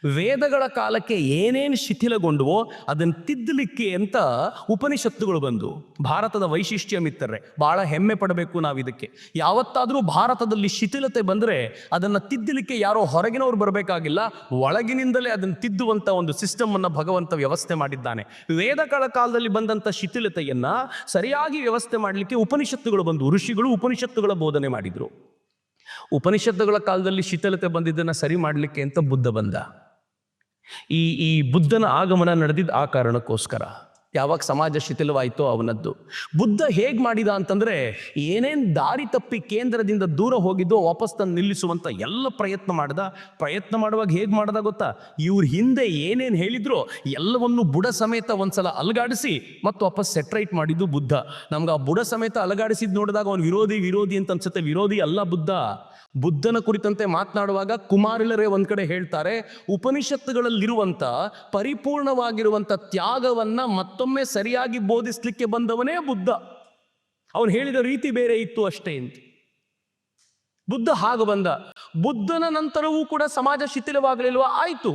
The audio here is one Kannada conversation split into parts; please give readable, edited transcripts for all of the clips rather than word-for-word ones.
ವೇದಗಳ ಕಾಲಕ್ಕೆ ಏನೇನು ಶಿಥಿಲಗೊಂಡವೋ ಅದನ್ನು ತಿದ್ದಲಿಕ್ಕೆ ಅಂತ ಉಪನಿಷತ್ತುಗಳು ಬಂದು. ಭಾರತದ ವೈಶಿಷ್ಟ್ಯ ಮಿತ್ರರೆ, ಬಹಳ ಹೆಮ್ಮೆ ಪಡಬೇಕು ನಾವು ಇದಕ್ಕೆ. ಯಾವತ್ತಾದರೂ ಭಾರತದಲ್ಲಿ ಶಿಥಿಲತೆ ಬಂದರೆ ಅದನ್ನು ತಿದ್ದಲಿಕ್ಕೆ ಯಾರೋ ಹೊರಗಿನವ್ರು ಬರಬೇಕಾಗಿಲ್ಲ, ಒಳಗಿನಿಂದಲೇ ಅದನ್ನು ತಿದ್ದುವಂಥ ಒಂದು ಸಿಸ್ಟಮ್ ಅನ್ನು ಭಗವಂತ ವ್ಯವಸ್ಥೆ ಮಾಡಿದ್ದಾನೆ. ವೇದಗಳ ಕಾಲದಲ್ಲಿ ಬಂದಂಥ ಶಿಥಿಲತೆಯನ್ನ ಸರಿಯಾಗಿ ವ್ಯವಸ್ಥೆ ಮಾಡಲಿಕ್ಕೆ ಉಪನಿಷತ್ತುಗಳು ಬಂದು. ಋಷಿಗಳು ಉಪನಿಷತ್ತುಗಳ ಬೋಧನೆ ಮಾಡಿದ್ರು. ಉಪನಿಷತ್ತುಗಳ ಕಾಲದಲ್ಲಿ ಶಿಥಿಲತೆ ಬಂದಿದ್ದನ್ನು ಸರಿ ಮಾಡಲಿಕ್ಕೆ ಅಂತ ಬುದ್ಧ ಬಂದ. ಈ ಬುದ್ಧನ ಆಗಮನ ನಡೆದಿದ್ದ ಆ ಕಾರಣಕ್ಕೋಸ್ಕರ. ಯಾವಾಗ ಸಮಾಜ ಶಿಥಿಲವಾಯಿತೋ ಅವನದ್ದು. ಬುದ್ಧ ಹೇಗೆ ಮಾಡಿದ ಅಂತಂದರೆ, ಏನೇನು ದಾರಿ ತಪ್ಪಿ ಕೇಂದ್ರದಿಂದ ದೂರ ಹೋಗಿದ್ದೋ ವಾಪಸ್ ತಂದು ನಿಲ್ಲಿಸುವಂಥ ಎಲ್ಲ ಪ್ರಯತ್ನ ಮಾಡುವಾಗ ಹೇಗೆ ಮಾಡ್ದ ಗೊತ್ತಾ? ಇವ್ರ ಹಿಂದೆ ಏನೇನು ಹೇಳಿದ್ರೋ ಎಲ್ಲವನ್ನು ಬುಡ ಸಮೇತ ಒಂದ್ಸಲ ಅಲಗಾಡಿಸಿ ಮತ್ತು ವಾಪಸ್ ಸೆಟ್ರೈಟ್ ಮಾಡಿದ್ದು ಬುದ್ಧ. ನಮ್ಗೆ ಆ ಬುಡ ಸಮೇತ ಅಲಗಾಡಿಸಿದ್ ನೋಡಿದಾಗ ಅವನು ವಿರೋಧಿ ಅಂತ ಅನ್ಸುತ್ತೆ. ವಿರೋಧಿ ಅಲ್ಲ ಬುದ್ಧ. ಬುದ್ಧನ ಕುರಿತಂತೆ ಮಾತನಾಡುವಾಗ ಕುಮಾರಿಲರೇ ಒಂದ್ ಕಡೆ ಹೇಳ್ತಾರೆ, ಉಪನಿಷತ್ತುಗಳಲ್ಲಿರುವಂಥ ಪರಿಪೂರ್ಣವಾಗಿರುವಂಥ ತ್ಯಾಗವನ್ನ ಮತ್ತೊಮ್ಮೆ ಸರಿಯಾಗಿ ಬೋಧಿಸ್ಲಿಕ್ಕೆ ಬಂದವನೇ ಬುದ್ಧ. ಅವನು ಹೇಳಿದ ರೀತಿ ಬೇರೆ ಇತ್ತು ಅಷ್ಟೇ ಅಂತ. ಬುದ್ಧ ಹಾಗೆ ಬಂದ. ಬುದ್ಧನ ನಂತರವೂ ಕೂಡ ಸಮಾಜ ಶಿಥಿಲವಾಗಲಿಲ್ವಾ? ಆಯ್ತು.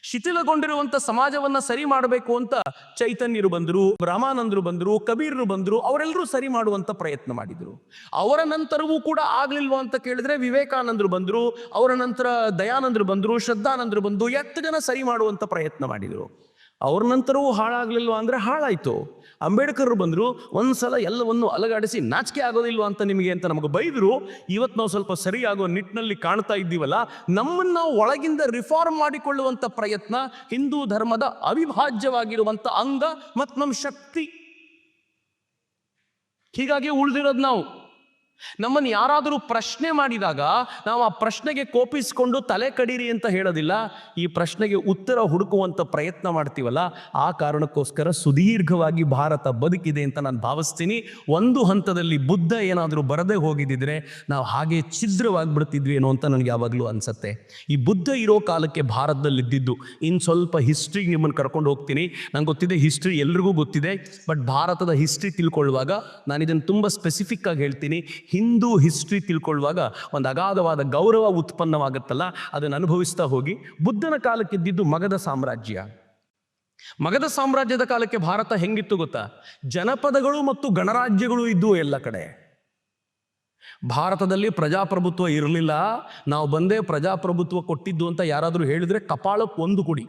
ಶಿಥಿಲಗೊಂಡಿರುವಂಥ ಸಮಾಜವನ್ನ ಸರಿ ಮಾಡಬೇಕು ಅಂತ ಚೈತನ್ಯರು ಬಂದರು, ರಾಮಾನಂದರು ಬಂದರು, ಕಬೀರರು ಬಂದರು. ಅವರೆಲ್ಲರೂ ಸರಿ ಮಾಡುವಂಥ ಪ್ರಯತ್ನ ಮಾಡಿದರು. ಅವರ ನಂತರವೂ ಕೂಡ ಆಗ್ಲಿಲ್ವಾ ಅಂತ ಕೇಳಿದ್ರೆ ವಿವೇಕಾನಂದರು ಬಂದರು, ಅವರ ನಂತರ ದಯಾನಂದರು ಬಂದರು, ಶ್ರದ್ಧಾನಂದರು ಬಂದು 8 ಜನ ಸರಿ ಮಾಡುವಂಥ ಪ್ರಯತ್ನ ಮಾಡಿದರು. ಅವ್ರ ನಂತರವೂ ಹಾಳಾಗ್ಲಿಲ್ವಾ ಅಂದ್ರೆ ಹಾಳಾಯ್ತು. ಅಂಬೇಡ್ಕರ್ ಬಂದರು, ಒಂದ್ಸಲ ಎಲ್ಲವನ್ನು ಅಲಗಾಡಿಸಿ ನಾಚಿಕೆ ಆಗೋದಿಲ್ವಾ ಅಂತ ನಿಮಗೆ ಅಂತ ನಮಗೆ ಬೈದರು. ಇವತ್ತು ನಾವು ಸ್ವಲ್ಪ ಸರಿಯಾಗೋ ನಿಟ್ಟಿನಲ್ಲಿ ಕಾಣ್ತಾ ಇದ್ದೀವಲ್ಲ. ನಮ್ಮನ್ನು ನಾವು ಒಳಗಿಂದ ರಿಫಾರ್ಮ್ ಮಾಡಿಕೊಳ್ಳುವಂಥ ಪ್ರಯತ್ನ ಹಿಂದೂ ಧರ್ಮದ ಅವಿಭಾಜ್ಯವಾಗಿರುವಂಥ ಅಂಗ ಮತ್ತು ನಮ್ಮ ಶಕ್ತಿ. ಹೀಗಾಗಿ ಉಳಿದಿರೋದು ನಾವು. ನಮ್ಮನ್ನು ಯಾರಾದರೂ ಪ್ರಶ್ನೆ ಮಾಡಿದಾಗ ನಾವು ಆ ಪ್ರಶ್ನೆಗೆ ಕೋಪಿಸಿಕೊಂಡು ತಲೆ ಕಡೀರಿ ಅಂತ ಹೇಳೋದಿಲ್ಲ. ಈ ಪ್ರಶ್ನೆಗೆ ಉತ್ತರ ಹುಡುಕುವಂಥ ಪ್ರಯತ್ನ ಮಾಡ್ತೀವಲ್ಲ, ಆ ಕಾರಣಕ್ಕೋಸ್ಕರ ಸುದೀರ್ಘವಾಗಿ ಭಾರತ ಬದುಕಿದೆ ಅಂತ ನಾನು ಭಾವಿಸ್ತೀನಿ. ಒಂದು ಹಂತದಲ್ಲಿ ಬುದ್ಧ ಏನಾದರೂ ಬರದೇ ಹೋಗಿದ್ದಿದ್ರೆ ನಾವು ಹಾಗೆ ಛಿದ್ರವಾಗಿಬಿಡ್ತಿದ್ವಿ ಏನೋ ಅಂತ ನನಗೆ ಯಾವಾಗಲೂ ಅನಿಸುತ್ತೆ. ಈ ಬುದ್ಧ ಇರೋ ಕಾಲಕ್ಕೆ ಭಾರತದಲ್ಲಿದ್ದಿದ್ದು. ಇನ್ನು ಸ್ವಲ್ಪ ಹಿಸ್ಟ್ರಿಗೆ ನಿಮ್ಮನ್ನು ಕರ್ಕೊಂಡು ಹೋಗ್ತೀನಿ. ನಂಗೆ ಗೊತ್ತಿದೆ, ಹಿಸ್ಟ್ರಿ ಎಲ್ರಿಗೂ ಗೊತ್ತಿದೆ. ಬಟ್ ಭಾರತದ ಹಿಸ್ಟ್ರಿ ತಿಳ್ಕೊಳ್ಳುವಾಗ ನಾನು ಇದನ್ನು ತುಂಬ ಸ್ಪೆಸಿಫಿಕ್ ಆಗಿ ಹೇಳ್ತೀನಿ. ಹಿಂದೂ ಹಿಸ್ಟ್ರಿ ತಿಳ್ಕೊಳ್ಳುವಾಗ ಒಂದು ಅಗಾಧವಾದ ಗೌರವ ಉತ್ಪನ್ನವಾಗುತ್ತಲ್ಲ, ಅದನ್ನು ಅನುಭವಿಸ್ತಾ ಹೋಗಿ. ಬುದ್ಧನ ಕಾಲಕ್ಕಿದ್ದಿದ್ದು ಮಗಧ ಸಾಮ್ರಾಜ್ಯ. ಮಗಧ ಸಾಮ್ರಾಜ್ಯದ ಕಾಲಕ್ಕೆ ಭಾರತ ಹೆಂಗಿತ್ತು ಗೊತ್ತಾ? ಜನಪದಗಳು ಮತ್ತು ಗಣರಾಜ್ಯಗಳು ಇದ್ದುವು ಎಲ್ಲ ಕಡೆ. ಭಾರತದಲ್ಲಿ ಪ್ರಜಾಪ್ರಭುತ್ವ ಇರಲಿಲ್ಲ. ನಾವು ಬಂದೇ ಪ್ರಜಾಪ್ರಭುತ್ವ ಕೊಟ್ಟಿದ್ದು ಅಂತ ಯಾರಾದರೂ ಹೇಳಿದ್ರೆ ಕಪಾಳಕ್ಕೆ ಒಂದು ಕುಡಿ.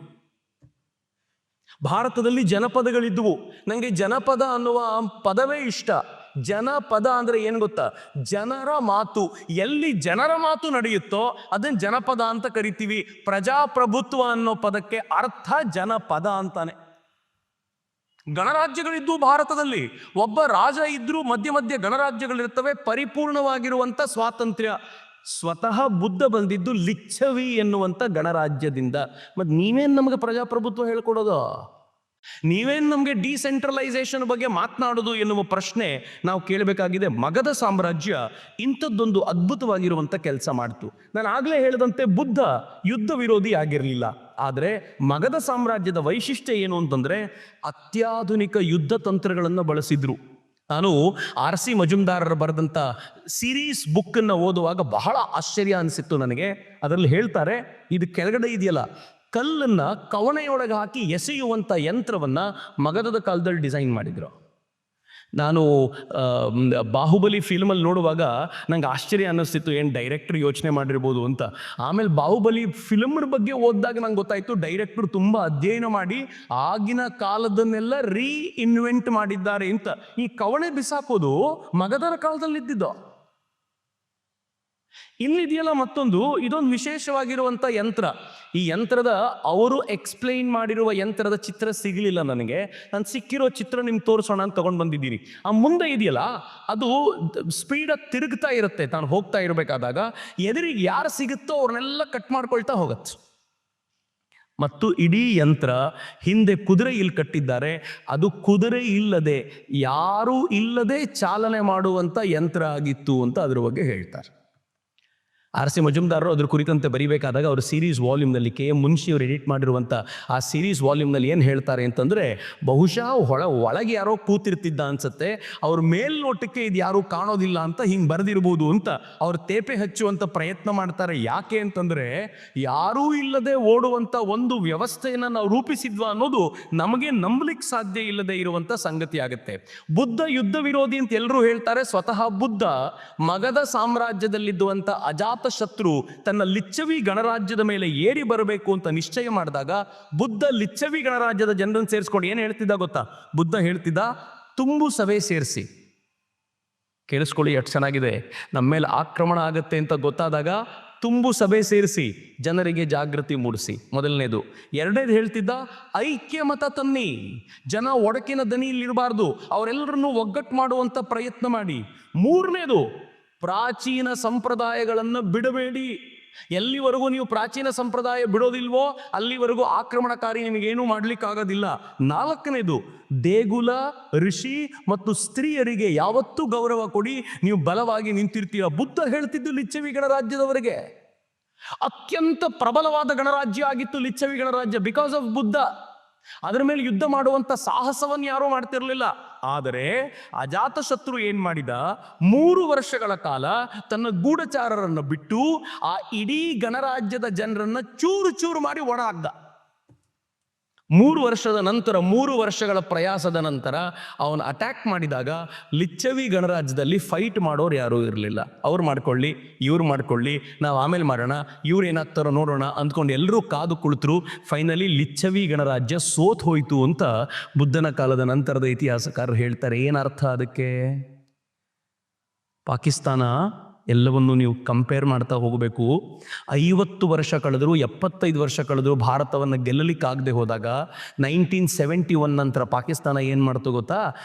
ಭಾರತದಲ್ಲಿ ಜನಪದಗಳಿದ್ದುವು. ನನಗೆ ಜನಪದ ಅನ್ನುವ ಪದವೇ ಇಷ್ಟ. ಜನಪದ ಅಂದ್ರೆ ಏನು ಗೊತ್ತಾ? ಜನರ ಮಾತು. ಎಲ್ಲಿ ಜನರ ಮಾತು ನಡೆಯುತ್ತೋ ಅದನ್ನು ಜನಪದ ಅಂತ ಕರಿತೀವಿ. ಪ್ರಜಾಪ್ರಭುತ್ವ ಅನ್ನೋ ಪದಕ್ಕೆ ಅರ್ಥ ಜನಪದ ಅಂತಾನೆ. ಗಣರಾಜ್ಯಗಳಿದ್ದು ಭಾರತದಲ್ಲಿ. ಒಬ್ಬ ರಾಜ ಇದ್ರೂ ಮಧ್ಯ ಮಧ್ಯ ಗಣರಾಜ್ಯಗಳಿರ್ತವೆ. ಪರಿಪೂರ್ಣವಾಗಿರುವಂಥ ಸ್ವಾತಂತ್ರ್ಯ. ಸ್ವತಃ ಬುದ್ಧ ಬಂದಿದ್ದು ಲಿಚ್ಛವಿ ಎನ್ನುವಂಥ ಗಣರಾಜ್ಯದಿಂದ. ಮತ್ತು ನೀವೇನು ನಮಗೆ ಪ್ರಜಾಪ್ರಭುತ್ವ ಹೇಳ್ಕೊಡೋದು? ನೀವೇನು ನಮಗೆ ಡಿಸೆಂಟ್ರಲೈಸೇಷನ್ ಬಗ್ಗೆ ಮಾತನಾಡೋದು ಎನ್ನುವ ಪ್ರಶ್ನೆ ನಾವು ಕೇಳಬೇಕಾಗಿದೆ. ಮಗಧ ಸಾಮ್ರಾಜ್ಯ ಇಂಥದ್ದೊಂದು ಅದ್ಭುತವಾಗಿರುವಂಥ ಕೆಲಸ ಮಾಡ್ತು. ನಾನು ಆಗಲೇ ಹೇಳಿದಂತೆ ಬುದ್ಧ ಯುದ್ಧ ವಿರೋಧಿ ಆಗಿರಲಿಲ್ಲ. ಆದರೆ ಮಗಧ ಸಾಮ್ರಾಜ್ಯದ ವೈಶಿಷ್ಟ್ಯ ಏನು ಅಂತಂದರೆ ಅತ್ಯಾಧುನಿಕ ಯುದ್ಧ ತಂತ್ರಗಳನ್ನು ಬಳಸಿದ್ರು. ನಾನು R.C. ಮಜುಮ್ದಾರರು ಬರೆದಂಥ ಸೀರೀಸ್ ಬುಕ್ಕನ್ನು ಓದುವಾಗ ಬಹಳ ಆಶ್ಚರ್ಯ ಅನಿಸಿತ್ತು ನನಗೆ. ಅದರಲ್ಲಿ ಹೇಳ್ತಾರೆ, ಇದು ಕೆಳಗಡೆ ಇದೆಯಲ್ಲ, ಕಲ್ಲನ್ನು ಕವಣೆಯೊಳಗೆ ಹಾಕಿ ಎಸೆಯುವಂಥ ಯಂತ್ರವನ್ನು ಮಗಧದ ಕಾಲದಲ್ಲಿ ಡಿಸೈನ್ ಮಾಡಿದರು. ನಾನು ಬಾಹುಬಲಿ ಫಿಲ್ಮಲ್ಲಿ ನೋಡುವಾಗ ನಂಗೆ ಆಶ್ಚರ್ಯ ಅನ್ನಿಸ್ತಿತ್ತು, ಏನು ಡೈರೆಕ್ಟ್ರ್ ಯೋಚನೆ ಮಾಡಿರ್ಬೋದು ಅಂತ. ಆಮೇಲೆ ಬಾಹುಬಲಿ ಫಿಲ್ಮ್ರ ಬಗ್ಗೆ ಓದಿದಾಗ ನಂಗೆ ಗೊತ್ತಾಯಿತು, ಡೈರೆಕ್ಟ್ರು ತುಂಬ ಅಧ್ಯಯನ ಮಾಡಿ ಆಗಿನ ಕಾಲದನ್ನೆಲ್ಲ ಇನ್ವೆಂಟ್ ಮಾಡಿದ್ದಾರೆ ಅಂತ. ಈ ಕವಣೆ ಬಿಸಾಕೋದು ಮಗಧರ ಕಾಲದಲ್ಲಿ ಇದ್ದಿದ್ದು. ಇಲ್ಲಿದೆಯಲ್ಲ ಮತ್ತೊಂದು, ಇದೊಂದು ವಿಶೇಷವಾಗಿರುವಂಥ ಯಂತ್ರ. ಈ ಯಂತ್ರದ ಅವರು ಎಕ್ಸ್ಪ್ಲೈನ್ ಮಾಡಿರುವ ಯಂತ್ರದ ಚಿತ್ರ ಸಿಗಲಿಲ್ಲ ನನಗೆ. ನಾನು ಸಿಕ್ಕಿರೋ ಚಿತ್ರ ನಿಮ್ಗೆ ತೋರಿಸೋಣ ಅಂತ ತೊಗೊಂಡು ಬಂದಿದ್ದೀನಿ. ಆ ಮುಂದೆ ಇದೆಯಲ್ಲ, ಅದು ಸ್ಪೀಡಾಗಿ ತಿರುಗ್ತಾ ಇರುತ್ತೆ. ನಾನು ಹೋಗ್ತಾ ಇರಬೇಕಾದಾಗ ಎದುರಿಗೆ ಯಾರು ಸಿಗುತ್ತೋ ಅವ್ರನ್ನೆಲ್ಲ ಕಟ್ ಮಾಡ್ಕೊಳ್ತಾ ಹೋಗತ್ತೆ. ಮತ್ತು ಇಡೀ ಯಂತ್ರ ಹಿಂದೆ ಕುದುರೆ ಇಲ್ಲಿ ಕಟ್ಟಿದ್ದಾರೆ. ಅದು ಕುದುರೆ ಇಲ್ಲದೆ, ಯಾರೂ ಇಲ್ಲದೆ ಚಾಲನೆ ಮಾಡುವಂಥ ಯಂತ್ರ ಆಗಿತ್ತು ಅಂತ ಅದ್ರ ಬಗ್ಗೆ ಹೇಳ್ತಾರೆ. ಆರ್ ಸಿ ಮಜುಮ್ದಾರರು ಅದ್ರ ಕುರಿತಂತೆ ಬರಿಬೇಕಾದಾಗ ಅವರು ಸೀರೀಸ್ ವಾಲ್ಯೂಮ್ನಲ್ಲಿ ಕೆ ಎಂ ಮುನ್ಷಿ ಅವರು ಎಡಿಟ್ ಮಾಡಿರುವಂಥ ಆ ಸೀರೀಸ್ ವಾಲ್ಯೂಮ್ನಲ್ಲಿ ಏನು ಹೇಳ್ತಾರೆ ಅಂತಂದರೆ, ಬಹುಶಃ ಒಳಗೆ ಯಾರೋ ಕೂತಿರ್ತಿದ್ದ ಅನ್ಸುತ್ತೆ, ಅವ್ರ ಮೇಲ್ನೋಟಕ್ಕೆ ಇದು ಯಾರೂ ಕಾಣೋದಿಲ್ಲ ಅಂತ ಹಿಂಗೆ ಬರೆದಿರ್ಬೋದು ಅಂತ ಅವ್ರು ತೇಪೆ ಹಚ್ಚುವಂಥ ಪ್ರಯತ್ನ ಮಾಡ್ತಾರೆ. ಯಾಕೆ ಅಂತಂದರೆ, ಯಾರೂ ಇಲ್ಲದೆ ಓಡುವಂಥ ಒಂದು ವ್ಯವಸ್ಥೆಯನ್ನು ನಾವು ರೂಪಿಸಿದ್ವಾ ಅನ್ನೋದು ನಮಗೆ ನಂಬಲಿಕ್ಕೆ ಸಾಧ್ಯ ಇಲ್ಲದೆ ಇರುವಂಥ ಸಂಗತಿ ಆಗುತ್ತೆ. ಬುದ್ಧ ಯುದ್ಧ ವಿರೋಧಿ ಅಂತ ಎಲ್ಲರೂ ಹೇಳ್ತಾರೆ. ಸ್ವತಃ ಬುದ್ಧ ಮಗಧ ಸಾಮ್ರಾಜ್ಯದಲ್ಲಿದ್ದುವಂಥ ಅಜಾತ ಶತ್ರು ತನ್ನ ಲಿಚ್ಚವಿ ಗಣರಾಜ್ಯದ ಮೇಲೆ ಏರಿ ಬರಬೇಕು ಅಂತ ನಿಶ್ಚಯ ಮಾಡಿದಾಗ ಬುದ್ಧ ಲಿಚ್ಚವಿ ಗಣರಾಜ್ಯದ ಜನರನ್ನು ಸೇರಿಸ್ಕೊಂಡು ಏನು ಹೇಳ್ತಿದ್ದ ಗೊತ್ತಾ? ಬುದ್ಧ ಹೇಳ್ತಿದ್ದ, ತುಂಬು ಸಭೆ ಸೇರಿಸಿ. ಕೇಳಿಸ್ಕೊಳ್ಳಿ ಎಷ್ಟು ಚೆನ್ನಾಗಿದೆ. ನಮ್ಮ ಮೇಲೆ ಆಕ್ರಮಣ ಆಗತ್ತೆ ಅಂತ ಗೊತ್ತಾದಾಗ ತುಂಬು ಸಭೆ ಸೇರಿಸಿ ಜನರಿಗೆ ಜಾಗೃತಿ ಮೂಡಿಸಿ, ಮೊದಲನೇದು. ಎರಡನೇದು ಹೇಳ್ತಿದ್ದ, ಐಕ್ಯ ಮತ ತನ್ನಿ, ಜನ ಒಡಕಿನ ದನಿಯಲ್ಲಿರಬಾರ್ದು, ಅವರೆಲ್ಲರನ್ನೂ ಒಗ್ಗಟ್ಟು ಮಾಡುವಂಥ ಪ್ರಯತ್ನ ಮಾಡಿ. ಮೂರನೇದು, ಪ್ರಾಚೀನ ಸಂಪ್ರದಾಯಗಳನ್ನು ಬಿಡಬೇಡಿ. ಎಲ್ಲಿವರೆಗೂ ನೀವು ಪ್ರಾಚೀನ ಸಂಪ್ರದಾಯ ಬಿಡೋದಿಲ್ವೋ ಅಲ್ಲಿವರೆಗೂ ಆಕ್ರಮಣಕಾರಿ ನಿಮಗೇನೂ ಮಾಡ್ಲಿಕ್ಕಾಗೋದಿಲ್ಲ. ನಾಲ್ಕನೇದು, ದೇಗುಲ, ಋಷಿ ಮತ್ತು ಸ್ತ್ರೀಯರಿಗೆ ಯಾವತ್ತೂ ಗೌರವ ಕೊಡಿ, ನೀವು ಬಲವಾಗಿ ನಿಂತಿರ್ತೀರ. ಬುದ್ಧ ಹೇಳ್ತಿದ್ದು ಲಿಚ್ಚವಿ ಗಣರಾಜ್ಯದವರೆಗೆ. ಅತ್ಯಂತ ಪ್ರಬಲವಾದ ಗಣರಾಜ್ಯ ಆಗಿತ್ತು ಲಿಚ್ಚವಿ ಗಣರಾಜ್ಯ, ಬಿಕಾಸ್ ಆಫ್ ಬುದ್ಧ. ಅದರ ಮೇಲೆ ಯುದ್ಧ ಮಾಡುವಂಥ ಸಾಹಸವನ್ನು ಯಾರೂ ಮಾಡ್ತಿರ್ಲಿಲ್ಲ. ಆದರೆ ಅಜಾತಶತ್ರು ಏನ್ ಮಾಡಿದ, 3 ವರ್ಷಗಳ ಕಾಲ ತನ್ನ ಗೂಢಚಾರರನ್ನು ಬಿಟ್ಟು ಆ ಇಡೀ ಗಣರಾಜ್ಯದ ಜನರನ್ನ ಚೂರು ಚೂರು ಮಾಡಿ ಒಡ ಹಾಕ್ದ. 3 ವರ್ಷದ ನಂತರ, 3 ವರ್ಷಗಳ ಪ್ರಯಾಸದ ನಂತರ ಅವನು ಅಟ್ಯಾಕ್ ಮಾಡಿದಾಗ ಲಿಚ್ಚವಿ ಗಣರಾಜ್ಯದಲ್ಲಿ ಫೈಟ್ ಮಾಡೋರು ಯಾರೂ ಇರಲಿಲ್ಲ. ಅವ್ರು ಮಾಡ್ಕೊಳ್ಳಿ, ಇವ್ರು ಮಾಡ್ಕೊಳ್ಳಿ, ನಾವು ಆಮೇಲೆ ಮಾಡೋಣ, ಇವ್ರು ಏನಾಗ್ತಾರೋ ನೋಡೋಣ ಅಂದ್ಕೊಂಡು ಎಲ್ಲರೂ ಕಾದು ಕುಳಿತರು. ಫೈನಲಿ ಲಿಚ್ಚವಿ ಗಣರಾಜ್ಯ ಸೋತ್ ಹೋಯಿತು ಅಂತ ಬುದ್ಧನ ಕಾಲದ ನಂತರದ ಇತಿಹಾಸಕಾರರು ಹೇಳ್ತಾರೆ. ಏನರ್ಥ ಅದಕ್ಕೆ? ಪಾಕಿಸ್ತಾನ ಎಲ್ಲವನ್ನೂ ನೀವು ಕಂಪೇರ್ ಮಾಡ್ತಾ ಹೋಗಬೇಕು. 50 ವರ್ಷ ಕಳೆದ್ರು, 75 ವರ್ಷ ಕಳೆದ್ರು ಭಾರತವನ್ನು ಗೆಲ್ಲಲಿಕ್ಕಾಗದೆ ಹೋದಾಗ 1971 ನಂತರ ಪಾಕಿಸ್ತಾನ ಏನು ಮಾಡ್ತು ಗೊತ್ತಾ?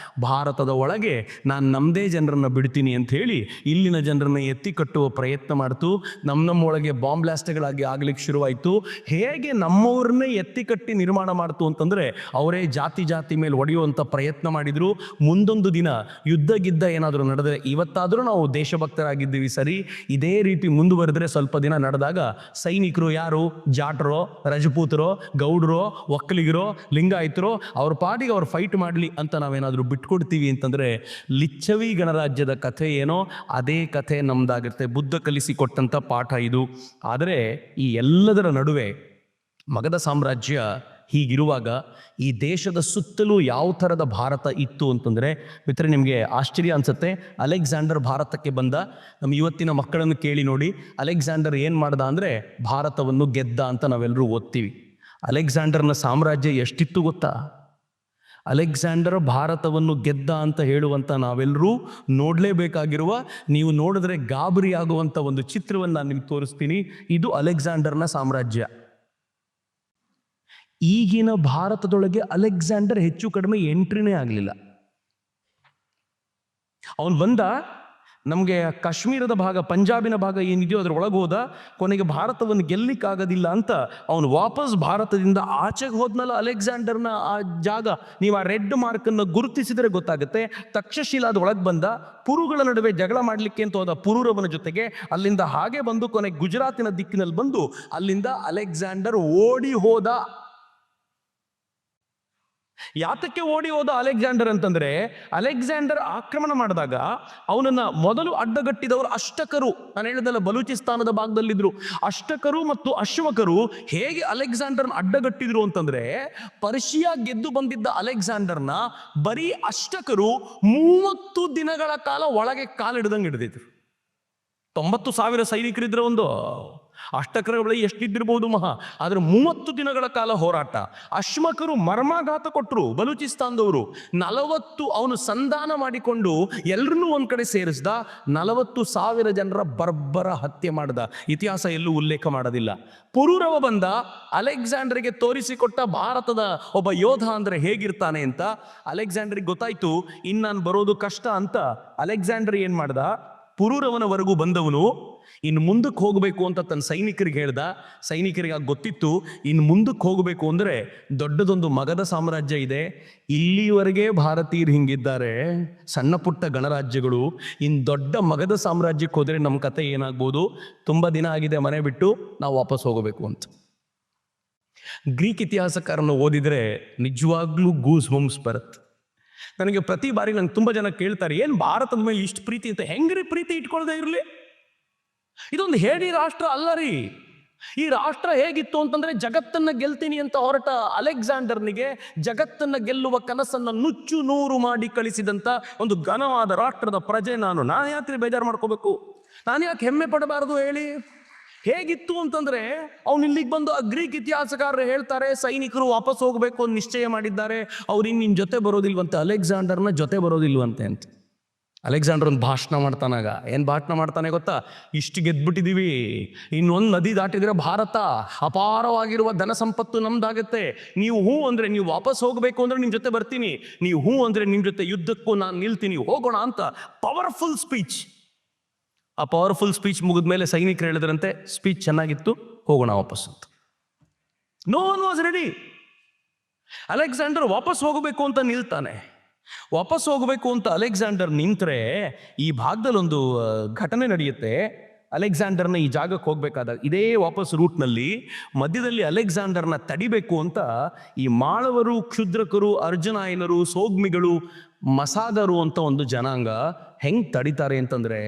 ಭಾರತದ ಒಳಗೆ ನಾನು ನಮ್ಮದೇ ಜನರನ್ನು ಬಿಡ್ತೀನಿ ಅಂತ ಹೇಳಿ ಇಲ್ಲಿನ ಜನರನ್ನು ಎತ್ತಿ ಕಟ್ಟುವ ಪ್ರಯತ್ನ ಮಾಡ್ತು. ನಮ್ಮೊಳಗೆ ಬಾಂಬ್ ಬ್ಲಾಸ್ಟ್ಗಳಾಗಿ ಆಗ್ಲಿಕ್ಕೆ ಶುರುವಾಯಿತು. ಹೇಗೆ ನಮ್ಮವ್ರನ್ನೇ ಎತ್ತಿ ಕಟ್ಟಿ ನಿರ್ಮಾಣ ಮಾಡ್ತು ಅಂತಂದರೆ ಅವರೇ ಜಾತಿ ಮೇಲೆ ಒಡೆಯುವಂಥ ಪ್ರಯತ್ನ ಮಾಡಿದರು. ಮುಂದೊಂದು ದಿನ ಯುದ್ಧ ಗಿದ್ದ ಏನಾದರೂ ನಡೆದರೆ, ಇವತ್ತಾದರೂ ನಾವು ದೇಶಭಕ್ತರಾಗಿದ್ದೀವಿ ಸರಿ, ಇದೇ ರೀತಿ ಮುಂದುವರೆದ್ರೆ ಸ್ವಲ್ಪ ದಿನ ನಡೆದಾಗ ಸೈನಿಕರು ಯಾರು, ಜಾಟ್ರೋ, ರಜಪೂತರೋ, ಗೌಡ್ರೋ, ಒಕ್ಕಲಿಗರೋ, ಲಿಂಗಾಯತರೋ, ಅವ್ರ ಪಾಟಿಗೆ ಅವ್ರು ಫೈಟ್ ಮಾಡಲಿ ಅಂತ ನಾವೇನಾದರೂ ಬಿಟ್ಕೊಡ್ತೀವಿ ಅಂತಂದರೆ ಲಿಚ್ಚವಿ ಗಣರಾಜ್ಯದ ಕಥೆ ಏನೋ ಅದೇ ಕಥೆ ನಮ್ದಾಗಿರುತ್ತೆ. ಬುದ್ಧ ಕಲಿಸಿಕೊಟ್ಟಂಥ ಪಾಠ ಇದು. ಆದರೆ ಈ ಎಲ್ಲದರ ನಡುವೆ ಮಗಧ ಸಾಮ್ರಾಜ್ಯ ಹೀಗಿರುವಾಗ ಈ ದೇಶದ ಸುತ್ತಲೂ ಯಾವ ಥರದ ಭಾರತ ಇತ್ತು ಅಂತಂದರೆ, ಮಿತ್ರ ನಿಮಗೆ ಆಶ್ಚರ್ಯ ಅನಿಸುತ್ತೆ. ಅಲೆಕ್ಸಾಂಡರ್ ಭಾರತಕ್ಕೆ ಬಂದ. ನಮ್ಮ ಇವತ್ತಿನ ಮಕ್ಕಳನ್ನು ಕೇಳಿ ನೋಡಿ, ಅಲೆಕ್ಸಾಂಡರ್ ಏನು ಮಾಡ್ದ ಅಂದರೆ ಭಾರತವನ್ನು ಗೆದ್ದ ಅಂತ ನಾವೆಲ್ಲರೂ ಓದ್ತೀವಿ. ಅಲೆಕ್ಸಾಂಡರ್ನ ಸಾಮ್ರಾಜ್ಯ ಎಷ್ಟಿತ್ತು ಗೊತ್ತಾ? ಅಲೆಕ್ಸಾಂಡರ್ ಭಾರತವನ್ನು ಗೆದ್ದ ಅಂತ ಹೇಳುವಂಥ ನಾವೆಲ್ಲರೂ ನೋಡಲೇಬೇಕಾಗಿರುವ, ನೀವು ನೋಡಿದ್ರೆ ಗಾಬರಿ ಆಗುವಂಥ ಒಂದು ಚಿತ್ರವನ್ನು ನಾನು ನಿಮ್ಗೆ ತೋರಿಸ್ತೀನಿ. ಇದು ಅಲೆಕ್ಸಾಂಡರ್ನ ಸಾಮ್ರಾಜ್ಯ. ಈಗಿನ ಭಾರತದೊಳಗೆ ಅಲೆಕ್ಸಾಂಡರ್ ಹೆಚ್ಚು ಕಡಿಮೆ ಎಂಟ್ರಿನೇ ಆಗಲಿಲ್ಲ. ಅವನು ಬಂದ, ನಮಗೆ ಕಾಶ್ಮೀರದ ಭಾಗ, ಪಂಜಾಬಿನ ಭಾಗ ಏನಿದೆಯೋ ಅದರೊಳಗೆ ಹೋದ. ಕೊನೆಗೆ ಭಾರತವನ್ನು ಗೆಲ್ಲಿಕ್ಕಾಗೋದಿಲ್ಲ ಅಂತ ಅವನು ವಾಪಸ್ ಭಾರತದಿಂದ ಆಚೆಗೆ ಹೋದ್ನಲ್ಲ. ಅಲೆಕ್ಸಾಂಡರ್ನ ಆ ಜಾಗ ನೀವು ಆ ರೆಡ್ ಮಾರ್ಕನ್ನು ಗುರುತಿಸಿದರೆ ಗೊತ್ತಾಗುತ್ತೆ. ತಕ್ಷಶಿಲಾದ ಒಳಗೆ ಬಂದ, ಪುರುಗಳ ನಡುವೆ ಜಗಳ ಮಾಡಲಿಕ್ಕೆ ಅಂತ ಹೋದ ಪುರೂರವನ ಜೊತೆಗೆ. ಅಲ್ಲಿಂದ ಹಾಗೆ ಬಂದು ಕೊನೆಗೆ ಗುಜರಾತಿನ ದಿಕ್ಕಿನಲ್ಲಿ ಬಂದು ಅಲ್ಲಿಂದ ಅಲೆಕ್ಸಾಂಡರ್ ಓಡಿ ಹೋದ. ಯಾತಕ್ಕೆ ಓಡಿ ಹೋದ ಅಲೆಕ್ಸಾಂಡರ್ ಅಂತಂದ್ರೆ, ಅಲೆಕ್ಸಾಂಡರ್ ಆಕ್ರಮಣ ಮಾಡಿದಾಗ ಅವನನ್ನ ಮೊದಲು ಅಡ್ಡಗಟ್ಟಿದವರು ಅಷ್ಟಕರು. ನಾನು ಹೇಳಿದಲ್ಲ, ಬಲೂಚಿಸ್ತಾನದ ಭಾಗದಲ್ಲಿದ್ರು ಅಷ್ಟಕರು ಮತ್ತು ಅಶ್ವಕರು. ಹೇಗೆ ಅಲೆಕ್ಸಾಂಡರ್ನ ಅಡ್ಡಗಟ್ಟಿದ್ರು ಅಂತಂದ್ರೆ, ಪರ್ಷಿಯಾ ಗೆದ್ದು ಬಂದಿದ್ದ ಅಲೆಕ್ಸಾಂಡರ್ನ ಬರೀ ಅಷ್ಟಕರು 30 ದಿನಗಳ ಕಾಲ ಒಳಗೆ ಕಾಲಿಡ್ದಂಗೆ ಹಿಡಿದಿದ್ರು. 90,000 ಸೈನಿಕರಿದ್ರೆ ಒಂದು ಅಷ್ಟಕರ ಬಳಿ ಎಷ್ಟಿದ್ದಿರ್ಬೋದು ಮಹಾ, ಆದರೆ 30 ದಿನಗಳ ಕಾಲ ಹೋರಾಟ. ಅಶ್ಮಕರು ಮರ್ಮಾಘಾತ ಕೊಟ್ಟರು ಬಲೂಚಿಸ್ತಾನದವರು. 40 ಅವನು ಸಂಧಾನ ಮಾಡಿಕೊಂಡು ಎಲ್ಲರನ್ನೂ ಒಂದ್ ಕಡೆ ಸೇರಿಸ್ದ. 40,000 ಜನರ ಬರ್ಬರ ಹತ್ಯೆ ಮಾಡ್ದ. ಇತಿಹಾಸ ಎಲ್ಲೂ ಉಲ್ಲೇಖ ಮಾಡೋದಿಲ್ಲ. ಪುರೂರವ ಬಂದ, ಅಲೆಕ್ಸಾಂಡರ್ಗೆ ತೋರಿಸಿಕೊಟ್ಟ ಭಾರತದ ಒಬ್ಬ ಯೋಧ ಅಂದ್ರೆ ಹೇಗಿರ್ತಾನೆ ಅಂತ. ಅಲೆಕ್ಸಾಂಡರ್ಗೆ ಗೊತ್ತಾಯ್ತು ಇನ್ನು ನಾನು ಬರೋದು ಕಷ್ಟ ಅಂತ. ಅಲೆಕ್ಸಾಂಡರ್ ಏನ್ ಮಾಡ್ದ, ಪುರೂರವನವರೆಗೂ ಬಂದವನು ಇನ್ನು ಮುಂದಕ್ಕೆ ಹೋಗಬೇಕು ಅಂತ ತನ್ನ ಸೈನಿಕರಿಗೆ ಹೇಳ್ದ. ಸೈನಿಕರಿಗೆ ಗೊತ್ತಿತ್ತು, ಇನ್ನು ಮುಂದಕ್ಕೆ ಹೋಗಬೇಕು ಅಂದರೆ ದೊಡ್ಡದೊಂದು ಮಗಧ ಸಾಮ್ರಾಜ್ಯ ಇದೆ, ಇಲ್ಲಿವರೆಗೆ ಭಾರತೀಯರು ಹಿಂಗಿದ್ದಾರೆ, ಸಣ್ಣ ಪುಟ್ಟ ಗಣರಾಜ್ಯಗಳು, ಇನ್ನು ದೊಡ್ಡ ಮಗಧ ಸಾಮ್ರಾಜ್ಯಕ್ಕೆ ಹೋದರೆ ನಮ್ಮ ಕತೆ ಏನಾಗ್ಬೋದು, ತುಂಬ ದಿನ ಆಗಿದೆ ಮನೆ ಬಿಟ್ಟು, ನಾವು ವಾಪಸ್ ಹೋಗಬೇಕು ಅಂತ. ಗ್ರೀಕ್ ಇತಿಹಾಸಕಾರನ್ನು ಓದಿದರೆ ನಿಜವಾಗ್ಲೂ ಗೂಸ್ ಬಂಪ್ಸ್ ಬರುತ್ತೆ. ನನಗೆ ಪ್ರತಿ ಬಾರಿ ನಂಗೆ ತುಂಬ ಜನ ಕೇಳ್ತಾರೆ, ಏನು ಭಾರತದ ಮೇಲೆ ಇಷ್ಟು ಪ್ರೀತಿ ಅಂತ, ಹೆಂಗ್ರಿ ಪ್ರೀತಿ ಇಟ್ಕೊಳ್ಳದೆ ಇರಲಿ? ಇದೊಂದು ಹೇಳಿ ರಾಷ್ಟ್ರ ಅಲ್ಲ ರೀ. ಈ ರಾಷ್ಟ್ರ ಹೇಗಿತ್ತು ಅಂತಂದ್ರೆ, ಜಗತ್ತನ್ನ ಗೆಲ್ತೀನಿ ಅಂತ ಹೊರಟ ಅಲೆಕ್ಸಾಂಡರ್ನಿಗೆ ಜಗತ್ತನ್ನ ಗೆಲ್ಲುವ ಕನಸನ್ನ ನುಚ್ಚು ನೂರು ಮಾಡಿ ಕಳಿಸಿದಂತ ಒಂದು ಘನವಾದ ರಾಷ್ಟ್ರದ ಪ್ರಜೆ ನಾನು ಯಾಕೆ ಬೇಜಾರು ಮಾಡ್ಕೋಬೇಕು? ನಾನು ಯಾಕೆ ಹೆಮ್ಮೆ ಪಡಬಾರದು ಹೇಳಿ? ಹೇಗಿತ್ತು ಅಂತಂದ್ರೆ, ಅವ್ನು ಇಲ್ಲಿಗೆ ಬಂದು ಆ ಗ್ರೀಕ್ ಇತಿಹಾಸಕಾರರು ಹೇಳ್ತಾರೆ, ಸೈನಿಕರು ವಾಪಸ್ ಹೋಗಬೇಕು ಅಂತ ನಿಶ್ಚಯ ಮಾಡಿದ್ದಾರೆ, ಅವ್ರು ನಿನ್ನ ಜೊತೆ ಬರೋದಿಲ್ವಂತೆ, ಅಲೆಕ್ಸಾಂಡರ್ನ ಜೊತೆ ಬರೋದಿಲ್ವಂತೆ ಅಂತ. ಅಲೆಕ್ಸಾಂಡರ್ ಒಂದು ಭಾಷಣ ಮಾಡ್ತಾನಾಗ, ಏನು ಭಾಷಣ ಮಾಡ್ತಾನೆ ಗೊತ್ತಾ? ಇಷ್ಟು ಗೆದ್ಬಿಟ್ಟಿದ್ದೀವಿ, ಇನ್ನೊಂದು ನದಿ ದಾಟಿದ್ರೆ ಭಾರತ ಅಪಾರವಾಗಿರುವ ಧನ ಸಂಪತ್ತು ನಮ್ದಾಗತ್ತೆ, ನೀವು ಹೂ ಅಂದರೆ ನೀವು ವಾಪಸ್ ಹೋಗಬೇಕು ಅಂದರೆ ನಿಮ್ಮ ಜೊತೆ ಬರ್ತೀನಿ, ನೀವು ಹೂ ಅಂದರೆ ನಿಮ್ಮ ಜೊತೆ ಯುದ್ಧಕ್ಕೂ ನಾನು ನಿಲ್ತೀನಿ, ಹೋಗೋಣ ಅಂತ ಪವರ್ಫುಲ್ ಸ್ಪೀಚ್. ಆ ಪವರ್ಫುಲ್ ಸ್ಪೀಚ್ ಮುಗಿದ ಮೇಲೆ ಸೈನಿಕರು ಹೇಳಿದ್ರಂತೆ, ಸ್ಪೀಚ್ ಚೆನ್ನಾಗಿತ್ತು, ಹೋಗೋಣ ವಾಪಸ್ ಅಂತ. No one was ready. Alexander ವಾಪಸ್ ಹೋಗಬೇಕು ಅಂತ ನಿಲ್ತಾನೆ. ವಾಪಸ್ ಹೋಗಬೇಕು ಅಂತ ಅಲೆಕ್ಸಾಂಡರ್ ನಿಂತರೆ ಈ ಭಾಗದಲ್ಲಿ ಒಂದು ಘಟನೆ ನಡೆಯುತ್ತೆ. ಅಲೆಕ್ಸಾಂಡರ್ನ ಈ ಜಾಗಕ್ಕೆ ಹೋಗ್ಬೇಕಾದಾಗ ಇದೇ ವಾಪಸ್ ರೂಟ್ನಲ್ಲಿ ಮಧ್ಯದಲ್ಲಿ ಅಲೆಕ್ಸಾಂಡರ್ನ ತಡಿಬೇಕು ಅಂತ ಈ ಮಾಳವರು, ಕ್ಷುದ್ರಕರು, ಅರ್ಜುನಾಯನರು, ಸೋಗ್ಮಿಗಳು, ಮಸಾದರು ಅಂತ ಒಂದು ಜನಾಂಗ ಹೆಂಗೆ ತಡಿತಾರೆ ಅಂತಂದರೆ,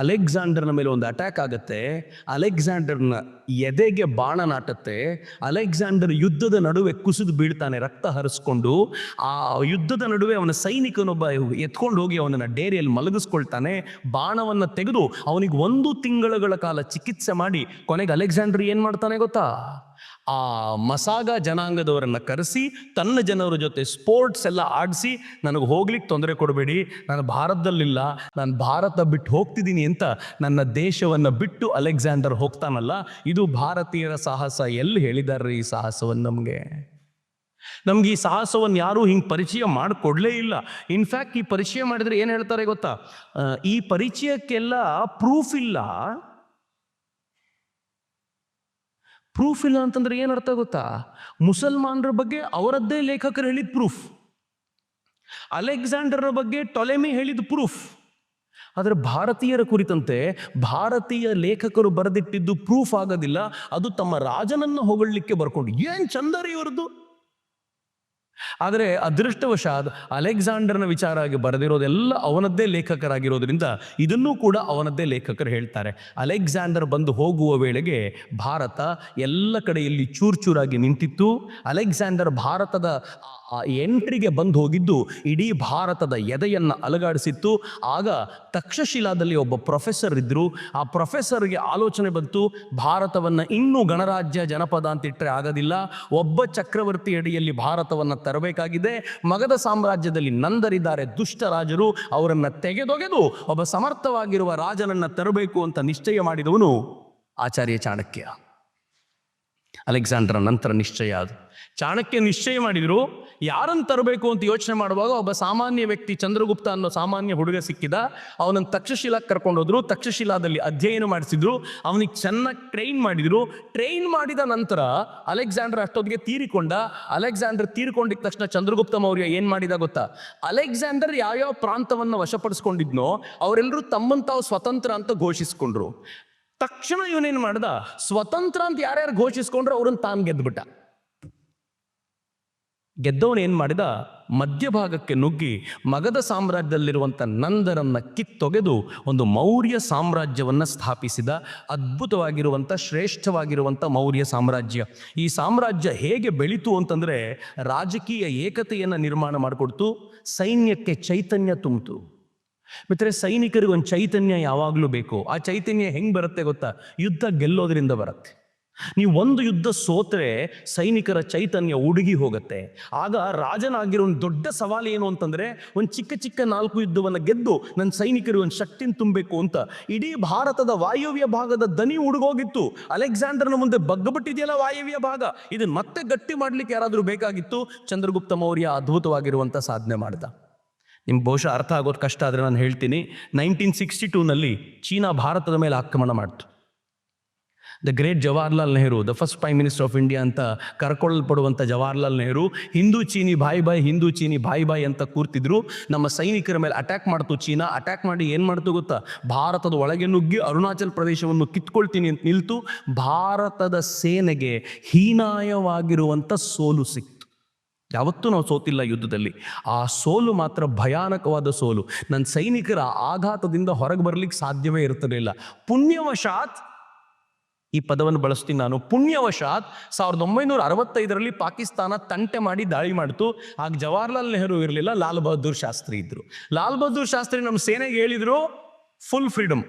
ಅಲೆಕ್ಸಾಂಡರ್ನ ಮೇಲೆ ಒಂದು ಅಟ್ಯಾಕ್ ಆಗುತ್ತೆ, ಅಲೆಕ್ಸಾಂಡರ್ನ ಎದೆಗೆ ಬಾಣ ನಾಟತ್ತೆ, ಅಲೆಕ್ಸಾಂಡರ್ ಯುದ್ಧದ ನಡುವೆ ಕುಸಿದು ಬೀಳ್ತಾನೆ ರಕ್ತ ಹರಿಸ್ಕೊಂಡು. ಆ ಯುದ್ಧದ ನಡುವೆ ಅವನ ಸೈನಿಕನೊಬ್ಬ ಎತ್ಕೊಂಡು ಹೋಗಿ ಅವನನ್ನು ಡೇರಿಯಲ್ಲಿ ಮಲಗಿಸ್ಕೊಳ್ತಾನೆ. ಬಾಣವನ್ನು ತೆಗೆದು ಅವನಿಗೆ 1 ತಿಂಗಳುಗಳ ಕಾಲ ಚಿಕಿತ್ಸೆ ಮಾಡಿ ಕೊನೆಗೆ ಅಲೆಕ್ಸಾಂಡರ್ ಏನು ಮಾಡ್ತಾನೆ ಗೊತ್ತಾ? ಆ ಮಸಾಗ ಜನಾಂಗದವರನ್ನು ಕರೆಸಿ ತನ್ನ ಜನರ ಜೊತೆ ಸ್ಪೋರ್ಟ್ಸ್ ಎಲ್ಲ ಆಡಿಸಿ, ನನಗೆ ಹೋಗ್ಲಿಕ್ಕೆ ತೊಂದರೆ ಕೊಡಬೇಡಿ, ನಾನು ಭಾರತದಲ್ಲಿಲ್ಲ, ನಾನು ಭಾರತ ಬಿಟ್ಟು ಹೋಗ್ತಿದ್ದೀನಿ ಅಂತ ನನ್ನ ದೇಶವನ್ನು ಬಿಟ್ಟು ಅಲೆಕ್ಸಾಂಡರ್ ಹೋಗ್ತಾನಲ್ಲ, ಇದು ಭಾರತೀಯರ ಸಾಹಸ. ಎಲ್ಲಿ ಹೇಳಿದಾರ್ರಿ ಈ ಸಾಹಸವನ್ನು? ನಮ್ಗೆ ಈ ಸಾಹಸವನ್ನು ಯಾರೂ ಹಿಂಗೆ ಪರಿಚಯ ಮಾಡಿಕೊಡ್ಲೇ ಇಲ್ಲ. ಇನ್ಫ್ಯಾಕ್ಟ್ ಈ ಪರಿಚಯ ಮಾಡಿದ್ರೆ ಏನು ಹೇಳ್ತಾರೆ ಗೊತ್ತಾ? ಈ ಪರಿಚಯಕ್ಕೆಲ್ಲ ಪ್ರೂಫ್ ಇಲ್ಲ. ಪ್ರೂಫ್ ಇಲ್ಲ ಅಂತಂದ್ರೆ ಏನರ್ಥ ಗೊತ್ತಾ? ಮುಸಲ್ಮಾನರ ಬಗ್ಗೆ ಅವರದ್ದೇ ಲೇಖಕರು ಹೇಳಿದ ಪ್ರೂಫ್, ಅಲೆಕ್ಸಾಂಡರ್ ಬಗ್ಗೆ ಟೊಲೆಮಿ ಹೇಳಿದ ಪ್ರೂಫ್, ಆದರೆ ಭಾರತೀಯರ ಕುರಿತಂತೆ ಭಾರತೀಯ ಲೇಖಕರು ಬರೆದಿಟ್ಟಿದ್ದು ಪ್ರೂಫ್ ಆಗೋದಿಲ್ಲ. ಅದು ತಮ್ಮ ರಾಜನನ್ನು ಹೊಗಳಲಿಕ್ಕೆ ಬರ್ಕೊಂಡು, ಏನು ಚಂದರಿ ಇವರದ್ದು. ಆದರೆ ಅದೃಷ್ಟವಶಾತ್ ಅಲೆಕ್ಸಾಂಡರ್ನ ವಿಚಾರ ಆಗಿ ಬರೆದಿರೋದೆಲ್ಲ ಅವನದ್ದೇ ಲೇಖಕರಾಗಿರೋದ್ರಿಂದ ಇದನ್ನೂ ಕೂಡ ಅವನದ್ದೇ ಲೇಖಕರು ಹೇಳ್ತಾರೆ. ಅಲೆಕ್ಸಾಂಡರ್ ಬಂದು ಹೋಗುವ ವೇಳೆಗೆ ಭಾರತ ಎಲ್ಲ ಕಡೆಯಲ್ಲಿ ಚೂರಾಗಿ ನಿಂತಿತ್ತು. ಅಲೆಕ್ಸಾಂಡರ್ ಭಾರತದ ಎಂಟ್ರಿಗೆ ಬಂದು ಹೋಗಿದ್ದು ಇಡೀ ಭಾರತದ ಎದೆಯನ್ನು ಅಲಗಾಡಿಸಿತ್ತು. ಆಗ ತಕ್ಷಶಿಲಾದಲ್ಲಿ ಒಬ್ಬ ಪ್ರೊಫೆಸರ್ ಇದ್ದರು. ಆ ಪ್ರೊಫೆಸರ್ಗೆ ಆಲೋಚನೆ ಬಂತು, ಭಾರತವನ್ನು ಇನ್ನೂ ಗಣರಾಜ್ಯ ಜನಪದ ಅಂತಿಟ್ಟರೆ ಆಗೋದಿಲ್ಲ, ಒಬ್ಬ ಚಕ್ರವರ್ತಿ ಅಡಿಯಲ್ಲಿ ಭಾರತವನ್ನು ತರಬೇಕಾಗಿದೆ. ಮಗಧ ಸಾಮ್ರಾಜ್ಯದಲ್ಲಿ ನಂದರಿದ್ದಾರೆ, ದುಷ್ಟ ರಾಜರು, ಅವರನ್ನು ತೆಗೆದೊಗೆದು ಒಬ್ಬ ಸಮರ್ಥವಾಗಿರುವ ರಾಜನನ್ನು ತರಬೇಕು ಅಂತ ನಿಶ್ಚಯ ಮಾಡಿದವನು ಆಚಾರ್ಯ ಚಾಣಕ್ಯ. ಅಲೆಕ್ಸಾಂಡರ್ ನಂತರ ನಿಶ್ಚಯ ಅದು. ಚಾಣಕ್ಯ ನಿಶ್ಚಯ ಮಾಡಿದ್ರು, ಯಾರನ್ನು ತರಬೇಕು ಅಂತ ಯೋಚನೆ ಮಾಡುವಾಗ ಒಬ್ಬ ಸಾಮಾನ್ಯ ವ್ಯಕ್ತಿ ಚಂದ್ರಗುಪ್ತ ಅನ್ನೋ ಸಾಮಾನ್ಯ ಹುಡುಗ ಸಿಕ್ಕಿದ. ಅವನನ್ನು ತಕ್ಷಶಿಲಾಕ್ಕೆ ಕರ್ಕೊಂಡೋದ್ರು. ತಕ್ಷಶಿಲಾದಲ್ಲಿ ಅಧ್ಯಯನ ಮಾಡಿಸಿದ್ರು, ಅವನಿಗೆ ಚೆನ್ನಾಗಿ ಟ್ರೈನ್ ಮಾಡಿದ್ರು. ಟ್ರೈನ್ ಮಾಡಿದ ನಂತರ ಅಲೆಕ್ಸಾಂಡರ್ ಅಷ್ಟೊತ್ತಿಗೆ ತೀರಿಕೊಂಡ. ಅಲೆಕ್ಸಾಂಡರ್ ತೀರಿಕೊಂಡಿದ್ದ ತಕ್ಷಣ ಚಂದ್ರಗುಪ್ತ ಮೌರ್ಯ ಏನು ಮಾಡಿದ ಗೊತ್ತಾ? ಅಲೆಕ್ಸಾಂಡರ್ ಯಾವ್ಯಾವ ಪ್ರಾಂತವನ್ನು ವಶಪಡಿಸ್ಕೊಂಡಿದ್ನೋ ಅವರೆಲ್ಲರೂ ತಮ್ಮನ್ನು ತಾವು ಸ್ವತಂತ್ರ ಅಂತ ಘೋಷಿಸ್ಕೊಂಡ್ರು. ತಕ್ಷಣ ಇವನೇನು ಮಾಡ್ದ? ಸ್ವತಂತ್ರ ಅಂತ ಯಾರ್ಯಾರು ಘೋಷಿಸ್ಕೊಂಡ್ರು ಅವ್ರನ್ನ ತಾನು ಗೆದ್ದುಬಿಟ್ಟ. ಗೆದ್ದವನು ಏನು ಮಾಡಿದ? ಮಧ್ಯಭಾಗಕ್ಕೆ ನುಗ್ಗಿ ಮಗಧ ಸಾಮ್ರಾಜ್ಯದಲ್ಲಿರುವಂಥ ನಂದರನ್ನು ಕಿತ್ತೊಗೆದು ಒಂದು ಮೌರ್ಯ ಸಾಮ್ರಾಜ್ಯವನ್ನು ಸ್ಥಾಪಿಸಿದ. ಅದ್ಭುತವಾಗಿರುವಂಥ ಶ್ರೇಷ್ಠವಾಗಿರುವಂಥ ಮೌರ್ಯ ಸಾಮ್ರಾಜ್ಯ. ಈ ಸಾಮ್ರಾಜ್ಯ ಹೇಗೆ ಬೆಳೀತು ಅಂತಂದರೆ, ರಾಜಕೀಯ ಏಕತೆಯನ್ನು ನಿರ್ಮಾಣ ಮಾಡಿಕೊಡ್ತು, ಸೈನ್ಯಕ್ಕೆ ಚೈತನ್ಯ ತುಂಬಿತು. ಮಿತ್ರರೆ, ಸೈನಿಕರಿಗೆ ಒಂದು ಚೈತನ್ಯ ಯಾವಾಗಲೂ ಬೇಕು. ಆ ಚೈತನ್ಯ ಹೆಂಗೆ ಬರುತ್ತೆ ಗೊತ್ತಾ? ಯುದ್ಧ ಗೆಲ್ಲೋದ್ರಿಂದ ಬರುತ್ತೆ. ನೀವು ಒಂದು ಯುದ್ಧ ಸೋತ್ರೆ ಸೈನಿಕರ ಚೈತನ್ಯ ಉಡುಗಿ ಹೋಗುತ್ತೆ. ಆಗ ರಾಜನಾಗಿರೋ ಒಂದು ದೊಡ್ಡ ಸವಾಲು ಏನು ಅಂತಂದರೆ, ಒಂದು ಚಿಕ್ಕ ಚಿಕ್ಕ 4 ಯುದ್ಧವನ್ನು ಗೆದ್ದು ನನ್ನ ಸೈನಿಕರಿಗೆ ಒಂದು ಶಕ್ತಿನ ತುಂಬಬೇಕು ಅಂತ ಇಡೀ ಭಾರತದ ವಾಯವ್ಯ ಭಾಗದ ದನಿ ಉಡುಗೋಗಿತ್ತು. ಅಲೆಕ್ಸಾಂಡರ್ನ ಮುಂದೆ ಬಗ್ಗಬಿಟ್ಟಿದೆಯಲ್ಲ ವಾಯವ್ಯ ಭಾಗ, ಇದನ್ನು ಮತ್ತೆ ಗಟ್ಟಿ ಮಾಡಲಿಕ್ಕೆ ಯಾರಾದರೂ ಬೇಕಾಗಿತ್ತು. ಚಂದ್ರಗುಪ್ತ ಮೌರ್ಯ ಅದ್ಭುತವಾಗಿರುವಂಥ ಸಾಧನೆ ಮಾಡ್ದ. ನಿಮ್ಗೆ ಬಹುಶಃ ಅರ್ಥ ಆಗೋದು ಕಷ್ಟ, ಆದರೆ ನಾನು ಹೇಳ್ತೀನಿ. 1962ನಲ್ಲಿ ಚೀನಾ ಭಾರತದ ಮೇಲೆ ಆಕ್ರಮಣ ಮಾಡ್ತು. The great Jawaharlal Nehru, the first prime minister of India ಅಂತ ಕರ್ಕೊಳ್ಳಲ್ಪಡುವಂಥ ಜವಾಹರ್ಲಾಲ್ ನೆಹರು ಹಿಂದೂ ಚೀನಿ ಬಾಯ್ ಬಾಯ್, ಹಿಂದೂ ಚೀನಿ ಬಾಯ್ ಬಾಯ್ ಅಂತ ಕೂರ್ತಿದ್ರು. ನಮ್ಮ ಸೈನಿಕರ ಮೇಲೆ ಅಟ್ಯಾಕ್ ಮಾಡ್ತು ಚೀನಾ. ಅಟ್ಯಾಕ್ ಮಾಡಿ ಏನು ಮಾಡ್ತು ಗೊತ್ತಾ? ಭಾರತದ ಒಳಗೆ ನುಗ್ಗಿ ಅರುಣಾಚಲ್ ಪ್ರದೇಶವನ್ನು ಕಿತ್ಕೊಳ್ತೀನಿ ಅಂತ ನಿಲ್ತು. ಭಾರತದ ಸೇನೆಗೆ ಹೀನಾಯವಾಗಿರುವಂಥ ಸೋಲು ಸಿಕ್ತು. ಯಾವತ್ತೂ ನಾವು ಸೋತಿಲ್ಲ ಯುದ್ಧದಲ್ಲಿ. ಆ ಸೋಲು ಮಾತ್ರ ಭಯಾನಕವಾದ ಸೋಲು. ನನ್ನ ಸೈನಿಕರ ಆಘಾತದಿಂದ ಹೊರಗೆ ಬರಲಿಕ್ಕೆ ಸಾಧ್ಯವೇ ಇರ್ತಿರಲಿಲ್ಲ. ಪುಣ್ಯವಶಾತ್, ಈ ಪದವನ್ನು ಬಳಸ್ತೀನಿ ನಾನು, ಪುಣ್ಯವಶಾತ್ 1965ರಲ್ಲಿ ಪಾಕಿಸ್ತಾನ ತಂಟೆ ಮಾಡಿ ದಾಳಿ ಮಾಡ್ತು. ಆಗ ಜವಾಹರ್ಲಾಲ್ ನೆಹರು ಇರಲಿಲ್ಲ, ಲಾಲ್ ಬಹದ್ದೂರ್ ಶಾಸ್ತ್ರಿ ಇದ್ರು. ಲಾಲ್ ಬಹದ್ದೂರ್ ಶಾಸ್ತ್ರಿ ನಮ್ಮ ಸೇನೆಗೆ ಹೇಳಿದ್ರು, ಫುಲ್ ಫ್ರೀಡಮ್,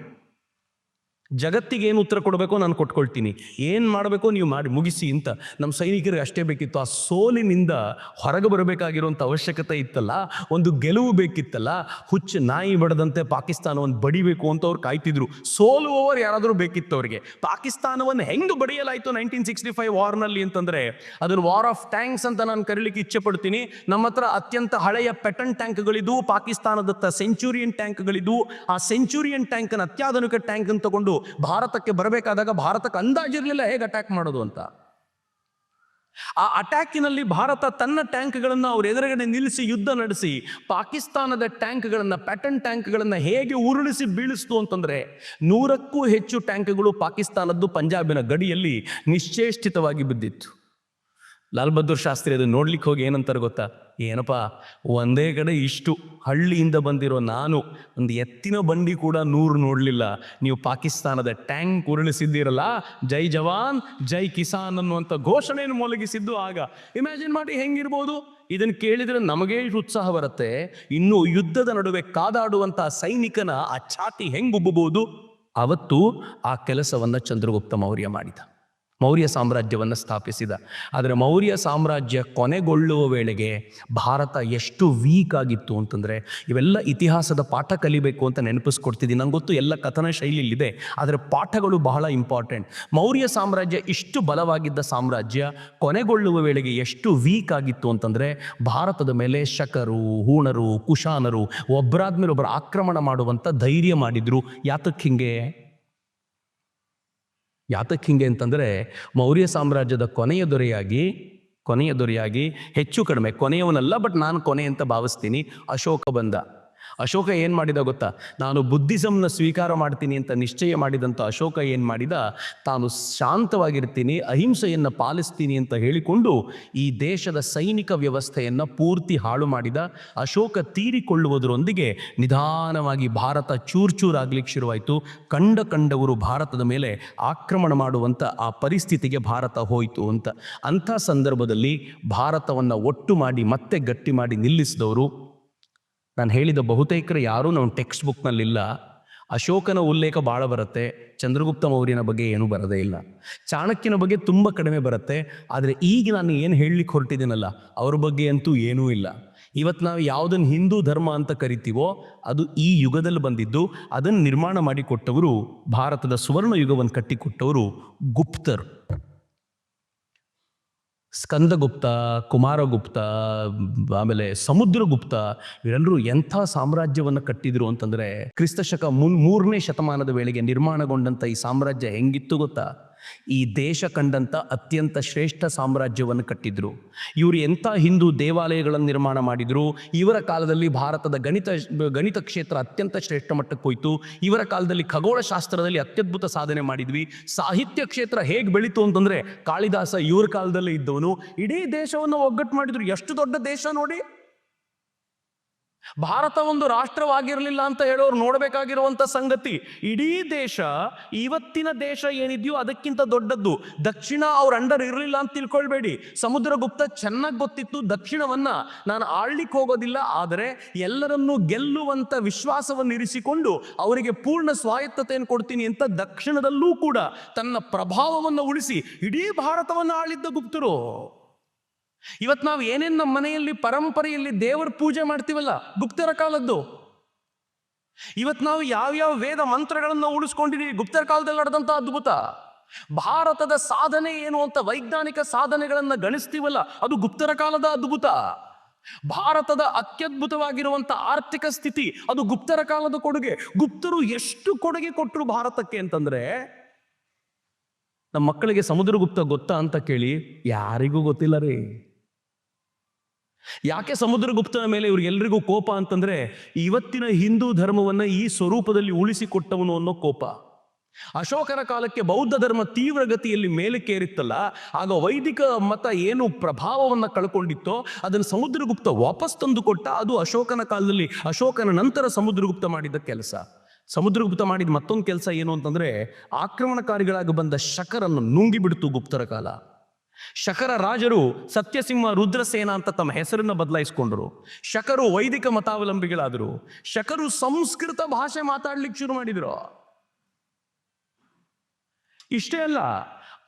ಜಗತ್ತಿಗೆ ಏನು ಉತ್ತರ ಕೊಡಬೇಕೋ ನಾನು ಕೊಟ್ಕೊಳ್ತೀನಿ, ಏನು ಮಾಡಬೇಕೋ ನೀವು ಮಾಡಿ ಮುಗಿಸಿ ಅಂತ. ನಮ್ಮ ಸೈನಿಕರಿಗೆ ಅಷ್ಟೇ ಬೇಕಿತ್ತು. ಆ ಸೋಲಿನಿಂದ ಹೊರಗೆ ಬರಬೇಕಾಗಿರುವಂಥ ಅವಶ್ಯಕತೆ ಇತ್ತಲ್ಲ, ಒಂದು ಗೆಲುವು ಬೇಕಿತ್ತಲ್ಲ. ಹುಚ್ಚು ನಾಯಿ ಬಡದಂತೆ ಪಾಕಿಸ್ತಾನವನ್ನು ಬಡಿಬೇಕು ಅಂತ ಅವ್ರು ಕಾಯ್ತಿದ್ರು. ಸೋಲುವವರು ಯಾರಾದರೂ ಬೇಕಿತ್ತು ಅವರಿಗೆ. ಪಾಕಿಸ್ತಾನವನ್ನು ಹೆಂಗೆ ಬಡಿಯಲಾಯಿತು 1965 ವಾರ್ನಲ್ಲಿ ಅಂತಂದರೆ, ಅದನ್ನು ವಾರ್ ಆಫ್ ಟ್ಯಾಂಕ್ಸ್ ಅಂತ ನಾನು ಕರೀಲಿಕ್ಕೆ ಇಚ್ಛೆ ಪಡ್ತೀನಿ. ನಮ್ಮ ಹತ್ರ ಅತ್ಯಂತ ಹಳೆಯ ಪೆಟನ್ ಟ್ಯಾಂಕ್ಗಳಿದ್ವು, ಪಾಕಿಸ್ತಾನದತ್ತ ಸೆಂಚುರಿಯನ್ ಟ್ಯಾಂಕ್ಗಳಿದ್ವು. ಆ ಸೆಂಚುರಿಯನ್ ಟ್ಯಾಂಕನ್ನು ಅತ್ಯಾಧುನಿಕ ಟ್ಯಾಂಕ್ ಅಂತ ತಗೊಂಡು ಭಾರತಕ್ಕೆ ಬರಬೇಕಾದಾಗ ಭಾರತಕ್ಕೆ ಅಂದಾಜಿರಲಿಲ್ಲ ಹೇಗೆ ಅಟ್ಯಾಕ್ ಮಾಡೋದು ಅಂತ. ಆ ಅಟ್ಯಾಕಿನಲ್ಲಿ ಭಾರತ ತನ್ನ ಟ್ಯಾಂಕ್ಗಳನ್ನು ಅವ್ರ ಎದುರುಗಡೆ ನಿಲ್ಲಿಸಿ ಯುದ್ಧ ನಡೆಸಿ ಪಾಕಿಸ್ತಾನದ ಟ್ಯಾಂಕ್ಗಳನ್ನು, ಪ್ಯಾಟರ್ನ್ ಟ್ಯಾಂಕ್ಗಳನ್ನು ಹೇಗೆ ಉರುಳಿಸಿ ಬೀಳಿಸ್ತು ಅಂತಂದರೆ, 100ಕ್ಕೂ ಹೆಚ್ಚು ಟ್ಯಾಂಕ್ಗಳು ಪಾಕಿಸ್ತಾನದ್ದು ಪಂಜಾಬಿನ ಗಡಿಯಲ್ಲಿ ನಿಶ್ಚೇಷ್ಟಿತವಾಗಿ ಬಿದ್ದಿತ್ತು. ಲಾಲ್ ಬಹದ್ದೂರ್ ಶಾಸ್ತ್ರಿ ಅದನ್ನು ನೋಡ್ಲಿಕ್ಕೆ ಹೋಗಿ ಏನಂತಾರೆ ಗೊತ್ತಾ? ಏನಪ್ಪ, ಒಂದೇ ಕಡೆ ಇಷ್ಟು ಹಳ್ಳಿಯಿಂದ ಬಂದಿರೋ ನಾನು ಒಂದು ಎತ್ತಿನ ಬಂಡಿ ಕೂಡ 100 ನೋಡಲಿಲ್ಲ, ನೀವು ಪಾಕಿಸ್ತಾನದ ಟ್ಯಾಂಕ್ ಉರುಳಿಸಿದ್ದೀರಲ್ಲ, ಜೈ ಜವಾನ್ ಜೈ ಕಿಸಾನ್ ಅನ್ನುವಂಥ ಘೋಷಣೆಯನ್ನು ಮೊಳಗಿಸಿದ್ದು ಆಗ. ಇಮ್ಯಾಜಿನ್ ಮಾಡಿ ಹೆಂಗಿರ್ಬೋದು. ಇದನ್ನು ಕೇಳಿದರೆ ನಮಗೇ ಉತ್ಸಾಹ ಬರುತ್ತೆ. ಇನ್ನು ಯುದ್ಧದ ನಡುವೆ ಕಾದಾಡುವಂಥ ಸೈನಿಕನ ಆ ಛಾತಿ ಹೆಂಗುಬ್ಬಬಹುದು. ಅವತ್ತು ಆ ಕೆಲಸವನ್ನು ಚಂದ್ರಗುಪ್ತ ಮೌರ್ಯ ಮಾಡಿದ. ಮೌರ್ಯ ಸಾಮ್ರಾಜ್ಯವನ್ನು ಸ್ಥಾಪಿಸಿದ. ಆದರೆ ಮೌರ್ಯ ಸಾಮ್ರಾಜ್ಯ ಕೊನೆಗೊಳ್ಳುವ ವೇಳೆಗೆ ಭಾರತ ಎಷ್ಟು ವೀಕ್ ಆಗಿತ್ತು ಅಂತಂದರೆ, ಇವೆಲ್ಲ ಇತಿಹಾಸದ ಪಾಠ ಕಲಿಬೇಕು ಅಂತ ನೆನಪಿಸ್ಕೊಡ್ತಿದ್ದೀನಿ. ನಂಗೆ ಗೊತ್ತು ಎಲ್ಲ ಕಥನ ಶೈಲಿಯಲ್ಲಿದೆ, ಆದರೆ ಪಾಠಗಳು ಬಹಳ ಇಂಪಾರ್ಟೆಂಟ್. ಮೌರ್ಯ ಸಾಮ್ರಾಜ್ಯ ಇಷ್ಟು ಬಲವಾಗಿದ್ದ ಸಾಮ್ರಾಜ್ಯ ಕೊನೆಗೊಳ್ಳುವ ವೇಳೆಗೆ ಎಷ್ಟು ವೀಕ್ ಆಗಿತ್ತು ಅಂತಂದರೆ, ಭಾರತದ ಮೇಲೆ ಶಕರು, ಹೂಣರು, ಕುಶಾನರು ಒಬ್ಬರಾದ್ಮೇಲೆ ಒಬ್ಬರು ಆಕ್ರಮಣ ಮಾಡುವಂಥ ಧೈರ್ಯ ಮಾಡಿದ್ರು. ಯಾತಕ್ಕೆ ಹಿಂಗೆ ಅಂತಂದರೆ, ಮೌರ್ಯ ಸಾಮ್ರಾಜ್ಯದ ಕೊನೆಯ ದೊರೆಯಾಗಿ ಹೆಚ್ಚು ಕಡಿಮೆ ಕೊನೆಯವನಲ್ಲ, ಬಟ್ ನಾನು ಕೊನೆ ಅಂತ ಭಾವಿಸ್ತೀನಿ, ಅಶೋಕ ಬಂದ. ಅಶೋಕ ಏನು ಮಾಡಿದ ಗೊತ್ತಾ? ನಾನು ಬುದ್ಧಿಸಮ್ನ ಸ್ವೀಕಾರ ಮಾಡ್ತೀನಿ ಅಂತ ನಿಶ್ಚಯ ಮಾಡಿದಂಥ ಅಶೋಕ ಏನು ಮಾಡಿದ, ತಾನು ಶಾಂತವಾಗಿರ್ತೀನಿ, ಅಹಿಂಸೆಯನ್ನು ಪಾಲಿಸ್ತೀನಿ ಅಂತ ಹೇಳಿಕೊಂಡು ಈ ದೇಶದ ಸೈನಿಕ ವ್ಯವಸ್ಥೆಯನ್ನು ಪೂರ್ತಿ ಹಾಳು ಮಾಡಿದ. ಅಶೋಕ ತೀರಿಕೊಳ್ಳುವುದರೊಂದಿಗೆ ನಿಧಾನವಾಗಿ ಭಾರತ ಚೂರಾಗ್ಲಿಕ್ಕೆ ಶುರುವಾಯಿತು. ಕಂಡವರು ಭಾರತದ ಮೇಲೆ ಆಕ್ರಮಣ ಮಾಡುವಂಥ ಆ ಪರಿಸ್ಥಿತಿಗೆ ಭಾರತ ಹೋಯಿತು ಅಂತ. ಅಂಥ ಸಂದರ್ಭದಲ್ಲಿ ಭಾರತವನ್ನು ಒಟ್ಟು ಮಾಡಿ ಮತ್ತೆ ಗಟ್ಟಿ ಮಾಡಿ ನಿಲ್ಲಿಸಿದವರು, ನಾನು ಹೇಳಿದ ಬಹುತೇಕರು ಯಾರೂ ನಮ್ಮ ಟೆಕ್ಸ್ಟ್ ಬುಕ್ನಲ್ಲಿಲ್ಲ. ಅಶೋಕನ ಉಲ್ಲೇಖ ಭಾಳ ಬರುತ್ತೆ, ಚಂದ್ರಗುಪ್ತ ಮೌರ್ಯನ ಬಗ್ಗೆ ಏನೂ ಬರೋದೇ ಇಲ್ಲ. ಚಾಣಕ್ಯನ ಬಗ್ಗೆ ತುಂಬ ಕಡಿಮೆ ಬರುತ್ತೆ. ಆದರೆ ಈಗ ನಾನು ಏನು ಹೇಳಲಿಕ್ಕೆ ಹೊರಟಿದ್ದೀನಲ್ಲ, ಅವ್ರ ಬಗ್ಗೆ ಅಂತೂ ಏನೂ ಇಲ್ಲ. ಇವತ್ತು ನಾವು ಯಾವುದನ್ನು ಹಿಂದೂ ಧರ್ಮ ಅಂತ ಕರಿತೀವೋ ಅದು ಈ ಯುಗದಲ್ಲಿ ಬಂದಿದ್ದು. ಅದನ್ನು ನಿರ್ಮಾಣ ಮಾಡಿಕೊಟ್ಟವರು, ಭಾರತದ ಸುವರ್ಣ ಯುಗವನ್ನು ಕಟ್ಟಿಕೊಟ್ಟವರು ಗುಪ್ತರು. ಸ್ಕಂದಗುಪ್ತ, ಕುಮಾರಗುಪ್ತ, ಆಮೇಲೆ ಸಮುದ್ರಗುಪ್ತ, ಇವರೆಲ್ಲರೂ ಎಂಥ ಸಾಮ್ರಾಜ್ಯವನ್ನು ಕಟ್ಟಿದ್ರು ಅಂತಂದರೆ, ಕ್ರಿಸ್ತಶಕ 3ನೇ ಶತಮಾನದ ವೇಳೆಗೆ ನಿರ್ಮಾಣಗೊಂಡಂಥ ಈ ಸಾಮ್ರಾಜ್ಯ ಹೆಂಗಿತ್ತು ಗೊತ್ತಾ? ಈ ದೇಶ ಕಂಡಂಥ ಅತ್ಯಂತ ಶ್ರೇಷ್ಠ ಸಾಮ್ರಾಜ್ಯವನ್ನು ಕಟ್ಟಿದ್ರು. ಇವರು ಎಂಥ ಹಿಂದೂ ದೇವಾಲಯಗಳನ್ನು ನಿರ್ಮಾಣ ಮಾಡಿದರು. ಇವರ ಕಾಲದಲ್ಲಿ ಭಾರತದ ಗಣಿತ ಕ್ಷೇತ್ರ ಅತ್ಯಂತ ಶ್ರೇಷ್ಠ ಮಟ್ಟಕ್ಕೆ ಹೋಯಿತು. ಇವರ ಕಾಲದಲ್ಲಿ ಖಗೋಳಶಾಸ್ತ್ರದಲ್ಲಿ ಅತ್ಯದ್ಭುತ ಸಾಧನೆ ಮಾಡಿದ್ವಿ. ಸಾಹಿತ್ಯ ಕ್ಷೇತ್ರ ಹೇಗೆ ಬೆಳೀತು ಅಂತಂದರೆ, ಕಾಳಿದಾಸ ಇವ್ರ ಕಾಲದಲ್ಲೇ ಇದ್ದವನು. ಇಡೀ ದೇಶವನ್ನು ಒಗ್ಗಟ್ಟು ಮಾಡಿದ್ರು. ಎಷ್ಟು ದೊಡ್ಡ ದೇಶ ನೋಡಿ. ಭಾರತ ಒಂದು ರಾಷ್ಟ್ರವಾಗಿರಲಿಲ್ಲ ಅಂತ ಹೇಳೋರು ನೋಡಬೇಕಾಗಿರುವಂಥ ಸಂಗತಿ, ಇಡೀ ದೇಶ, ಇವತ್ತಿನ ದೇಶ ಏನಿದೆಯೋ ಅದಕ್ಕಿಂತ ದೊಡ್ಡದ್ದು. ದಕ್ಷಿಣ ಅವ್ರ ಅಂಡರ್ ಇರಲಿಲ್ಲ ಅಂತ ತಿಳ್ಕೊಳ್ಬೇಡಿ. ಸಮುದ್ರಗುಪ್ತ ಚೆನ್ನಾಗಿ ಗೊತ್ತಿತ್ತು, ದಕ್ಷಿಣವನ್ನ ನಾನು ಆಳ್ಲಿಕ್ಕೆ ಹೋಗೋದಿಲ್ಲ, ಆದರೆ ಎಲ್ಲರನ್ನೂ ಗೆಲ್ಲುವಂಥ ವಿಶ್ವಾಸವನ್ನು ಇರಿಸಿಕೊಂಡು ಅವರಿಗೆ ಪೂರ್ಣ ಸ್ವಾಯತ್ತತೆಯನ್ನು ಕೊಡ್ತೀನಿ ಅಂತ ದಕ್ಷಿಣದಲ್ಲೂ ಕೂಡ ತನ್ನ ಪ್ರಭಾವವನ್ನು ಉಳಿಸಿ ಇಡೀ ಭಾರತವನ್ನು ಆಳಿದ್ದ ಗುಪ್ತರು. ಇವತ್ತು ನಾವು ಏನೇನು ನಮ್ಮ ಮನೆಯಲ್ಲಿ ಪರಂಪರೆಯಲ್ಲಿ ದೇವರ ಪೂಜೆ ಮಾಡ್ತೀವಲ್ಲ, ಗುಪ್ತರ ಕಾಲದ್ದು. ಇವತ್ತು ನಾವು ಯಾವ್ಯಾವ ವೇದ ಮಂತ್ರಗಳನ್ನು ಉಳಿಸ್ಕೊಂಡಿದ್ದೀವಿ, ಗುಪ್ತರ ಕಾಲದಲ್ಲಿ ನಡೆದಂಥ ಅದ್ಭುತ. ಭಾರತದ ಸಾಧನೆ ಏನು ಅಂತ ವೈಜ್ಞಾನಿಕ ಸಾಧನೆಗಳನ್ನು ಗಣಿಸ್ತೀವಲ್ಲ, ಅದು ಗುಪ್ತರ ಕಾಲದ ಅದ್ಭುತ. ಭಾರತದ ಅತ್ಯದ್ಭುತವಾಗಿರುವಂತ ಆರ್ಥಿಕ ಸ್ಥಿತಿ ಅದು ಗುಪ್ತರ ಕಾಲದ ಕೊಡುಗೆ. ಗುಪ್ತರು ಎಷ್ಟು ಕೊಡುಗೆ ಕೊಟ್ಟರು ಭಾರತಕ್ಕೆ ಅಂತಂದ್ರೆ, ನಮ್ಮ ಮಕ್ಕಳಿಗೆ ಸಮುದ್ರಗುಪ್ತ ಗೊತ್ತಾ ಅಂತ ಕೇಳಿ ಯಾರಿಗೂ ಗೊತ್ತಿಲ್ಲ ರೀ. ಯಾಕೆ ಸಮುದ್ರಗುಪ್ತನ ಮೇಲೆ ಇವ್ರಿಗೆಲ್ರಿಗೂ ಕೋಪ ಅಂತಂದ್ರೆ, ಇವತ್ತಿನ ಹಿಂದೂ ಧರ್ಮವನ್ನ ಈ ಸ್ವರೂಪದಲ್ಲಿ ಉಳಿಸಿಕೊಟ್ಟವನು ಅನ್ನೋ ಕೋಪ. ಅಶೋಕನ ಕಾಲಕ್ಕೆ ಬೌದ್ಧ ಧರ್ಮ ತೀವ್ರಗತಿಯಲ್ಲಿ ಮೇಲಕ್ಕೇರಿತ್ತಲ್ಲ, ಆಗ ವೈದಿಕ ಮತ ಏನು ಪ್ರಭಾವವನ್ನ ಕಳ್ಕೊಂಡಿತ್ತೋ ಅದನ್ನು ಸಮುದ್ರಗುಪ್ತ ವಾಪಸ್ ತಂದು ಕೊಟ್ಟ. ಅದು ಅಶೋಕನ ಕಾಲದಲ್ಲಿ, ಅಶೋಕನ ನಂತರ ಸಮುದ್ರಗುಪ್ತ ಮಾಡಿದ ಕೆಲಸ. ಸಮುದ್ರಗುಪ್ತ ಮಾಡಿದ ಮತ್ತೊಂದು ಕೆಲಸ ಏನು ಅಂತಂದ್ರೆ, ಆಕ್ರಮಣಕಾರಿಗಳಾಗಿ ಬಂದ ಶಕರನ್ನು ನುಂಗಿಬಿಡ್ತು ಗುಪ್ತರ ಕಾಲ. ಶಕರ ರಾಜರು ಸತ್ಯಸಿಂಹ ರುದ್ರಸೇನ ಅಂತ ತಮ್ಮ ಹೆಸರನ್ನ ಬದಲಾಯಿಸಿಕೊಂಡರು. ಶಕರು ವೈದಿಕ ಮತಾವಲಂಬಿಗಳಾದರು. ಶಕರು ಸಂಸ್ಕೃತ ಭಾಷೆ ಮಾತಾಡ್ಲಿಕ್ಕೆ ಶುರು ಮಾಡಿದ್ರು. ಇಷ್ಟೇ ಅಲ್ಲ,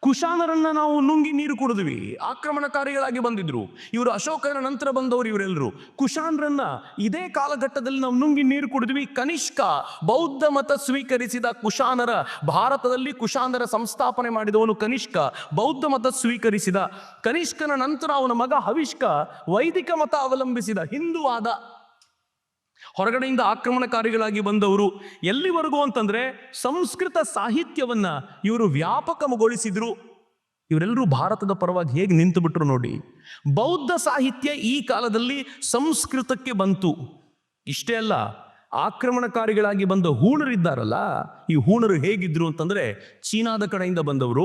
ಕುಶಾನರನ್ನ ನಾವು ನುಂಗಿ ನೀರು ಕುಡಿದ್ವಿ. ಆಕ್ರಮಣಕಾರಿಗಳಾಗಿ ಬಂದಿದ್ರು ಇವರು. ಅಶೋಕನ ನಂತರ ಬಂದವರು ಇವರೆಲ್ಲರೂ. ಕುಶಾನರನ್ನ ಇದೇ ಕಾಲಘಟ್ಟದಲ್ಲಿ ನಾವು ನುಂಗಿ ನೀರು ಕುಡಿದ್ವಿ. ಕನಿಷ್ಕ ಬೌದ್ಧ ಮತ ಸ್ವೀಕರಿಸಿದ ಕುಶಾನರ, ಭಾರತದಲ್ಲಿ ಕುಶಾನರ ಸಂಸ್ಥಾಪನೆ ಮಾಡಿದವನು ಕನಿಷ್ಕ, ಬೌದ್ಧ ಮತ ಸ್ವೀಕರಿಸಿದ. ಕನಿಷ್ಕನ ನಂತರ ಅವನ ಮಗ ಹವಿಷ್ಕ ವೈದಿಕ ಮತ ಅವಲಂಬಿಸಿದ, ಹಿಂದೂ ಆದ. ಹೊರಗಡೆಯಿಂದ ಆಕ್ರಮಣಕಾರಿಗಳಾಗಿ ಬಂದವರು. ಎಲ್ಲಿವರೆಗೂ ಅಂತಂದ್ರೆ, ಸಂಸ್ಕೃತ ಸಾಹಿತ್ಯವನ್ನ ಇವರು ವ್ಯಾಪಕಗೊಳಿಸಿದ್ರು. ಇವರೆಲ್ಲರೂ ಭಾರತದ ಪರವಾಗಿ ಹೇಗೆ ನಿಂತು ಬಿಟ್ರು ನೋಡಿ. ಬೌದ್ಧ ಸಾಹಿತ್ಯ ಈ ಕಾಲದಲ್ಲಿ ಸಂಸ್ಕೃತಕ್ಕೆ ಬಂತು. ಇಷ್ಟೇ ಅಲ್ಲ, ಆಕ್ರಮಣಕಾರಿಗಳಾಗಿ ಬಂದ ಹೂಣರಿದ್ದಾರಲ್ಲ, ಈ ಹೂಣರು ಹೇಗಿದ್ರು ಅಂತಂದ್ರೆ, ಚೀನಾದ ಕಡೆಯಿಂದ ಬಂದವರು.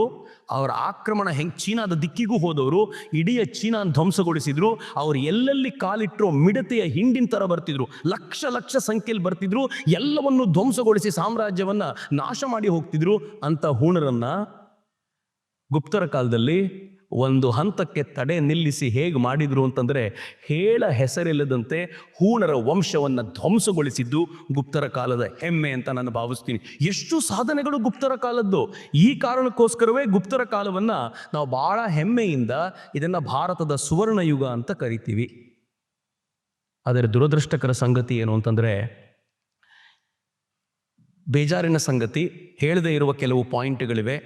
ಅವರ ಆಕ್ರಮಣ ಚೀನಾದ ದಿಕ್ಕಿಗೂ ಹೋದವರು. ಇಡೀ ಚೀನಾನ ಧ್ವಂಸಗೊಳಿಸಿದ್ರು. ಅವ್ರು ಎಲ್ಲೆಲ್ಲಿ ಕಾಲಿಟ್ಟರೋ ಮಿಡತೆಯ ಹಿಂಡಿನ ತರ ಬರ್ತಿದ್ರು. ಲಕ್ಷ ಲಕ್ಷ ಸಂಖ್ಯೆಯಲ್ಲಿ ಬರ್ತಿದ್ರು. ಎಲ್ಲವನ್ನು ಧ್ವಂಸಗೊಳಿಸಿ ಸಾಮ್ರಾಜ್ಯವನ್ನ ನಾಶ ಮಾಡಿ ಹೋಗ್ತಿದ್ರು. ಅಂತ ಹೂಣರನ್ನ ಗುಪ್ತರ ಕಾಲದಲ್ಲಿ ಒಂದು ಹಂತಕ್ಕೆ ತಡೆ ನಿಲ್ಲಿಸಿ ಹೇಗೆ ಮಾಡಿದ್ರು ಅಂತಂದ್ರೆ, ಹೇಳ ಹೆಸರಿಲ್ಲದಂತೆ ಹೂಣರ ವಂಶವನ್ನ ಧ್ವಂಸಗೊಳಿಸಿದ್ದು ಗುಪ್ತರ ಕಾಲದ ಹೆಮ್ಮೆ ಅಂತ ನಾನು ಭಾವಿಸ್ತೀನಿ. ಎಷ್ಟು ಸಾಧನೆಗಳು ಗುಪ್ತರ ಕಾಲದ್ದು. ಈ ಕಾರಣಕ್ಕೋಸ್ಕರವೇ ಗುಪ್ತರ ಕಾಲವನ್ನ ನಾವು ಬಹಳ ಹೆಮ್ಮೆಯಿಂದ ಇದನ್ನ ಭಾರತದ ಸುವರ್ಣ ಯುಗ ಅಂತ ಕರಿತೀವಿ. ಆದರೆ ದುರದೃಷ್ಟಕರ ಸಂಗತಿ ಏನು ಅಂತಂದ್ರೆ, ಬೇಜಾರಿನ ಸಂಗತಿ, ಹೇಳದೇ ಇರುವ ಕೆಲವು ಪಾಯಿಂಟ್ಗಳಿವೆ.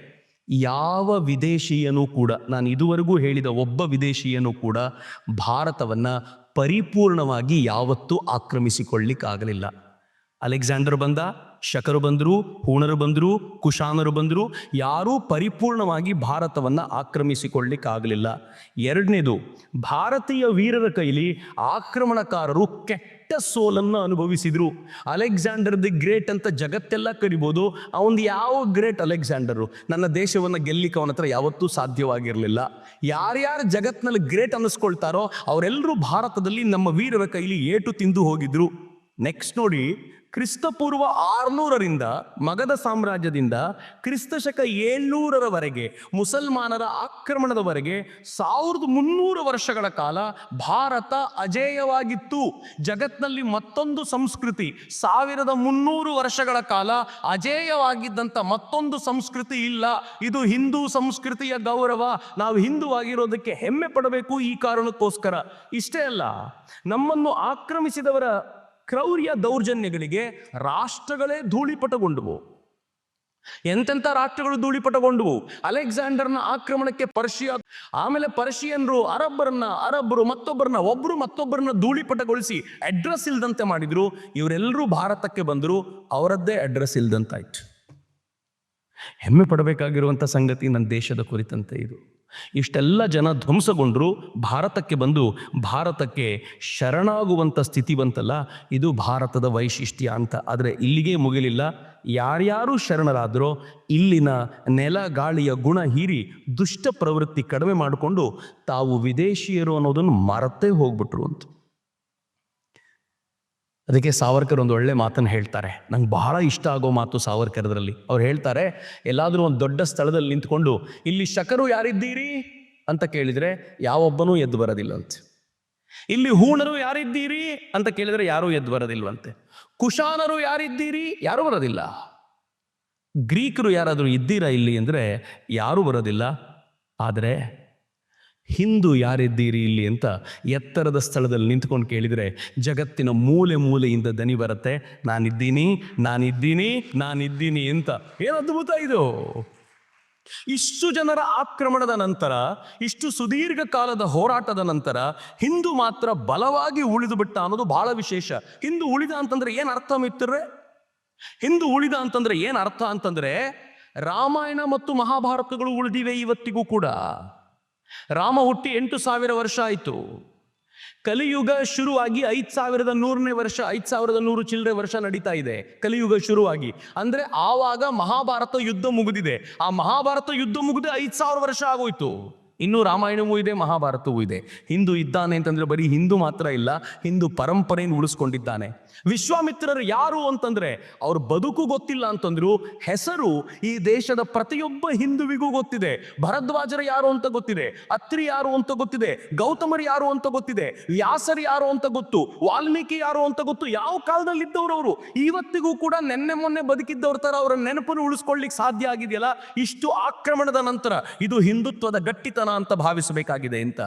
ಯಾವ ವಿದೇಶೀಯನೂ ಕೂಡ, ನಾನು ಇದುವರೆಗೂ ಹೇಳಿದ ಒಬ್ಬ ವಿದೇಶೀಯನೂ ಕೂಡ ಭಾರತವನ್ನ ಪರಿಪೂರ್ಣವಾಗಿ ಯಾವತ್ತೂ ಆಕ್ರಮಿಸಿಕೊಳ್ಳಿಕ್ಕಾಗಲಿಲ್ಲ. ಅಲೆಕ್ಸಾಂಡರ್ ಬಂದ, ಶಕರು ಬಂದರು, ಹೂಣರು ಬಂದರು, ಕುಶಾನರು ಬಂದರು. ಯಾರೂ ಪರಿಪೂರ್ಣವಾಗಿ ಭಾರತವನ್ನು ಆಕ್ರಮಿಸಿಕೊಳ್ಳಿಕ್ಕಾಗಲಿಲ್ಲ. ಎರಡನೇದು, ಭಾರತೀಯ ವೀರರ ಕೈಲಿ ಆಕ್ರಮಣಕಾರರು ಕೆಟ್ಟ ಸೋಲನ್ನು ಅನುಭವಿಸಿದ್ರು. ಅಲೆಕ್ಸಾಂಡರ್ ದಿ ಗ್ರೇಟ್ ಅಂತ ಜಗತ್ತೆಲ್ಲ ಕರಿಬೋದು. ಅವನು ಯಾವ ಗ್ರೇಟ್ ಅಲೆಕ್ಸಾಂಡರು? ನನ್ನ ದೇಶವನ್ನು ಗೆಲ್ಲಿಕ್ಕೆ ಅವನ ಹತ್ರ ಯಾವತ್ತೂ ಸಾಧ್ಯವಾಗಿರಲಿಲ್ಲ. ಯಾರ್ಯಾರು ಜಗತ್ನಲ್ಲಿ ಗ್ರೇಟ್ ಅನ್ನಿಸ್ಕೊಳ್ತಾರೋ ಅವರೆಲ್ಲರೂ ಭಾರತದಲ್ಲಿ ನಮ್ಮ ವೀರರ ಕೈಲಿ ಏಟು ತಿಂದು ಹೋಗಿದ್ರು. ನೆಕ್ಸ್ಟ್ ನೋಡಿ, ಕ್ರಿಸ್ತಪೂರ್ವ 600ರಿಂದ ಮಗಧ ಸಾಮ್ರಾಜ್ಯದಿಂದ ಕ್ರಿಸ್ತಶಕ 700ರವರೆಗೆ ಮುಸಲ್ಮಾನರ ಆಕ್ರಮಣದವರೆಗೆ 1300 ವರ್ಷಗಳ ಕಾಲ ಭಾರತ ಅಜೇಯವಾಗಿತ್ತು. ಜಗತ್ನಲ್ಲಿ ಮತ್ತೊಂದು ಸಂಸ್ಕೃತಿ, 1300 ವರ್ಷಗಳ ಕಾಲ ಅಜೇಯವಾಗಿದ್ದಂಥ ಮತ್ತೊಂದು ಸಂಸ್ಕೃತಿ ಇಲ್ಲ. ಇದು ಹಿಂದೂ ಸಂಸ್ಕೃತಿಯ ಗೌರವ. ನಾವು ಹಿಂದೂ ಆಗಿರೋದಕ್ಕೆ ಹೆಮ್ಮೆ ಪಡಬೇಕು ಈ ಕಾರಣಕ್ಕೋಸ್ಕರ. ಇಷ್ಟೇ ಅಲ್ಲ, ನಮ್ಮನ್ನು ಆಕ್ರಮಿಸಿದವರ ಕ್ರೌರ್ಯ ದೌರ್ಜನ್ಯಗಳಿಗೆ ರಾಷ್ಟ್ರಗಳೇ ಧೂಳಿಪಟಗೊಂಡವು. ಎಂತೆಂಥ ರಾಷ್ಟ್ರಗಳು ಧೂಳಿಪಟಗೊಂಡವು. ಅಲೆಕ್ಸಾಂಡರ್ನ ಆಕ್ರಮಣಕ್ಕೆ ಪರ್ಷಿಯಾ, ಆಮೇಲೆ ಪರ್ಷಿಯನ್ರು ಅರಬ್ಬರು ಒಬ್ಬರು ಮತ್ತೊಬ್ಬರನ್ನ ಧೂಳಿಪಟಗೊಳಿಸಿ ಅಡ್ರೆಸ್ ಇಲ್ದಂತೆ ಮಾಡಿದ್ರು. ಇವರೆಲ್ಲರೂ ಭಾರತಕ್ಕೆ ಬಂದರು, ಅವರದ್ದೇ ಅಡ್ರೆಸ್ ಇಲ್ದಂತಾಯ್ತು. ಹೆಮ್ಮೆ ಪಡಬೇಕಾಗಿರುವಂಥ ಸಂಗತಿ ನನ್ನ ದೇಶದ ಕುರಿತಂತೆ ಇದು. ಇಷ್ಟೆಲ್ಲ ಜನ ಧ್ವಂಸಗೊಂಡ್ರು, ಭಾರತಕ್ಕೆ ಬಂದು ಭಾರತಕ್ಕೆ ಶರಣಾಗುವಂಥ ಸ್ಥಿತಿ ಬಂತಲ್ಲ, ಇದು ಭಾರತದ ವೈಶಿಷ್ಟ್ಯ ಅಂತ. ಆದರೆ ಇಲ್ಲಿಗೆ ಮುಗಿಲಿಲ್ಲ. ಯಾರ್ಯಾರು ಶರಣರಾದರೋ ಇಲ್ಲಿನ ನೆಲ ಗಾಳಿಯ ಗುಣ ಹೀರಿ ದುಷ್ಟ ಪ್ರವೃತ್ತಿ ಕಡಿಮೆ ಮಾಡಿಕೊಂಡು ತಾವು ವಿದೇಶಿಯರು ಅನ್ನೋದನ್ನು ಮರೆತೇ ಹೋಗ್ಬಿಟ್ರು ಅಂತ. ಅದಕ್ಕೆ ಸಾವರ್ಕರ್ ಒಂದು ಒಳ್ಳೆ ಮಾತನ್ನು ಹೇಳ್ತಾರೆ. ನಂಗೆ ಬಹಳ ಇಷ್ಟ ಆಗೋ ಮಾತು ಸಾವರ್ಕರ್ದ್ರಲ್ಲಿ. ಅವ್ರು ಹೇಳ್ತಾರೆ, ಎಲ್ಲಾದರೂ ಒಂದು ದೊಡ್ಡ ಸ್ಥಳದಲ್ಲಿ ನಿಂತ್ಕೊಂಡು ಇಲ್ಲಿ ಶಕರು ಯಾರಿದ್ದೀರಿ ಅಂತ ಕೇಳಿದರೆ ಯಾವೊಬ್ಬನೂ ಎದ್ದು ಬರೋದಿಲ್ಲಂತೆ. ಇಲ್ಲಿ ಹೂಣರು ಯಾರಿದ್ದೀರಿ ಅಂತ ಕೇಳಿದರೆ ಯಾರೂ ಎದ್ದು ಬರೋದಿಲ್ವಂತೆ. ಕುಶಾನರು ಯಾರಿದ್ದೀರಿ, ಯಾರೂ ಬರೋದಿಲ್ಲ. ಗ್ರೀಕರು ಯಾರಾದರೂ ಇದ್ದೀರಾ ಇಲ್ಲಿ ಅಂದರೆ ಯಾರೂ ಬರೋದಿಲ್ಲ. ಆದರೆ ಹಿಂದೂ ಯಾರಿದ್ದೀರಿ ಇಲ್ಲಿ ಅಂತ ಎತ್ತರದ ಸ್ಥಳದಲ್ಲಿ ನಿಂತ್ಕೊಂಡು ಕೇಳಿದರೆ ಜಗತ್ತಿನ ಮೂಲೆ ಮೂಲೆಯಿಂದ ದನಿ ಬರುತ್ತೆ, ನಾನಿದ್ದೀನಿ ಅಂತ. ಏನು ಅದ್ಭುತ ಇದು! ಇಷ್ಟು ಜನರ ಆಕ್ರಮಣದ ನಂತರ, ಇಷ್ಟು ಸುದೀರ್ಘ ಕಾಲದ ಹೋರಾಟದ ನಂತರ ಹಿಂದೂ ಮಾತ್ರ ಬಲವಾಗಿ ಉಳಿದು ಬಿಟ್ಟ ಅನ್ನೋದು ಬಹಳ ವಿಶೇಷ. ಹಿಂದೂ ಉಳಿದ ಅಂತಂದ್ರೆ ಏನ್ ಅರ್ಥ ಮಿತ್ರರೇ? ಹಿಂದೂ ಉಳಿದ ಅಂತಂದ್ರೆ ಏನ್ ಅರ್ಥ ಅಂತಂದ್ರೆ, ರಾಮಾಯಣ ಮತ್ತು ಮಹಾಭಾರತಗಳು ಉಳಿದಿವೆ ಇವತ್ತಿಗೂ ಕೂಡ. ರಾಮ ಹುಟ್ಟಿ 8,000 ವರ್ಷ ಆಯಿತು. ಕಲಿಯುಗ ಶುರುವಾಗಿ 5,100ನೇ ವರ್ಷ, 5,100 ಚಿಲ್ಲರೆ ವರ್ಷ ನಡೀತಾ ಇದೆ ಕಲಿಯುಗ ಶುರುವಾಗಿ. ಅಂದ್ರೆ ಆವಾಗ ಮಹಾಭಾರತ ಯುದ್ಧ ಮುಗಿದಿದೆ. ಆ ಮಹಾಭಾರತ ಯುದ್ಧ ಮುಗಿದು 5,000 ವರ್ಷ ಆಗೋಯ್ತು. ಇನ್ನು ರಾಮಾಯಣವೂ ಇದೆ, ಮಹಾಭಾರತವೂ ಇದೆ. ಹಿಂದೂ ಇದ್ದಾನೆ ಅಂತಂದ್ರೆ ಬರೀ ಹಿಂದೂ ಮಾತ್ರ ಇಲ್ಲ, ಹಿಂದೂ ಪರಂಪರೆಯನ್ನು ಉಳಿಸ್ಕೊಂಡಿದ್ದಾನೆ. ವಿಶ್ವಾಮಿತ್ರರು ಯಾರು ಅಂತಂದ್ರೆ ಅವ್ರ ಬದುಕು ಗೊತ್ತಿಲ್ಲ ಅಂತಂದ್ರು, ಹೆಸರು ಈ ದೇಶದ ಪ್ರತಿಯೊಬ್ಬ ಹಿಂದುವಿಗೂ ಗೊತ್ತಿದೆ. ಭರದ್ವಾಜರು ಯಾರು ಅಂತ ಗೊತ್ತಿದೆ, ಅತ್ರಿ ಯಾರು ಅಂತ ಗೊತ್ತಿದೆ, ಗೌತಮರು ಯಾರು ಅಂತ ಗೊತ್ತಿದೆ, ವ್ಯಾಸರು ಯಾರು ಅಂತ ಗೊತ್ತು, ವಾಲ್ಮೀಕಿ ಯಾರು ಅಂತ ಗೊತ್ತು. ಯಾವ ಕಾಲದಲ್ಲಿ ಇದ್ದವರು ಅವರು, ಇವತ್ತಿಗೂ ಕೂಡ ನೆನ್ನೆ ಮೊನ್ನೆ ಬದುಕಿದ್ದವ್ರ ತರ ಅವರ ನೆನಪನ್ನು ಉಳಿಸ್ಕೊಳ್ಳಿಕ್ಕೆ ಸಾಧ್ಯ ಆಗಿದೆಯಲ್ಲ. ಇಷ್ಟು ಆಕ್ರಮಣದ ನಂತರ ಇದು ಹಿಂದುತ್ವದ ಗಟ್ಟಿತನ ಅಂತ ಭಾವಿಸಬೇಕಾಗಿದೆ ಅಂತ.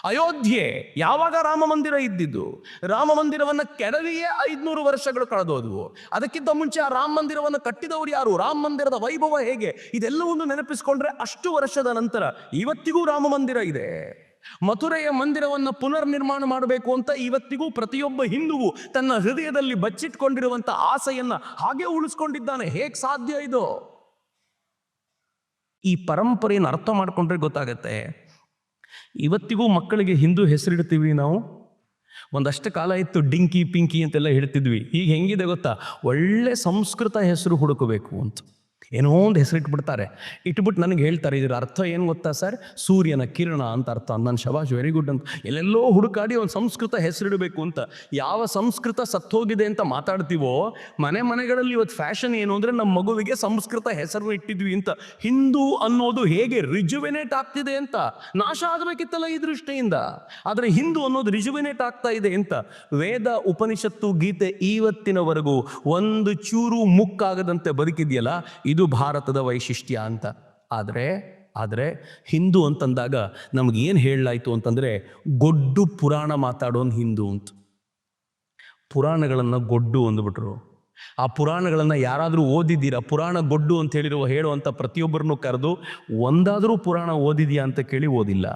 ಅಯೋಧ್ಯೆ ಯಾವಾಗ ರಾಮ ಮಂದಿರ ಇದ್ದಿದ್ದು? ರಾಮ ಮಂದಿರವನ್ನ ಕೆಡವಿಯೇ 500 ವರ್ಷಗಳು ಕಳೆದೋದ್ವು. ಅದಕ್ಕಿಂತ ಮುಂಚೆ ಆ ರಾಮ ಮಂದಿರವನ್ನು ಕಟ್ಟಿದವರು ಯಾರು, ರಾಮ ಮಂದಿರದ ವೈಭವ ಹೇಗೆ, ಇದೆಲ್ಲವನ್ನು ನೆನಪಿಸಿಕೊಂಡ್ರೆ ಅಷ್ಟು ವರ್ಷದ ನಂತರ ಇವತ್ತಿಗೂ ರಾಮ ಮಂದಿರ ಇದೆ. ಮಥುರೆಯ ಮಂದಿರವನ್ನು ಪುನರ್ ನಿರ್ಮಾಣ ಮಾಡಬೇಕು ಅಂತ ಇವತ್ತಿಗೂ ಪ್ರತಿಯೊಬ್ಬ ಹಿಂದುವು ತನ್ನ ಹೃದಯದಲ್ಲಿ ಬಚ್ಚಿಟ್ಕೊಂಡಿರುವಂತ ಆಸೆಯನ್ನ ಹಾಗೆ ಉಳಿಸ್ಕೊಂಡಿದ್ದಾನೆ. ಹೇಗೆ ಸಾಧ್ಯ ಇದು? ಈ ಪರಂಪರೆಯನ್ನು ಅರ್ಥ ಮಾಡ್ಕೊಂಡ್ರೆ ಗೊತ್ತಾಗತ್ತೆ. ಇವತ್ತಿಗೂ ಮಕ್ಕಳಿಗೆ ಹಿಂದೂ ಹೆಸರಿಡ್ತೀವಿ ನಾವು. ಒಂದಷ್ಟು ಕಾಲ ಇತ್ತು ಡಿಂಕಿ ಪಿಂಕಿ ಅಂತೆಲ್ಲ ಹೇಳ್ತಿದ್ವಿ. ಈಗ ಹೆಂಗಿದೆ ಗೊತ್ತಾ, ಒಳ್ಳೆ ಸಂಸ್ಕೃತ ಹೆಸರು ಹುಡುಕಬೇಕು ಅಂತ ಏನೋ ಒಂದು ಹೆಸರಿಟ್ಬಿಡ್ತಾರೆ. ಇಟ್ಬಿಟ್ಟು ನನಗೆ ಹೇಳ್ತಾರೆ ಇದರ ಅರ್ಥ ಏನು ಗೊತ್ತಾ ಸರ್, ಸೂರ್ಯನ ಕಿರಣ ಅಂತ ಅರ್ಥ. ನನ್ನ ಶಬಾಷ್, ವೆರಿ ಗುಡ್ ಅಂತ ಎಲ್ಲೆಲ್ಲೋ ಹುಡುಕಾಡಿ ಒಂದು ಸಂಸ್ಕೃತ ಹೆಸರಿಡಬೇಕು ಅಂತ. ಯಾವ ಸಂಸ್ಕೃತ ಸತ್ತೋಗಿದೆ ಅಂತ ಮಾತಾಡ್ತೀವೋ, ಮನೆಗಳಲ್ಲಿ ಇವತ್ತು ಫ್ಯಾಷನ್ ಏನು ಅಂದರೆ ನಮ್ಮ ಮಗುವಿಗೆ ಸಂಸ್ಕೃತ ಹೆಸರು ಇಟ್ಟಿದ್ವಿ ಅಂತ. ಹಿಂದೂ ಅನ್ನೋದು ಹೇಗೆ ರಿಜುವೆನೇಟ್ ಆಗ್ತಿದೆ ಅಂತ, ನಾಶ ಆಗಬೇಕಿತ್ತಲ್ಲ ಈ ದೃಷ್ಟಿಯಿಂದ. ಆದರೆ ಹಿಂದೂ ಅನ್ನೋದು ರಿಜುವೆನೇಟ್ ಆಗ್ತಾ ಇದೆ ಅಂತ. ವೇದ, ಉಪನಿಷತ್ತು, ಗೀತೆ ಇವತ್ತಿನವರೆಗೂ ಒಂದು ಚೂರು ಮುಕ್ಕಾಗದಂತೆ ಬದುಕಿದೆಯಲ್ಲ, ಇದು ಭಾರತದ ವೈಶಿಷ್ಟ್ಯ ಅಂತ. ಆದರೆ ಹಿಂದೂ ಅಂತಂದಾಗ ನಮಗೇನು ಹೇಳಲಾಯಿತು ಅಂತಂದರೆ, ಗೊಡ್ಡು ಪುರಾಣ ಮಾತಾಡೋನು ಹಿಂದೂ ಅಂತ. ಪುರಾಣಗಳನ್ನು ಗೊಡ್ಡು ಅಂದ್ಬಿಟ್ರು. ಆ ಪುರಾಣಗಳನ್ನು ಯಾರಾದರೂ ಓದಿದ್ದೀರಾ? ಪುರಾಣ ಗೊಡ್ಡು ಅಂತ ಹೇಳುವಂಥ ಪ್ರತಿಯೊಬ್ಬರನ್ನು ಕರೆದು ಒಂದಾದರೂ ಪುರಾಣ ಓದಿದೆಯಾ ಅಂತ ಕೇಳಿ ಓದಿಲ್ಲ.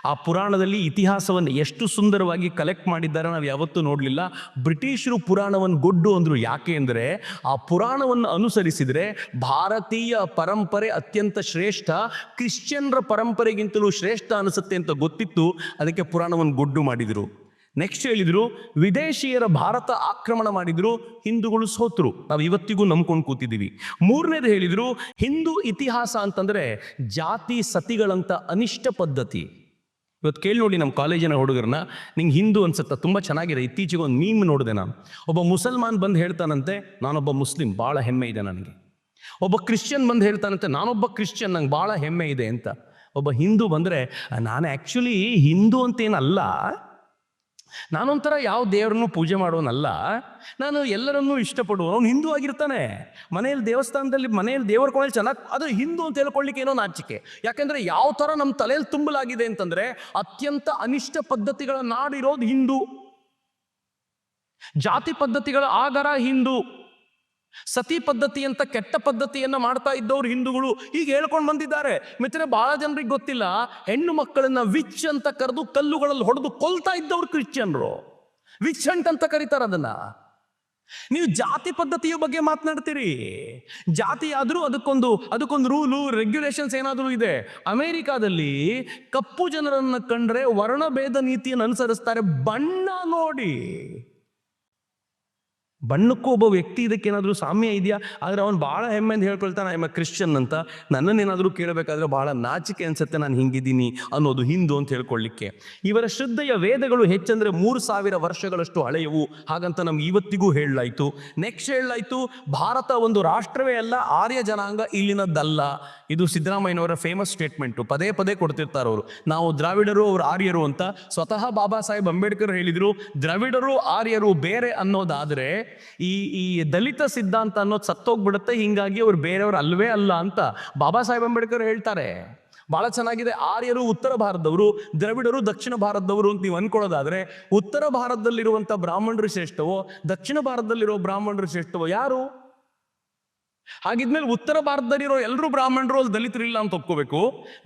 ಆ ಪುರಾಣದಲ್ಲಿ ಇತಿಹಾಸವನ್ನು ಎಷ್ಟು ಸುಂದರವಾಗಿ ಕಲೆಕ್ಟ್ ಮಾಡಿದ್ದಾರೆ ನಾವು ಯಾವತ್ತೂ ನೋಡಲಿಲ್ಲ. ಬ್ರಿಟಿಷರು ಪುರಾಣವನ್ನು ಗೊಡ್ಡು ಅಂದರು. ಯಾಕೆ ಅಂದರೆ ಆ ಪುರಾಣವನ್ನು ಅನುಸರಿಸಿದರೆ ಭಾರತೀಯ ಪರಂಪರೆ ಅತ್ಯಂತ ಶ್ರೇಷ್ಠ, ಕ್ರಿಶ್ಚಿಯನ್ರ ಪರಂಪರೆಗಿಂತಲೂ ಶ್ರೇಷ್ಠ ಅನಿಸುತ್ತೆ ಅಂತ ಗೊತ್ತಿತ್ತು. ಅದಕ್ಕೆ ಪುರಾಣವನ್ನು ಗೊಡ್ಡು ಮಾಡಿದರು. ನೆಕ್ಸ್ಟ್ ಹೇಳಿದರು, ವಿದೇಶಿಯರ ಭಾರತ ಆಕ್ರಮಣ ಮಾಡಿದ್ರು, ಹಿಂದೂಗಳು ಸೋತರು. ನಾವು ಇವತ್ತಿಗೂ ನಂಬ್ಕೊಂಡು ಕೂತಿದ್ದೀವಿ. ಮೂರನೇದು ಹೇಳಿದರು, ಹಿಂದೂ ಇತಿಹಾಸ ಅಂತಂದರೆ ಜಾತಿ ಸತಿಗಳಂತ ಅನಿಷ್ಟ ಪದ್ಧತಿ. ಇವತ್ತು ಕೇಳಿ ನೋಡಿ ನಮ್ಮ ಕಾಲೇಜಿನ ಹುಡುಗರನ್ನ, ನಿಂಗೆ ಹಿಂದೂ ಅನ್ಸುತ್ತಾ? ತುಂಬ ಚೆನ್ನಾಗಿದೆ. ಇತ್ತೀಚೆಗೆ ಒಂದು ಮೀಮ್ ನೋಡಿದೆ ನಾನು. ಒಬ್ಬ ಮುಸಲ್ಮಾನ್ ಬಂದು ಹೇಳ್ತಾನಂತೆ, ನಾನೊಬ್ಬ ಮುಸ್ಲಿಂ, ಭಾಳ ಹೆಮ್ಮೆ ಇದೆ ನನಗೆ. ಒಬ್ಬ ಕ್ರಿಶ್ಚಿಯನ್ ಬಂದು ಹೇಳ್ತಾನಂತೆ, ನಾನೊಬ್ಬ ಕ್ರಿಶ್ಚಿಯನ್, ನಂಗೆ ಭಾಳ ಹೆಮ್ಮೆ ಇದೆ ಅಂತ. ಒಬ್ಬ ಹಿಂದೂ ಬಂದರೆ, ನಾನು ಆ್ಯಕ್ಚುಲಿ ಹಿಂದೂ ಅಂತೇನಲ್ಲ, ನಾನೊಂಥರ ಯಾವ ದೇವರನ್ನು ಪೂಜೆ ಮಾಡೋನಲ್ಲ, ನಾನು ಎಲ್ಲರನ್ನೂ ಇಷ್ಟಪಡುವ. ಅವನು ಹಿಂದೂ ಆಗಿರ್ತಾನೆ, ಮನೆಯಲ್ಲಿ ದೇವಸ್ಥಾನದಲ್ಲಿ ಮನೆಯಲ್ಲಿ ದೇವರ ಕೊನೆಯಲ್ಲಿ ಚೆನ್ನಾಗಿ, ಅದು ಹಿಂದೂ ಅಂತ ಹೇಳ್ಕೊಳ್ಳಿಕ್ಕೆ ಏನೋ ನಾಚಿಕೆ. ಯಾಕೆಂದರೆ ಯಾವ ಥರ ನಮ್ಮ ತಲೆಯಲ್ಲಿ ತುಂಬಲಾಗಿದೆ ಅಂತಂದರೆ, ಅತ್ಯಂತ ಅನಿಷ್ಟ ಪದ್ಧತಿಗಳ ನಾಡಿರೋದು ಹಿಂದೂ, ಜಾತಿ ಪದ್ಧತಿಗಳ ಆಗರ ಹಿಂದೂ, ಸತಿ ಪದ್ಧತಿ ಅಂತ ಕೆಟ್ಟ ಪದ್ಧತಿಯನ್ನ ಮಾಡ್ತಾ ಇದ್ದವ್ರು ಹಿಂದೂಗಳು ಈಗ ಹೇಳ್ಕೊಂಡು ಬಂದಿದ್ದಾರೆ. ಮಿತ್ರ, ಬಹಳ ಜನರಿಗೆ ಗೊತ್ತಿಲ್ಲ, ಹೆಣ್ಣು ಮಕ್ಕಳನ್ನ ವಿಚ್ ಅಂತ ಕರೆದು ಕಲ್ಲುಗಳಲ್ಲಿ ಹೊಡೆದು ಕೊಲ್ತಾ ಇದ್ದವ್ರು ಕ್ರಿಶ್ಚಿಯನ್ರು. ವಿಚ್ ಹಂಟ್ ಅಂತ ಕರೀತಾರೆ ಅದನ್ನ. ನೀವು ಜಾತಿ ಪದ್ಧತಿಯ ಬಗ್ಗೆ ಮಾತನಾಡ್ತೀರಿ. ಜಾತಿ ಆದರೂ ಅದಕ್ಕೊಂದು ರೂಲು ರೆಗ್ಯುಲೇಷನ್ಸ್ ಏನಾದರೂ ಇದೆ. ಅಮೆರಿಕಾದಲ್ಲಿ ಕಪ್ಪು ಜನರನ್ನ ಕಂಡ್ರೆ ವರ್ಣಭೇದ ನೀತಿಯನ್ನು ಅನುಸರಿಸ್ತಾರೆ. ಬಣ್ಣ ನೋಡಿ, ಬಣ್ಣಕ್ಕೂ ಒಬ್ಬ ವ್ಯಕ್ತಿ ಇದಕ್ಕೇನಾದರೂ ಸಾಮ್ಯ ಇದೆಯಾ? ಆದರೆ ಅವನು ಭಾಳ ಹೆಮ್ಮೆಂದು ಹೇಳ್ಕೊಳ್ತಾನೆ, ಐ ಎಮ್ ಎ ಕ್ರಿಶ್ಚಿಯನ್ ಅಂತ. ನನ್ನನ್ನೇನಾದರೂ ಕೇಳಬೇಕಾದ್ರೆ ಭಾಳ ನಾಚಿಕೆ ಅನ್ಸುತ್ತೆ, ನಾನು ಹಿಂಗಿದ್ದೀನಿ ಅನ್ನೋದು ಹಿಂದೂ ಅಂತ ಹೇಳ್ಕೊಳ್ಳಿಕ್ಕೆ. ಇವರ ಶ್ರದ್ಧೆಯ ವೇದಗಳು ಹೆಚ್ಚಂದರೆ 3,000 ವರ್ಷಗಳಷ್ಟು ಹಳೆಯವು, ಹಾಗಂತ ನಮ್ಗೆ ಇವತ್ತಿಗೂ ಹೇಳಲಾಯಿತು. ನೆಕ್ಸ್ಟ್ ಹೇಳಲಾಯಿತು, ಭಾರತ ಒಂದು ರಾಷ್ಟ್ರವೇ ಅಲ್ಲ, ಆರ್ಯ ಜನಾಂಗ ಇಲ್ಲಿನದ್ದಲ್ಲ. ಇದು ಸಿದ್ದರಾಮಯ್ಯನವರ ಫೇಮಸ್ ಸ್ಟೇಟ್ಮೆಂಟು, ಪದೇ ಪದೇ ಕೊಡ್ತಿರ್ತಾರೆ ಅವರು. ನಾವು ದ್ರಾವಿಡರು, ಅವರು ಆರ್ಯರು ಅಂತ. ಸ್ವತಃ ಬಾಬಾ ಸಾಹೇಬ್ ಅಂಬೇಡ್ಕರ್ ಹೇಳಿದರು, ದ್ರಾವಿಡರು ಆರ್ಯರು ಬೇರೆ ಅನ್ನೋದಾದರೆ ಈ ದಲಿತ ಸಿದ್ಧಾಂತ ಅನ್ನೋದು ಸತ್ತೋಗ್ಬಿಡುತ್ತೆ, ಹಿಂಗಾಗಿ ಅವ್ರು ಬೇರೆಯವರು ಅಲ್ವೇ ಅಲ್ಲ ಅಂತ ಬಾಬಾ ಸಾಹೇಬ್ ಅಂಬೇಡ್ಕರ್ ಹೇಳ್ತಾರೆ. ಬಹಳ ಚೆನ್ನಾಗಿದೆ. ಆರ್ಯರು ಉತ್ತರ ಭಾರತದವರು, ದ್ರವಿಡರು ದಕ್ಷಿಣ ಭಾರತದವರು ಅಂತ ನೀವು ಅನ್ಕೊಳ್ಳೋದಾದ್ರೆ, ಉತ್ತರ ಭಾರತದಲ್ಲಿರುವಂಥ ಬ್ರಾಹ್ಮಣರು ಶ್ರೇಷ್ಠವೋ, ದಕ್ಷಿಣ ಭಾರತದಲ್ಲಿರೋ ಬ್ರಾಹ್ಮಣರು ಶ್ರೇಷ್ಠವೋ? ಯಾರು? ಹಾಗಿದ್ಮೇಲೆ ಉತ್ತರ ಭಾರತದಲ್ಲಿರೋ ಎಲ್ಲರೂ ಬ್ರಾಹ್ಮಣರು, ಅಲ್ಲಿ ದಲಿತರಿಲ್ಲ ಅಂತ ಒಪ್ಕೋಬೇಕು.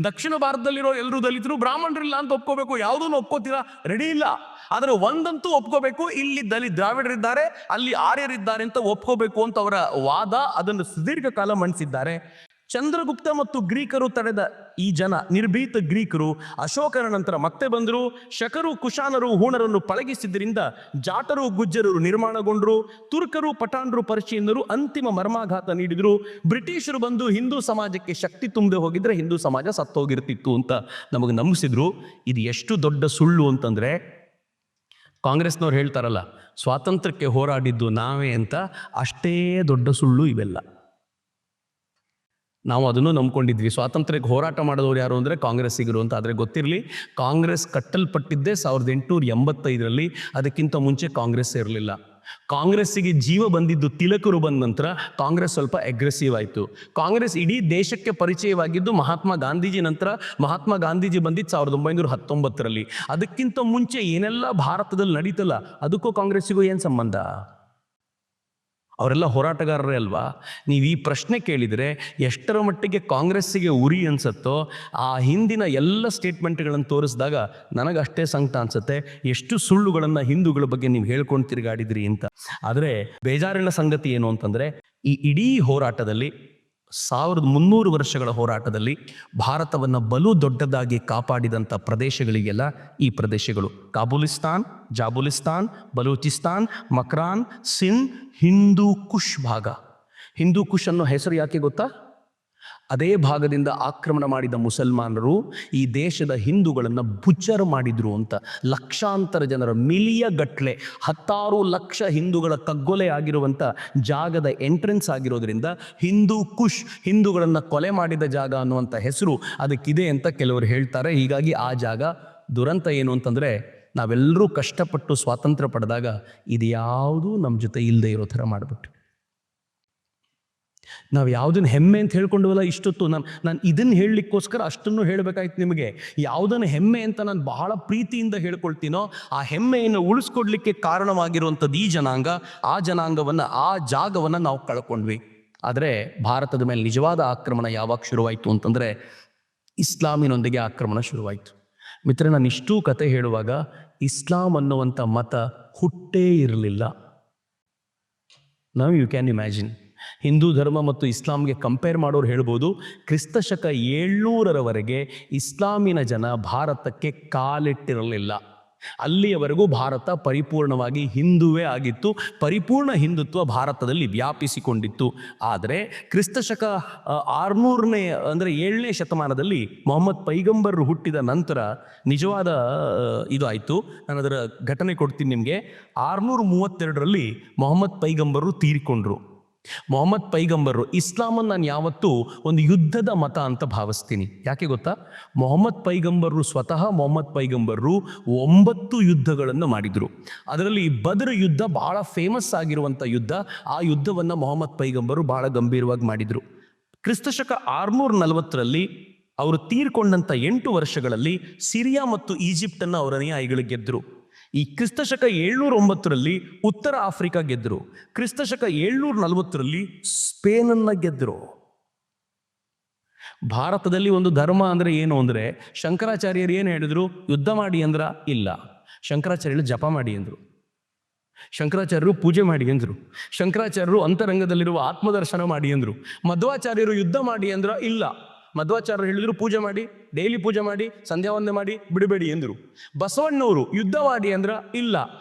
ದಕ್ಷಿಣ ಭಾರತದಲ್ಲಿರೋ ಎಲ್ಲರೂ ದಲಿತರು, ಬ್ರಾಹ್ಮಣರಿಲ್ಲ ಅಂತ ಒಪ್ಕೋಬೇಕು. ಯಾವುದನ್ನು ಒಪ್ಕೋತೀರಾ? ರೆಡಿ ಇಲ್ಲ. ಆದರೆ ಒಂದಂತೂ ಒಪ್ಕೋಬೇಕು, ಇಲ್ಲಿ ದ್ರಾವಿಡರಿದ್ದಾರೆ, ಅಲ್ಲಿ ಆರ್ಯರಿದ್ದಾರೆ ಅಂತ ಒಪ್ಕೋಬೇಕು ಅಂತ ಅವರ ವಾದ. ಅದನ್ನು ಸುದೀರ್ಘ ಕಾಲ ಮಂಡಿಸಿದ್ದಾರೆ. ಚಂದ್ರಗುಪ್ತ ಮತ್ತು ಗ್ರೀಕರು ತಡೆದ ಈ ಜನ, ನಿರ್ಭೀತ ಗ್ರೀಕರು ಅಶೋಕನ ನಂತರ ಮತ್ತೆ ಬಂದರು. ಶಕರು, ಕುಶಾನರು, ಹೂಣರನ್ನು ಪಳಗಿಸಿದ್ದರಿಂದ ಜಾಟರು, ಗುಜ್ಜರರು ನಿರ್ಮಾಣಗೊಂಡರು. ತುರ್ಕರು, ಪಠಾಣರು, ಪರ್ಷಿಯನ್ನರು ಅಂತಿಮ ಮರ್ಮಾಘಾತ ನೀಡಿದರು. ಬ್ರಿಟಿಷರು ಬಂದು ಹಿಂದೂ ಸಮಾಜಕ್ಕೆ ಶಕ್ತಿ ತುಂಬದೆ ಹೋಗಿದ್ರೆ ಹಿಂದೂ ಸಮಾಜ ಸತ್ತೋಗಿರ್ತಿತ್ತು ಅಂತ ನಮಗೆ ನಂಬಿಸಿದ್ರು. ಇದು ಎಷ್ಟು ದೊಡ್ಡ ಸುಳ್ಳು ಅಂತಂದ್ರೆ, ಕಾಂಗ್ರೆಸ್ನವ್ರು ಹೇಳ್ತಾರಲ್ಲ ಸ್ವಾತಂತ್ರ್ಯಕ್ಕೆ ಹೋರಾಡಿದ್ದು ನಾವೇ ಅಂತ, ಅಷ್ಟೇ ದೊಡ್ಡ ಸುಳ್ಳು ಇವೆಲ್ಲ. ನಾವು ಅದನ್ನು ನಂಬ್ಕೊಂಡಿದ್ವಿ. ಸ್ವಾತಂತ್ರ್ಯಕ್ಕೆ ಹೋರಾಟ ಮಾಡಿದವರು ಯಾರು ಅಂದರೆ ಕಾಂಗ್ರೆಸ್ಸಿಗರು ಅಂತ. ಆದರೆ ಗೊತ್ತಿರಲಿ, ಕಾಂಗ್ರೆಸ್ ಕಟ್ಟಲ್ಪಟ್ಟಿದ್ದೇ 1885ರಲ್ಲಿ. ಅದಕ್ಕಿಂತ ಮುಂಚೆ ಕಾಂಗ್ರೆಸ್ ಇರಲಿಲ್ಲ. ಕಾಂಗ್ರೆಸ್ಸಿಗೆ ಜೀವ ಬಂದಿದ್ದು ತಿಲಕರು ಬಂದ ನಂತರ ಕಾಂಗ್ರೆಸ್ ಸ್ವಲ್ಪ ಅಗ್ರೆಸಿವ್ ಆಯಿತು. ಕಾಂಗ್ರೆಸ್ ಇಡೀ ದೇಶಕ್ಕೆ ಪರಿಚಯವಾಗಿದ್ದು ಮಹಾತ್ಮ ಗಾಂಧೀಜಿ ನಂತರ. ಮಹಾತ್ಮ ಗಾಂಧೀಜಿ ಬಂದಿದ್ದು 1919ರಲ್ಲಿ. ಅದಕ್ಕಿಂತ ಮುಂಚೆ ಏನೆಲ್ಲ ಭಾರತದಲ್ಲಿ ನಡೀತಲ್ಲ, ಅದಕ್ಕೂ ಕಾಂಗ್ರೆಸ್ಸಿಗೂ ಏನು ಸಂಬಂಧ? ಅವರೆಲ್ಲ ಹೋರಾಟಗಾರರೇ ಅಲ್ವಾ? ನೀವು ಈ ಪ್ರಶ್ನೆ ಕೇಳಿದರೆ ಎಷ್ಟರ ಮಟ್ಟಿಗೆ ಕಾಂಗ್ರೆಸ್ಸಿಗೆ ಉರಿ ಅನ್ಸುತ್ತೋ, ಆ ಹಿಂದಿನ ಎಲ್ಲ ಸ್ಟೇಟ್ಮೆಂಟ್ಗಳನ್ನು ತೋರಿಸಿದಾಗ ನನಗಷ್ಟೇ ಸಂಕಟ ಅನ್ಸುತ್ತೆ. ಎಷ್ಟು ಸುಳ್ಳುಗಳನ್ನು ಹಿಂದೂಗಳ ಬಗ್ಗೆ ನೀವು ಹೇಳ್ಕೊಂಡು ತಿರುಗಾಡಿದ್ರಿ ಅಂತ. ಆದರೆ ಬೇಜಾರಿನ ಸಂಗತಿ ಏನು ಅಂತಂದರೆ, ಈ ಇಡೀ ಹೋರಾಟದಲ್ಲಿ 1300 ವರ್ಷಗಳ ಹೋರಾಟದಲ್ಲಿ ಭಾರತವನ್ನು ಬಲು ದೊಡ್ಡದಾಗಿ ಕಾಪಾಡಿದಂಥ ಪ್ರದೇಶಗಳಿಗೆಲ್ಲ ಈ ಪ್ರದೇಶಗಳು: ಕಾಬೂಲಿಸ್ತಾನ್, ಜಾಬುಲಿಸ್ತಾನ್, ಬಲೂಚಿಸ್ತಾನ್, ಮಕ್ರಾನ್, ಸಿಂಧ್, ಹಿಂದೂ ಕುಶ್ ಭಾಗ. ಹಿಂದೂ ಕುಶ್ ಅನ್ನೋ ಹೆಸರು ಯಾಕೆ ಗೊತ್ತಾ? ಅದೇ ಭಾಗದಿಂದ ಆಕ್ರಮಣ ಮಾಡಿದ ಮುಸಲ್ಮಾನರು ಈ ದೇಶದ ಹಿಂದೂಗಳನ್ನು ಬುಚ್ಚರ್ ಮಾಡಿದ್ರು ಅಂತ. ಲಕ್ಷಾಂತರ ಜನರ, ಮಿಲಿಯ ಗಟ್ಲೆ, 16 ಲಕ್ಷ ಹಿಂದೂಗಳ ಕಗ್ಗೊಲೆ ಆಗಿರುವಂಥ ಜಾಗದ ಎಂಟ್ರೆನ್ಸ್ ಆಗಿರೋದ್ರಿಂದ ಹಿಂದೂ ಕುಶ್, ಹಿಂದೂಗಳನ್ನು ಕೊಲೆ ಮಾಡಿದ ಜಾಗ ಅನ್ನುವಂಥ ಹೆಸರು ಅದಕ್ಕಿದೆ ಅಂತ ಕೆಲವರು ಹೇಳ್ತಾರೆ. ಹೀಗಾಗಿ ಆ ಜಾಗ ದುರಂತ ಏನು ಅಂತಂದರೆ, ನಾವೆಲ್ಲರೂ ಕಷ್ಟಪಟ್ಟು ಸ್ವಾತಂತ್ರ್ಯ ಪಡೆದಾಗ ಇದು ಯಾವುದೂ ನಮ್ಮ ಜೊತೆ ಇಲ್ಲದೆ ಇರೋ ಥರ ಮಾಡಿಬಿಟ್ಟು, ನಾವು ಯಾವುದನ್ನು ಹೆಮ್ಮೆ ಅಂತ ಹೇಳ್ಕೊಂಡವಲ್ಲ ಇಷ್ಟೊತ್ತು. ನಾನು ಇದನ್ನು ಹೇಳಲಿಕ್ಕೋಸ್ಕರ ಅಷ್ಟನ್ನು ಹೇಳಬೇಕಾಯ್ತು ನಿಮಗೆ. ಯಾವುದನ್ನು ಹೆಮ್ಮೆ ಅಂತ ನಾನು ಬಹಳ ಪ್ರೀತಿಯಿಂದ ಹೇಳ್ಕೊಳ್ತೀನೋ ಆ ಹೆಮ್ಮೆಯನ್ನು ಉಳಿಸ್ಕೊಡ್ಲಿಕ್ಕೆ ಕಾರಣವಾಗಿರುವಂಥದ್ದು ಈ ಜನಾಂಗ. ಆ ಜನಾಂಗವನ್ನು, ಆ ಜಾಗವನ್ನು ನಾವು ಕಳ್ಕೊಂಡ್ವಿ. ಆದರೆ ಭಾರತದ ಮೇಲೆ ನಿಜವಾದ ಆಕ್ರಮಣ ಯಾವಾಗ ಶುರುವಾಯಿತು ಅಂತಂದರೆ, ಇಸ್ಲಾಮಿನೊಂದಿಗೆ ಆಕ್ರಮಣ ಶುರುವಾಯಿತು. ಮಿತ್ರ, ನಾನು ಇಷ್ಟೂ ಕತೆ ಹೇಳುವಾಗ ಇಸ್ಲಾಂ ಅನ್ನುವಂಥ ಮತ ಹುಟ್ಟೇ ಇರಲಿಲ್ಲ. ನಾವು ಯು ಕ್ಯಾನ್ ಇಮ್ಯಾಜಿನ್, ಹಿಂದೂ ಧರ್ಮ ಮತ್ತು ಇಸ್ಲಾಂಗೆ ಕಂಪೇರ್ ಮಾಡೋರು ಹೇಳ್ಬೋದು, ಕ್ರಿಸ್ತಶಕ 700ರವರೆಗೆ ಇಸ್ಲಾಮಿನ ಜನ ಭಾರತಕ್ಕೆ ಕಾಲಿಟ್ಟಿರಲಿಲ್ಲ. ಅಲ್ಲಿಯವರೆಗೂ ಭಾರತ ಪರಿಪೂರ್ಣವಾಗಿ ಹಿಂದುವೇ ಆಗಿತ್ತು. ಪರಿಪೂರ್ಣ ಹಿಂದುತ್ವ ಭಾರತದಲ್ಲಿ ವ್ಯಾಪಿಸಿಕೊಂಡಿತ್ತು. ಆದರೆ ಕ್ರಿಸ್ತಶಕ 600ನೇ ಅಂದರೆ 7ನೇ ಶತಮಾನದಲ್ಲಿ ಮೊಹಮ್ಮದ್ ಪೈಗಂಬರರು ಹುಟ್ಟಿದ ನಂತರ ನಿಜವಾದ ಇದು ಆಯಿತು. ನಾನು ಅದರ ಘಟನೆ ಕೊಡ್ತೀನಿ ನಿಮಗೆ. 632ರಲ್ಲಿ ಮೊಹಮ್ಮದ್ ಪೈಗಂಬರರು ತೀರಿಕೊಂಡ್ರು. ಮೊಹಮ್ಮದ್ ಪೈಗಂಬರರು, ಇಸ್ಲಾಮನ್ನು ನಾನು ಯಾವತ್ತೂ ಒಂದು ಯುದ್ಧದ ಮತ ಅಂತ ಭಾವಿಸ್ತೀನಿ. ಯಾಕೆ ಗೊತ್ತಾ? ಮೊಹಮ್ಮದ್ ಪೈಗಂಬರರು, ಸ್ವತಃ ಮೊಹಮ್ಮದ್ ಪೈಗಂಬರರು 9 ಯುದ್ಧಗಳನ್ನು ಮಾಡಿದರು. ಅದರಲ್ಲಿ ಬದರ್ ಯುದ್ಧ ಬಹಳ ಫೇಮಸ್ ಆಗಿರುವಂಥ ಯುದ್ಧ. ಆ ಯುದ್ಧವನ್ನು ಮೊಹಮ್ಮದ್ ಪೈಗಂಬರರು ಬಹಳ ಗಂಭೀರವಾಗಿ ಮಾಡಿದರು. ಕ್ರಿಸ್ತಶಕ 640ರಲ್ಲಿ ಅವರು ತೀರ್ಕೊಂಡಂಥ 8 ವರ್ಷಗಳಲ್ಲಿ ಸಿರಿಯಾ ಮತ್ತು ಈಜಿಪ್ಟನ್ನು ಅವರ ಅನುಯಾಯಿಗಳು ಗೆದ್ದರು. ಈ ಕ್ರಿಸ್ತಶಕ 709ರಲ್ಲಿ ಉತ್ತರ ಆಫ್ರಿಕಾ ಗೆದ್ದರು. ಕ್ರಿಸ್ತಶಕ 740ರಲ್ಲಿ ಸ್ಪೇನನ್ನು ಗೆದ್ದರು. ಭಾರತದಲ್ಲಿ ಒಂದು ಧರ್ಮ ಅಂದರೆ ಏನು ಅಂದರೆ, ಶಂಕರಾಚಾರ್ಯರು ಏನು ಹೇಳಿದ್ರು? ಯುದ್ಧ ಮಾಡಿ ಅಂದ್ರ? ಇಲ್ಲ. ಶಂಕರಾಚಾರ್ಯರು ಜಪ ಮಾಡಿ ಅಂದರು. ಶಂಕರಾಚಾರ್ಯರು ಪೂಜೆ ಮಾಡಿ ಅಂದರು. ಶಂಕರಾಚಾರ್ಯರು ಅಂತರಂಗದಲ್ಲಿರುವ ಆತ್ಮದರ್ಶನ ಮಾಡಿ ಅಂದರು. ಮಧ್ವಾಚಾರ್ಯರು ಯುದ್ಧ ಮಾಡಿ ಅಂದ್ರ? ಇಲ್ಲ. ಮಧ್ವಾಚಾರ್ಯರು ಹೇಳಿದ್ರು ಪೂಜೆ ಮಾಡಿ, ಡೈಲಿ ಪೂಜೆ ಮಾಡಿ, ಸಂಧ್ಯಾ ವಂದನೆ ಮಾಡಿ, ಬಿಡಬೇಡಿ ಎಂದರು. ಬಸವಣ್ಣವರು ಯುದ್ಧ ಮಾಡಿ ಅಂದ್ರ? ಇಲ್ಲ,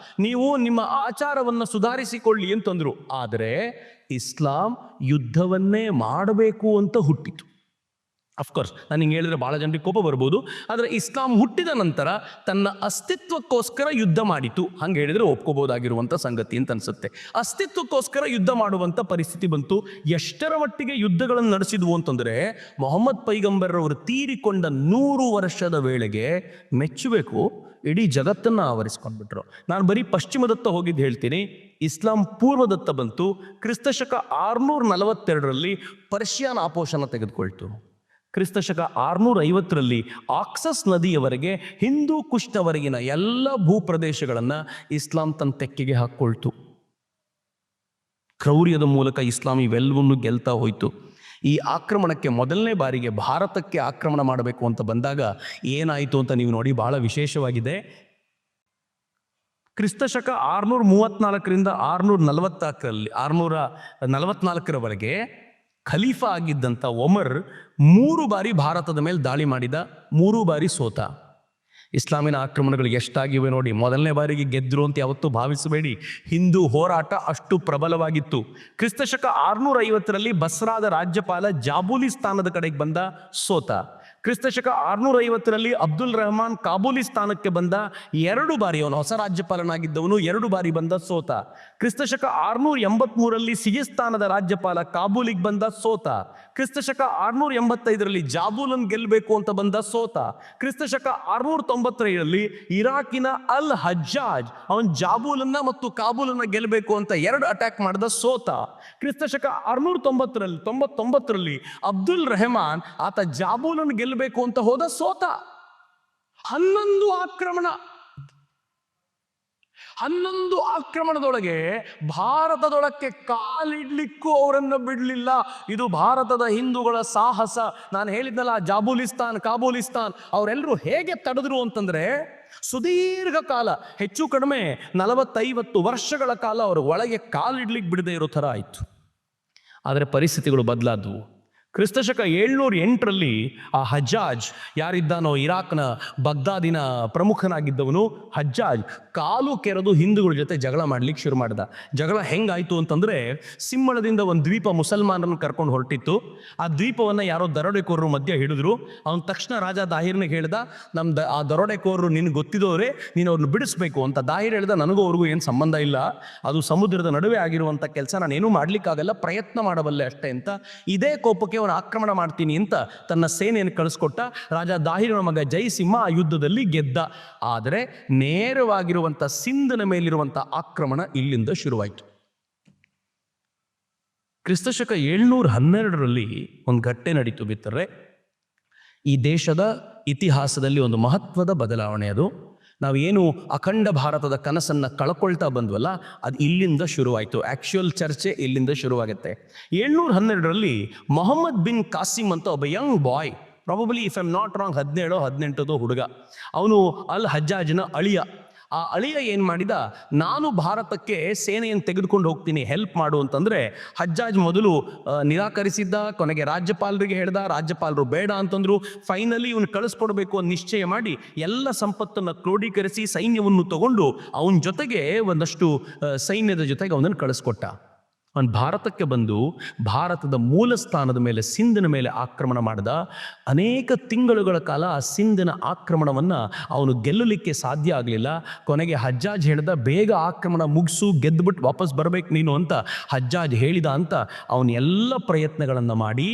ನೀವು ನಿಮ್ಮ ಆಚಾರವನ್ನು ಸುಧಾರಿಸಿಕೊಳ್ಳಿ ಅಂತಂದರು. ಆದರೆ ಇಸ್ಲಾಂ ಯುದ್ಧವನ್ನೇ ಮಾಡಬೇಕು ಅಂತ ಹುಟ್ಟಿತು. ಅಫ್ಕೋರ್ಸ್ ನಾನು ಹಿಂಗೆ ಹೇಳಿದ್ರೆ ಭಾಳ ಜನರಿಗೆ ಕೋಪ ಬರ್ಬೋದು. ಆದರೆ ಇಸ್ಲಾಂ ಹುಟ್ಟಿದ ನಂತರ ತನ್ನ ಅಸ್ತಿತ್ವಕ್ಕೋಸ್ಕರ ಯುದ್ಧ ಮಾಡಿತು. ಹಂಗೆ ಹೇಳಿದರೆ ಒಪ್ಕೋಬೋದಾಗಿರುವಂಥ ಸಂಗತಿ ಅಂತ ಅನಿಸುತ್ತೆ. ಅಸ್ತಿತ್ವಕ್ಕೋಸ್ಕರ ಯುದ್ಧ ಮಾಡುವಂಥ ಪರಿಸ್ಥಿತಿ ಬಂತು. ಎಷ್ಟರ ಮಟ್ಟಿಗೆ ಯುದ್ಧಗಳನ್ನು ನಡೆಸಿದ್ವು ಅಂತಂದರೆ, ಮೊಹಮ್ಮದ್ ಪೈಗಂಬರವರು ತೀರಿಕೊಂಡ 100 ವರ್ಷದ ವೇಳೆಗೆ ಮೆಚ್ಚಬೇಕು, ಇಡೀ ಜಗತ್ತನ್ನು ಆವರಿಸ್ಕೊಂಡ್ಬಿಟ್ರು. ನಾನು ಬರೀ ಪಶ್ಚಿಮದತ್ತ ಹೋಗಿದ್ದು ಹೇಳ್ತೀನಿ. ಇಸ್ಲಾಂ ಪೂರ್ವದತ್ತ ಬಂತು. ಕ್ರಿಸ್ತಶಕ 642ರಲ್ಲಿ ಪರ್ಷಿಯನ್ ಆಪೋಷಣ ತೆಗೆದುಕೊಳ್ತು. ಕ್ರಿಸ್ತಶಕ 650ರಲ್ಲಿ ಆಕ್ಸಸ್ ನದಿಯವರೆಗೆ ಹಿಂದೂ ಕುಶ್ನವರೆಗಿನ ಎಲ್ಲ ಭೂಪ್ರದೇಶಗಳನ್ನು ಇಸ್ಲಾಂ ತನ್ನ ತೆಕ್ಕೆಗೆ ಹಾಕ್ಕೊಳ್ತು. ಕ್ರೌರ್ಯದ ಮೂಲಕ ಇಸ್ಲಾಂ ಇವೆಲ್ಲವನ್ನು ಗೆಲ್ತಾ ಹೋಯಿತು. ಈ ಆಕ್ರಮಣಕ್ಕೆ ಮೊದಲನೇ ಬಾರಿಗೆ ಭಾರತಕ್ಕೆ ಆಕ್ರಮಣ ಮಾಡಬೇಕು ಅಂತ ಬಂದಾಗ ಏನಾಯಿತು ಅಂತ ನೀವು ನೋಡಿ, ಬಹಳ ವಿಶೇಷವಾಗಿದೆ. ಕ್ರಿಸ್ತಶಕ 634ರಿಂದ 644ರವರೆಗೆ ಖಲೀಫಾ ಆಗಿದ್ದಂಥ ಒಮರ್ 3 ಬಾರಿ ಭಾರತದ ಮೇಲೆ ದಾಳಿ ಮಾಡಿದ, 3 ಬಾರಿ ಸೋತ. ಇಸ್ಲಾಮಿನ ಆಕ್ರಮಣಗಳು ಎಷ್ಟಾಗಿವೆ ನೋಡಿ. ಮೊದಲನೇ ಬಾರಿಗೆ ಗೆದ್ರು ಅಂತ ಯಾವತ್ತೂ ಭಾವಿಸಬೇಡಿ. ಹಿಂದೂ ಹೋರಾಟ ಅಷ್ಟು ಪ್ರಬಲವಾಗಿತ್ತು. ಕ್ರಿಸ್ತಶಕ 650ರಲ್ಲಿ ಬಸ್ರಾದ ರಾಜ್ಯಪಾಲ ಜಾಬೂಲಿಸ್ತಾನದ ಕಡೆಗೆ ಬಂದ, ಸೋತ. ಕ್ರಿಸ್ತಶಕ 650ರಲ್ಲಿ ಅಬ್ದುಲ್ ರೆಹಮಾನ್ ಕಾಬೂಲಿಸ್ತಾನಕ್ಕೆ ಬಂದ, 2 ಬಾರಿ, ಅವನು ಹೊಸ ರಾಜ್ಯಪಾಲನಾಗಿದ್ದವನು, 2 ಬಾರಿ ಬಂದ, ಸೋತ. ಕ್ರಿಸ್ತಶಕ 683ರಲ್ಲಿ ಸಿಜಿಸ್ತಾನದ ರಾಜ್ಯಪಾಲ ಕಾಬೂಲಿಗೆ ಬಂದ, ಸೋತ. ಕ್ರಿಸ್ತಶಕ 685ರಲ್ಲಿ ಜಾಬೂಲನ್ ಗೆಲ್ಲಬೇಕು ಅಂತ ಬಂದ, ಸೋತ. ಕ್ರಿಸ್ತಶಕ 695ರಲ್ಲಿ ಇರಾಕಿನ ಅಲ್ ಹಜ್ಜಾಜ್ ಅವನ್ ಜಾಬೂಲನ್ನ ಮತ್ತು ಕಾಬೂಲನ್ನ ಗೆಲ್ಲಬೇಕು ಅಂತ 2 ಅಟ್ಯಾಕ್ ಮಾಡಿದ, ಸೋತ. ಕ್ರಿಸ್ತಶಕ 699ರಲ್ಲಿ ಅಬ್ದುಲ್ ರೆಹಮಾನ್ ಆತ ಜಾಬೂಲನ್ ಗೆಲ್ಲಬೇಕು ಅಂತ ಹೋದ, ಸೋತ. 11 ಆಕ್ರಮಣ, 11 ಆಕ್ರಮಣದೊಳಗೆ ಭಾರತದೊಳಕ್ಕೆ ಕಾಲಿಡ್ಲಿಕ್ಕೂ ಅವರನ್ನು ಬಿಡಲಿಲ್ಲ. ಇದು ಭಾರತದ ಹಿಂದೂಗಳ ಸಾಹಸ. ನಾನು ಹೇಳಿದ್ನಲ್ಲ, ಜಾಬೂಲಿಸ್ತಾನ್, ಕಾಬೂಲಿಸ್ತಾನ್ ಅವರೆಲ್ಲರೂ ಹೇಗೆ ತಡೆದ್ರು ಅಂತಂದ್ರೆ, ಸುದೀರ್ಘ ಕಾಲ, ಹೆಚ್ಚು ಕಡಿಮೆ 40-50 ವರ್ಷಗಳ ಕಾಲ ಅವರು ಒಳಗೆ ಕಾಲಿಡ್ಲಿಕ್ಕೆ ಬಿಡದೆ ಇರೋ ಥರ ಆಯಿತು. ಆದರೆ ಪರಿಸ್ಥಿತಿಗಳು ಬದಲಾದವು. ಕ್ರಿಸ್ತಶಕ 708ರಲ್ಲಿ ಆ ಹಜ್ಜಾಜ್ ಯಾರಿದ್ದಾನೋ, ಇರಾಕ್ನ ಬಗ್ದಾದಿನ ಪ್ರಮುಖನಾಗಿದ್ದವನು ಹಜ್ಜಾಜ್, ಕಾಲು ಕೆರೆದು ಹಿಂದೂಗಳ ಜೊತೆ ಜಗಳ ಮಾಡ್ಲಿಕ್ಕೆ ಶುರು ಮಾಡಿದ. ಜಗಳ ಹೆಂಗಾಯ್ತು ಅಂತಂದ್ರೆ, ಸಿಂಹಳದಿಂದ ಒಂದು ದ್ವೀಪ ಮುಸಲ್ಮಾನರನ್ನು ಕರ್ಕೊಂಡು ಹೊರಟಿತ್ತು. ಆ ದ್ವೀಪವನ್ನು ಯಾರೋ ದರೋಡೆಕೋರರು ಮಧ್ಯೆ ಹಿಡಿದ್ರು. ಅವನ ತಕ್ಷಣ ರಾಜ ದಾಹಿರ್ನಿಗೆ ಹೇಳ್ದ, ಆ ದರೋಡೆಕೋರರು ನಿನ್ಗೆ ಗೊತ್ತಿದ್ದವರೇ, ನೀನು ಅವ್ರನ್ನ ಬಿಡಿಸ್ಬೇಕು ಅಂತ. ದಾಹಿರ್ ಹೇಳ್ದ, ನನಗೂ ಅವ್ರಿಗೂ ಏನು ಸಂಬಂಧ ಇಲ್ಲ, ಅದು ಸಮುದ್ರದ ನಡುವೆ ಆಗಿರುವಂಥ ಕೆಲಸ, ನಾನೇನು ಮಾಡ್ಲಿಕ್ಕಾಗಲ್ಲ, ಪ್ರಯತ್ನ ಮಾಡಬಲ್ಲೆ ಅಷ್ಟೇ ಅಂತ. ಇದೇ ಕೋಪಕ್ಕೆ ಅವನು ಆಕ್ರಮಣ ಮಾಡ್ತೀನಿ ಅಂತ ತನ್ನ ಸೇನೆಯನ್ನು ಕಳಿಸ್ಕೊಟ್ಟ. ರಾಜ ದಾಹಿರನ ಮಗ ಜೈಸಿಂಹ ಆ ಯುದ್ಧದಲ್ಲಿ ಗೆದ್ದ. ಆದರೆ ನೇರವಾಗಿರುವಂಥ ಸಿಂಧನ ಮೇಲಿರುವಂಥ ಆಕ್ರಮಣ ಇಲ್ಲಿಂದ ಶುರುವಾಯಿತು. ಕ್ರಿಸ್ತಶಕ 712ರಲ್ಲಿ ಒಂದು ಘಟನೆ ನಡೀತು ಬಿತ್ತರೆ. ಈ ದೇಶದ ಇತಿಹಾಸದಲ್ಲಿ ಒಂದು ಮಹತ್ವದ ಬದಲಾವಣೆ ಅದು. ನಾವೇನು ಅಖಂಡ ಭಾರತದ ಕನಸನ್ನು ಕಳ್ಕೊಳ್ತಾ ಬಂದ್ವಲ್ಲ, ಅದು ಇಲ್ಲಿಂದ ಶುರುವಾಯಿತು. ಆ್ಯಕ್ಚುಯಲ್ ಚರ್ಚೆ ಇಲ್ಲಿಂದ ಶುರುವಾಗುತ್ತೆ. 712ರಲ್ಲಿ ಮೊಹಮ್ಮದ್ ಬಿನ್ ಕಾಸಿಮ್ ಅಂತ ಒಬ್ಬ young boy, probably if I am not wrong 17-18 ಹುಡುಗ, ಅವನು ಅಲ್ ಹಜ್ಜಾಜ್ನ ಅಳಿಯ. ಆ ಅಳಿಯ ಏನು ಮಾಡಿದ, ನಾನು ಭಾರತಕ್ಕೆ ಸೇನೆಯನ್ನು ತೆಗೆದುಕೊಂಡು ಹೋಗ್ತೀನಿ, ಹೆಲ್ಪ್ ಮಾಡು ಅಂತಂದರೆ ಹಜ್ಜಾಜ್ ಮೊದಲು ನಿರಾಕರಿಸಿದ್ದ. ಕೊನೆಗೆ ರಾಜ್ಯಪಾಲರಿಗೆ ಹೇಳ್ದ, ರಾಜ್ಯಪಾಲರು ಬೇಡ ಅಂತಂದ್ರು. ಫೈನಲಿ ಇವನು ಕಳಿಸ್ಕೊಡ್ಬೇಕು ಅಂತ ನಿಶ್ಚಯ ಮಾಡಿ ಎಲ್ಲ ಸಂಪತ್ತನ್ನು ಕ್ರೋಢೀಕರಿಸಿ ಸೈನ್ಯವನ್ನು ತಗೊಂಡು ಅವನ ಜೊತೆಗೆ ಒಂದಷ್ಟು ಸೈನ್ಯದ ಜೊತೆಗೆ ಅವನನ್ನು ಕಳಿಸ್ಕೊಟ್ಟ. ಅವನು ಭಾರತಕ್ಕೆ ಬಂದು ಭಾರತದ ಮೂಲ ಸ್ಥಾನದ ಮೇಲೆ, ಸಿಂಧಿನ ಮೇಲೆ ಆಕ್ರಮಣ ಮಾಡಿದ. ಅನೇಕ ತಿಂಗಳುಗಳ ಕಾಲ ಆ ಸಿಂಧಿನ ಆಕ್ರಮಣವನ್ನು ಅವನು ಗೆಲ್ಲಲಿಕ್ಕೆ ಸಾಧ್ಯ ಆಗಲಿಲ್ಲ. ಕೊನೆಗೆ ಹಜ್ಜಾಜ್ ಹೇಳ್ದ, ಬೇಗ ಆಕ್ರಮಣ ಮುಗಿಸು, ಗೆದ್ದುಬಿಟ್ಟು ವಾಪಸ್ ಬರಬೇಕು ನೀನು ಅಂತ ಹಜ್ಜಾಜ್ ಹೇಳಿದ ಅಂತ ಅವನು ಎಲ್ಲ ಪ್ರಯತ್ನಗಳನ್ನು ಮಾಡಿ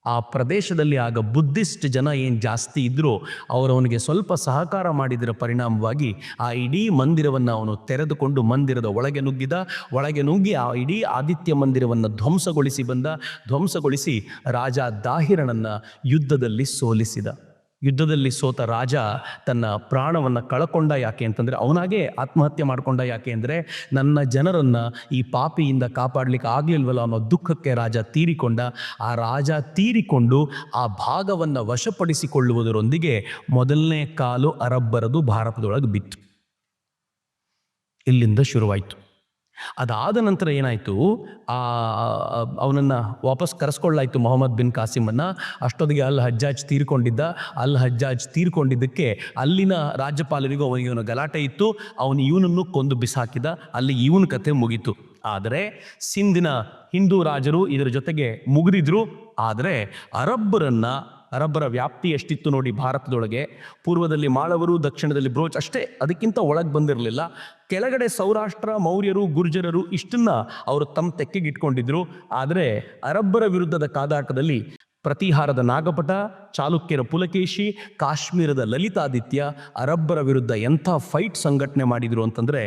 ಆ ಪ್ರದೇಶದಲ್ಲಿ ಆಗ ಬುದ್ಧಿಸ್ಟ್ ಜನ ಏನು ಜಾಸ್ತಿ ಇದ್ದರೂ ಅವರವನಿಗೆ ಸ್ವಲ್ಪ ಸಹಕಾರ ಮಾಡಿದರ ಪರಿಣಾಮವಾಗಿ ಆ ಇಡೀ ಮಂದಿರವನ್ನು ಅವನು ತೆರೆದುಕೊಂಡು ಮಂದಿರದ ಒಳಗೆ ನುಗ್ಗಿದ. ಒಳಗೆ ನುಗ್ಗಿ ಆ ಇಡೀ ಆದಿತ್ಯ ಮಂದಿರವನ್ನು ಧ್ವಂಸಗೊಳಿಸಿ ರಾಜ ದಾಹಿರನನ್ನು ಯುದ್ಧದಲ್ಲಿ ಸೋಲಿಸಿದ. ಯುದ್ಧದಲ್ಲಿ ಸೋತ ರಾಜ ತನ್ನ ಪ್ರಾಣವನ್ನು ಕಳಕೊಂಡ. ಯಾಕೆ ಅಂತಂದರೆ, ಅವನಾಗೆ ಆತ್ಮಹತ್ಯೆ ಮಾಡಿಕೊಂಡ. ಯಾಕೆ ಅಂದರೆ, ನನ್ನ ಜನರನ್ನು ಈ ಪಾಪಿಯಿಂದ ಕಾಪಾಡಲಿಕ್ಕೆ ಆಗಲಿಲ್ವಲ್ಲ ಅನ್ನೋ ದುಃಖಕ್ಕೆ ರಾಜ ತೀರಿಕೊಂಡ. ಆ ರಾಜ ತೀರಿಕೊಂಡು ಆ ಭಾಗವನ್ನು ವಶಪಡಿಸಿಕೊಳ್ಳುವುದರೊಂದಿಗೆ ಮೊದಲನೇ ಕಾಲು ಅರಬ್ಬರದು ಭಾರತದೊಳಗೆ ಬಿತ್ತು. ಇಲ್ಲಿಂದ ಶುರುವಾಯಿತು. ಅದಾದ ನಂತರ ಏನಾಯಿತು, ಅವನನ್ನು ವಾಪಸ್ ಕರೆಸ್ಕೊಳ್ಳಾಯಿತು ಮೊಹಮ್ಮದ್ ಬಿನ್ ಕಾಸಿಮನ್ನು. ಅಷ್ಟೊತ್ತಿಗೆ ಅಲ್ ಹಜ್ಜಾಜ್ ತೀರ್ಕೊಂಡಿದ್ದ. ಅಲ್ ಹಜ್ಜಾಜ್ ತೀರ್ಕೊಂಡಿದ್ದಕ್ಕೆ ಅಲ್ಲಿನ ರಾಜ್ಯಪಾಲರಿಗೂ ಅವನಿಗೆ ಗಲಾಟೆ ಇತ್ತು. ಅವನು ಇವನನ್ನು ಕೊಂದು ಬಿಸಾಕಿದ. ಅಲ್ಲಿ ಇವನ ಕತೆ ಮುಗೀತು. ಆದರೆ ಸಿಂಧಿನ ಹಿಂದೂ ರಾಜರು ಇದರ ಜೊತೆಗೆ ಮುಗಿದಿದ್ರು. ಆದರೆ ಅರಬ್ಬರ ವ್ಯಾಪ್ತಿ ಎಷ್ಟಿತ್ತು ನೋಡಿ ಭಾರತದೊಳಗೆ. ಪೂರ್ವದಲ್ಲಿ ಮಾಳವರು, ದಕ್ಷಿಣದಲ್ಲಿ ಬ್ರೋಚ್ ಅಷ್ಟೇ, ಅದಕ್ಕಿಂತ ಒಳಗೆ ಬಂದಿರಲಿಲ್ಲ. ಕೆಳಗಡೆ ಸೌರಾಷ್ಟ್ರ, ಮೌರ್ಯರು, ಗುರ್ಜರರು ಇಷ್ಟನ್ನ ಅವರು ತಮ್ಮ ತೆಕ್ಕೆಗೆ ಇಟ್ಕೊಂಡಿದ್ರು. ಆದರೆ ಅರಬ್ಬರ ವಿರುದ್ಧದ ಕಾದಾಟದಲ್ಲಿ ಪ್ರತಿಹಾರದ ನಾಗಪಟ, ಚಾಲುಕ್ಯರ ಪುಲಕೇಶಿ, ಕಾಶ್ಮೀರದ ಲಲಿತಾದಿತ್ಯ ಅರಬ್ಬರ ವಿರುದ್ಧ ಎಂಥ ಫೈಟ್ ಸಂಘಟನೆ ಮಾಡಿದರು ಅಂತಂದರೆ,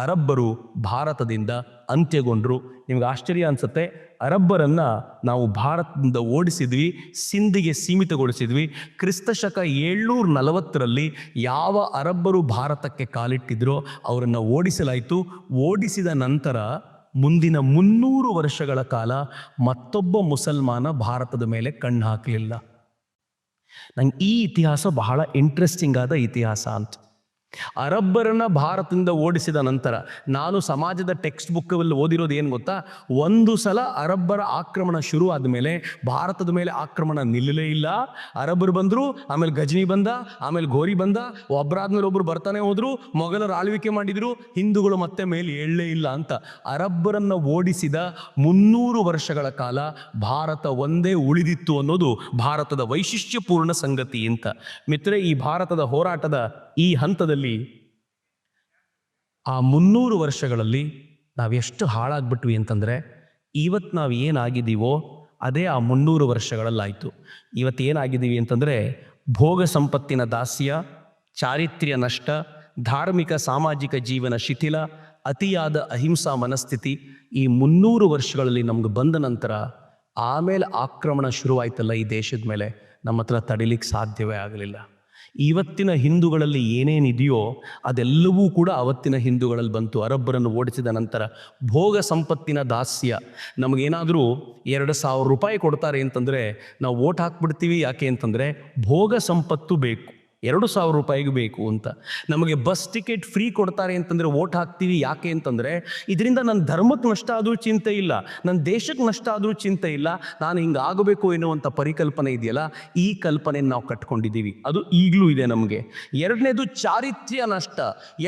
ಅರಬ್ಬರು ಭಾರತದಿಂದ ಅಂತ್ಯಗೊಂಡರು. ನಿಮ್ಗೆ ಆಶ್ಚರ್ಯ ಅನಿಸುತ್ತೆ, ಅರಬ್ಬರನ್ನು ನಾವು ಭಾರತದಿಂದ ಓಡಿಸಿದ್ವಿ, ಸಿಂಧಿಗೆ ಸೀಮಿತಗೊಳಿಸಿದ್ವಿ. ಕ್ರಿಸ್ತಶಕ 740ರಲ್ಲಿ ಯಾವ ಅರಬ್ಬರು ಭಾರತಕ್ಕೆ ಕಾಲಿಟ್ಟಿದ್ರೋ ಅವರನ್ನು ಓಡಿಸಲಾಯಿತು. ಓಡಿಸಿದ ನಂತರ ಮುಂದಿನ 300 ವರ್ಷಗಳ ಕಾಲ ಮತ್ತೊಬ್ಬ ಮುಸಲ್ಮಾನ ಭಾರತದ ಮೇಲೆ ಕಣ್ಣು ಹಾಕಲಿಲ್ಲ. ನಂಗೆ ಈ ಇತಿಹಾಸ ಬಹಳ ಇಂಟ್ರೆಸ್ಟಿಂಗ್ ಆದ ಇತಿಹಾಸ ಅಂತ. ಅರಬ್ಬರನ್ನ ಭಾರತದಿಂದ ಓಡಿಸಿದ ನಂತರ ನಾನು ಸಮಾಜದ ಟೆಕ್ಸ್ಟ್ ಬುಕ್ಕಲ್ಲಿ ಓದಿರೋದು ಏನು ಗೊತ್ತಾ, ಒಂದು ಸಲ ಅರಬ್ಬರ ಆಕ್ರಮಣ ಶುರು ಆದಮೇಲೆ ಭಾರತದ ಮೇಲೆ ಆಕ್ರಮಣ ನಿಲ್ಲಲೇ ಇಲ್ಲ. ಅರಬ್ಬರು ಬಂದರು, ಆಮೇಲೆ ಗಜನಿ ಬಂದ, ಆಮೇಲೆ ಘೋರಿ ಬಂದ, ಒಬ್ಬರಾದ್ಮೇಲೆ ಒಬ್ಬರು ಬರ್ತಾನೆ ಹೋದ್ರು, ಮೊಘಲರು ಆಳ್ವಿಕೆ ಮಾಡಿದ್ರು, ಹಿಂದೂಗಳು ಮತ್ತೆ ಮೇಲೆ ಏಳಲೇ ಇಲ್ಲ ಅಂತ. ಅರಬ್ಬರನ್ನ ಓಡಿಸಿದ 300 ವರ್ಷಗಳ ಕಾಲ ಭಾರತ ಒಂದೇ ಉಳಿದಿತ್ತು ಅನ್ನೋದು ಭಾರತದ ವೈಶಿಷ್ಟ್ಯಪೂರ್ಣ ಸಂಗತಿ ಅಂತ. ಮಿತ್ರರೇ, ಈ ಭಾರತದ ಹೋರಾಟದ ಈ ಹಂತದಲ್ಲಿ ಆ 300 ವರ್ಷಗಳಲ್ಲಿ ನಾವೆಷ್ಟು ಹಾಳಾಗ್ಬಿಟ್ವಿ ಅಂತಂದರೆ, ಇವತ್ತು ನಾವು ಏನಾಗಿದ್ದೀವೋ ಅದೇ ಆ 300 ವರ್ಷಗಳಲ್ಲಾಯಿತು. ಇವತ್ತೇನಾಗಿದ್ದೀವಿ ಅಂತಂದರೆ, ಭೋಗ ಸಂಪತ್ತಿನ ದಾಸ್ಯ, ಚಾರಿತ್ರ್ಯ ನಷ್ಟ, ಧಾರ್ಮಿಕ ಸಾಮಾಜಿಕ ಜೀವನ ಶಿಥಿಲ, ಅತಿಯಾದ ಅಹಿಂಸಾ ಮನಸ್ಥಿತಿ ಈ 300 ವರ್ಷಗಳಲ್ಲಿ ನಮ್ಗೆ ಬಂದ ನಂತರ ಆಮೇಲೆ ಆಕ್ರಮಣ ಶುರುವಾಯ್ತಲ್ಲ ಈ ದೇಶದ ಮೇಲೆ, ನಮ್ಮ ಹತ್ರ ತಡಿಲಿಕ್ಕೆ ಸಾಧ್ಯವೇ ಆಗಲಿಲ್ಲ. ಇವತ್ತಿನ ಹಿಂದೂಗಳಲ್ಲಿ ಏನೇನಿದೆಯೋ ಅದೆಲ್ಲವೂ ಕೂಡ ಅವತ್ತಿನ ಹಿಂದೂಗಳಲ್ಲಿ ಬಂತು. ಅರಬ್ಬರನ್ನು ಓಡಿಸಿದ ನಂತರ ಭೋಗ ಸಂಪತ್ತಿನ ದಾಸ್ಯ. ನಮಗೇನಾದರೂ 2,000 ರೂಪಾಯಿ ಕೊಡ್ತಾರೆ ಅಂತಂದರೆ ನಾವು ಓಟ್ ಹಾಕ್ಬಿಡ್ತೀವಿ. ಯಾಕೆ ಅಂತಂದರೆ ಭೋಗ ಸಂಪತ್ತು ಬೇಕು, 2,000 ರೂಪಾಯಿಗೆ ಬೇಕು ಅಂತ. ನಮಗೆ ಬಸ್ ಟಿಕೆಟ್ ಫ್ರೀ ಕೊಡ್ತಾರೆ ಅಂತಂದರೆ ಓಟ್ ಹಾಕ್ತೀವಿ. ಯಾಕೆ ಅಂತಂದರೆ ಇದರಿಂದ ನನ್ನ ಧರ್ಮಕ್ಕೆ ನಷ್ಟ ಆದರೂ ಚಿಂತೆ ಇಲ್ಲ, ನನ್ನ ದೇಶಕ್ಕೆ ನಷ್ಟ ಆದರೂ ಚಿಂತೆ ಇಲ್ಲ, ನಾನು ಹಿಂಗೆ ಆಗಬೇಕು ಎನ್ನುವಂಥ ಪರಿಕಲ್ಪನೆ ಇದೆಯಲ್ಲ, ಈ ಕಲ್ಪನೆಯನ್ನು ನಾವು ಕಟ್ಕೊಂಡಿದ್ದೀವಿ. ಅದು ಈಗಲೂ ಇದೆ ನಮಗೆ. ಎರಡನೇದು ಚಾರಿತ್ರ್ಯ ನಷ್ಟ.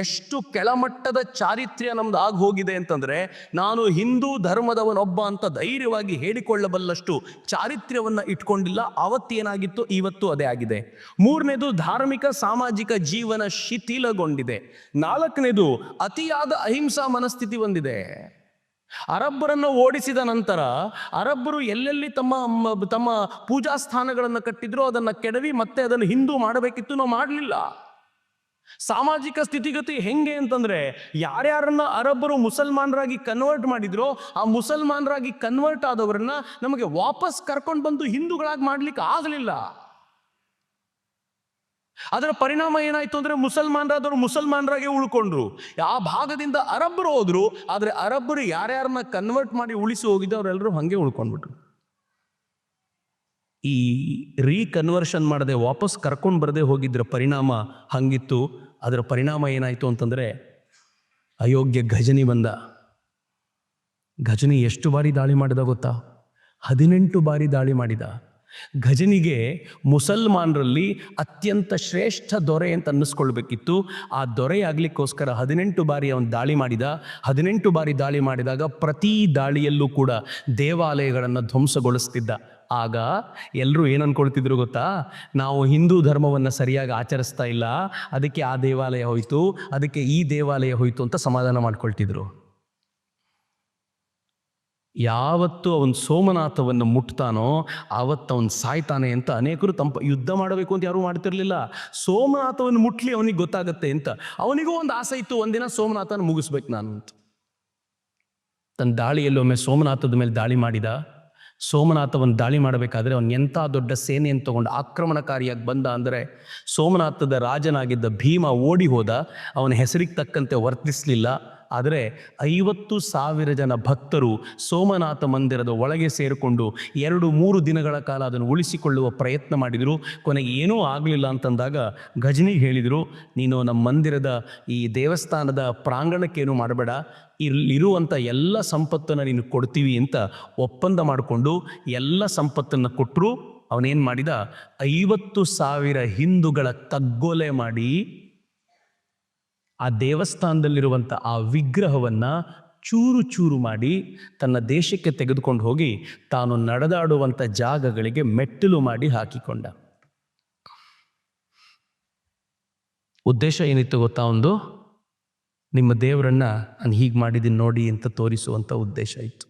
ಎಷ್ಟು ಕೆಳಮಟ್ಟದ ಚಾರಿತ್ರ್ಯ ನಮ್ದು ಆಗಿ ಹೋಗಿದೆ ಅಂತಂದರೆ, ನಾನು ಹಿಂದೂ ಧರ್ಮದವನೊಬ್ಬ ಅಂತ ಧೈರ್ಯವಾಗಿ ಹೇಳಿಕೊಳ್ಳಬಲ್ಲಷ್ಟು ಚಾರಿತ್ರ್ಯವನ್ನು ಇಟ್ಕೊಂಡಿಲ್ಲ. ಅವತ್ತೇನಾಗಿತ್ತು ಇವತ್ತು ಅದೇ ಆಗಿದೆ. ಮೂರನೇದು ಧಾರ್ಮಿಕ ಸಾಮಾಜಿಕ ಜೀವನ ಶಿಥಿಲಗೊಂಡಿದೆ. ನಾಲ್ಕನೇದು ಅತಿಯಾದ ಅಹಿಂಸಾ ಮನಸ್ಥಿತಿ ಬಂದಿದೆ. ಅರಬ್ಬರನ್ನು ಓಡಿಸಿದ ನಂತರ ಅರಬ್ಬರು ಎಲ್ಲೆಲ್ಲಿ ತಮ್ಮ ಪೂಜಾ ಸ್ಥಾನಗಳನ್ನು ಕಟ್ಟಿದ್ರು ಅದನ್ನು ಕೆಡವಿ ಮತ್ತೆ ಅದನ್ನು ಹಿಂದೂ ಮಾಡಬೇಕಿತ್ತು, ನಾವು ಮಾಡಲಿಲ್ಲ. ಸಾಮಾಜಿಕ ಸ್ಥಿತಿಗತಿ ಹೆಂಗೆ ಅಂತಂದ್ರೆ, ಯಾರ್ಯಾರನ್ನ ಅರಬ್ಬರು ಮುಸಲ್ಮಾನರಾಗಿ ಕನ್ವರ್ಟ್ ಮಾಡಿದ್ರು ಆ ಮುಸಲ್ಮಾನರಾಗಿ ಕನ್ವರ್ಟ್ ಆದವರನ್ನ ನಮಗೆ ವಾಪಸ್ ಕರ್ಕೊಂಡು ಬಂದು ಹಿಂದೂಗಳಾಗಿ ಮಾಡ್ಲಿಕ್ಕೆ ಆಗಲಿಲ್ಲ. ಅದರ ಪರಿಣಾಮ ಏನಾಯ್ತು ಅಂದ್ರೆ, ಮುಸಲ್ಮಾನರಾದವರು ಮುಸಲ್ಮಾನರಾಗೆ ಉಳ್ಕೊಂಡ್ರು. ಆ ಭಾಗದಿಂದ ಅರಬ್ಬರು ಹೋದ್ರು, ಆದರೆ ಅರಬ್ಬರು ಯಾರ್ಯಾರನ್ನ ಕನ್ವರ್ಟ್ ಮಾಡಿ ಉಳಿಸಿ ಹೋಗಿದ್ದು ಅವರೆಲ್ಲರೂ ಹಂಗೆ ಉಳ್ಕೊಂಡ್ಬಿಟ್ರು. ಈ ರೀಕನ್ವರ್ಷನ್ ಮಾಡದೆ ವಾಪಸ್ ಕರ್ಕೊಂಡು ಬರದೆ ಹೋಗಿದ್ರ ಪರಿಣಾಮ ಹಂಗಿತ್ತು. ಅದರ ಪರಿಣಾಮ ಏನಾಯ್ತು ಅಂತಂದ್ರೆ, ಅಯೋಗ್ಯ ಗಜನಿ ಬಂದ. ಗಜನಿ ಎಷ್ಟು ಬಾರಿ ದಾಳಿ ಮಾಡಿದ ಗೊತ್ತಾ? 18 ಬಾರಿ ದಾಳಿ ಮಾಡಿದ. ಗಜನಿಗೆ ಮುಸಲ್ಮಾನರಲ್ಲಿ ಅತ್ಯಂತ ಶ್ರೇಷ್ಠ ದೊರೆ ಅಂತ ಅನ್ನಿಸ್ಕೊಳ್ಬೇಕಿತ್ತು. ಆ ದೊರೆ ಆಗ್ಲಿಕ್ಕೋಸ್ಕರ 18 ಬಾರಿ ಅವನು ದಾಳಿ ಮಾಡಿದ. 18 ಬಾರಿ ದಾಳಿ ಮಾಡಿದಾಗ ಪ್ರತಿ ದಾಳಿಯಲ್ಲೂ ಕೂಡ ದೇವಾಲಯಗಳನ್ನು ಧ್ವಂಸಗೊಳಿಸ್ತಿದ್ದ. ಆಗ ಎಲ್ಲರೂ ಏನು ಅನ್ಕೊಳ್ತಿದ್ರು ಗೊತ್ತಾ? ನಾವು ಹಿಂದೂ ಧರ್ಮವನ್ನು ಸರಿಯಾಗಿ ಆಚರಿಸ್ತಾ ಇಲ್ಲ, ಅದಕ್ಕೆ ಆ ದೇವಾಲಯ ಹೋಯಿತು, ಅದಕ್ಕೆ ಈ ದೇವಾಲಯ ಹೋಯಿತು ಅಂತ ಸಮಾಧಾನ ಮಾಡ್ಕೊಳ್ತಿದ್ರು. ಯಾವತ್ತು ಅವನು ಸೋಮನಾಥವನ್ನು ಮುಟ್ತಾನೋ ಆವತ್ತು ಅವನು ಸಾಯ್ತಾನೆ ಅಂತ ಅನೇಕರು ಯುದ್ಧ ಮಾಡಬೇಕು ಅಂತ ಯಾರೂ ಮಾಡ್ತಿರ್ಲಿಲ್ಲ. ಸೋಮನಾಥವನ್ನು ಮುಟ್ಲಿ ಅವನಿಗೆ ಗೊತ್ತಾಗತ್ತೆ ಅಂತ. ಅವನಿಗೂ ಒಂದು ಆಸೆ ಇತ್ತು, ಒಂದಿನ ಸೋಮನಾಥನ ಮುಗಿಸ್ಬೇಕು ನಾನು ಅಂತ. ತನ್ನ ದಾಳಿಯಲ್ಲಿ ಒಮ್ಮೆ ಸೋಮನಾಥದ ಮೇಲೆ ದಾಳಿ ಮಾಡಿದ. ಸೋಮನಾಥವನ್ನು ದಾಳಿ ಮಾಡಬೇಕಾದ್ರೆ ಅವನು ಎಂಥ ದೊಡ್ಡ ಸೇನೆಯನ್ನು ತಗೊಂಡು ಆಕ್ರಮಣಕಾರಿಯಾಗಿ ಬಂದ ಅಂದರೆ, ಸೋಮನಾಥದ ರಾಜನಾಗಿದ್ದ ಭೀಮ ಓಡಿ ಹೋದ. ಅವನ ಹೆಸರಿಗೆ ತಕ್ಕಂತೆ ವರ್ತಿಸಲಿಲ್ಲ. ಆದರೆ 50,000 ಜನ ಭಕ್ತರು ಸೋಮನಾಥ ಮಂದಿರದ ಒಳಗೆ ಸೇರಿಕೊಂಡು 2-3 ದಿನಗಳ ಕಾಲ ಅದನ್ನು ಉಳಿಸಿಕೊಳ್ಳುವ ಪ್ರಯತ್ನ ಮಾಡಿದರು. ಕೊನೆಗೆ ಏನೂ ಆಗಲಿಲ್ಲ ಅಂತಂದಾಗ ಗಜನಿಗೆ ಹೇಳಿದರು, ನೀನು ನಮ್ಮ ಮಂದಿರದ ಈ ದೇವಸ್ಥಾನದ ಪ್ರಾಂಗಣಕ್ಕೇನು ಮಾಡಬೇಡ, ಇರುವಂಥ ಎಲ್ಲ ಸಂಪತ್ತನ್ನು ನೀನು ಕೊಡ್ತೀವಿ ಅಂತ ಒಪ್ಪಂದ ಮಾಡಿಕೊಂಡು ಎಲ್ಲ ಸಂಪತ್ತನ್ನು ಕೊಟ್ಟರು. ಅವನೇನು ಮಾಡಿದ, 50,000 ಹಿಂದೂಗಳ ಕಗ್ಗೊಲೆ ಮಾಡಿ ಆ ದೇವಸ್ಥಾನದಲ್ಲಿರುವಂಥ ಆ ವಿಗ್ರಹವನ್ನು ಚೂರು ಚೂರು ಮಾಡಿ ತನ್ನ ದೇಶಕ್ಕೆ ತೆಗೆದುಕೊಂಡು ಹೋಗಿ ತಾನು ನಡೆದಾಡುವಂಥ ಜಾಗಗಳಿಗೆ ಮೆಟ್ಟಿಲು ಮಾಡಿ ಹಾಕಿಕೊಂಡ. ಉದ್ದೇಶ ಏನಿತ್ತು ಗೊತ್ತಾ? ಒಂದು, ನಿಮ್ಮ ದೇವರನ್ನ ನಾನು ಹೀಗೆ ಮಾಡಿದ್ದೀನಿ ನೋಡಿ ಅಂತ ತೋರಿಸುವಂಥ ಉದ್ದೇಶ ಇತ್ತು.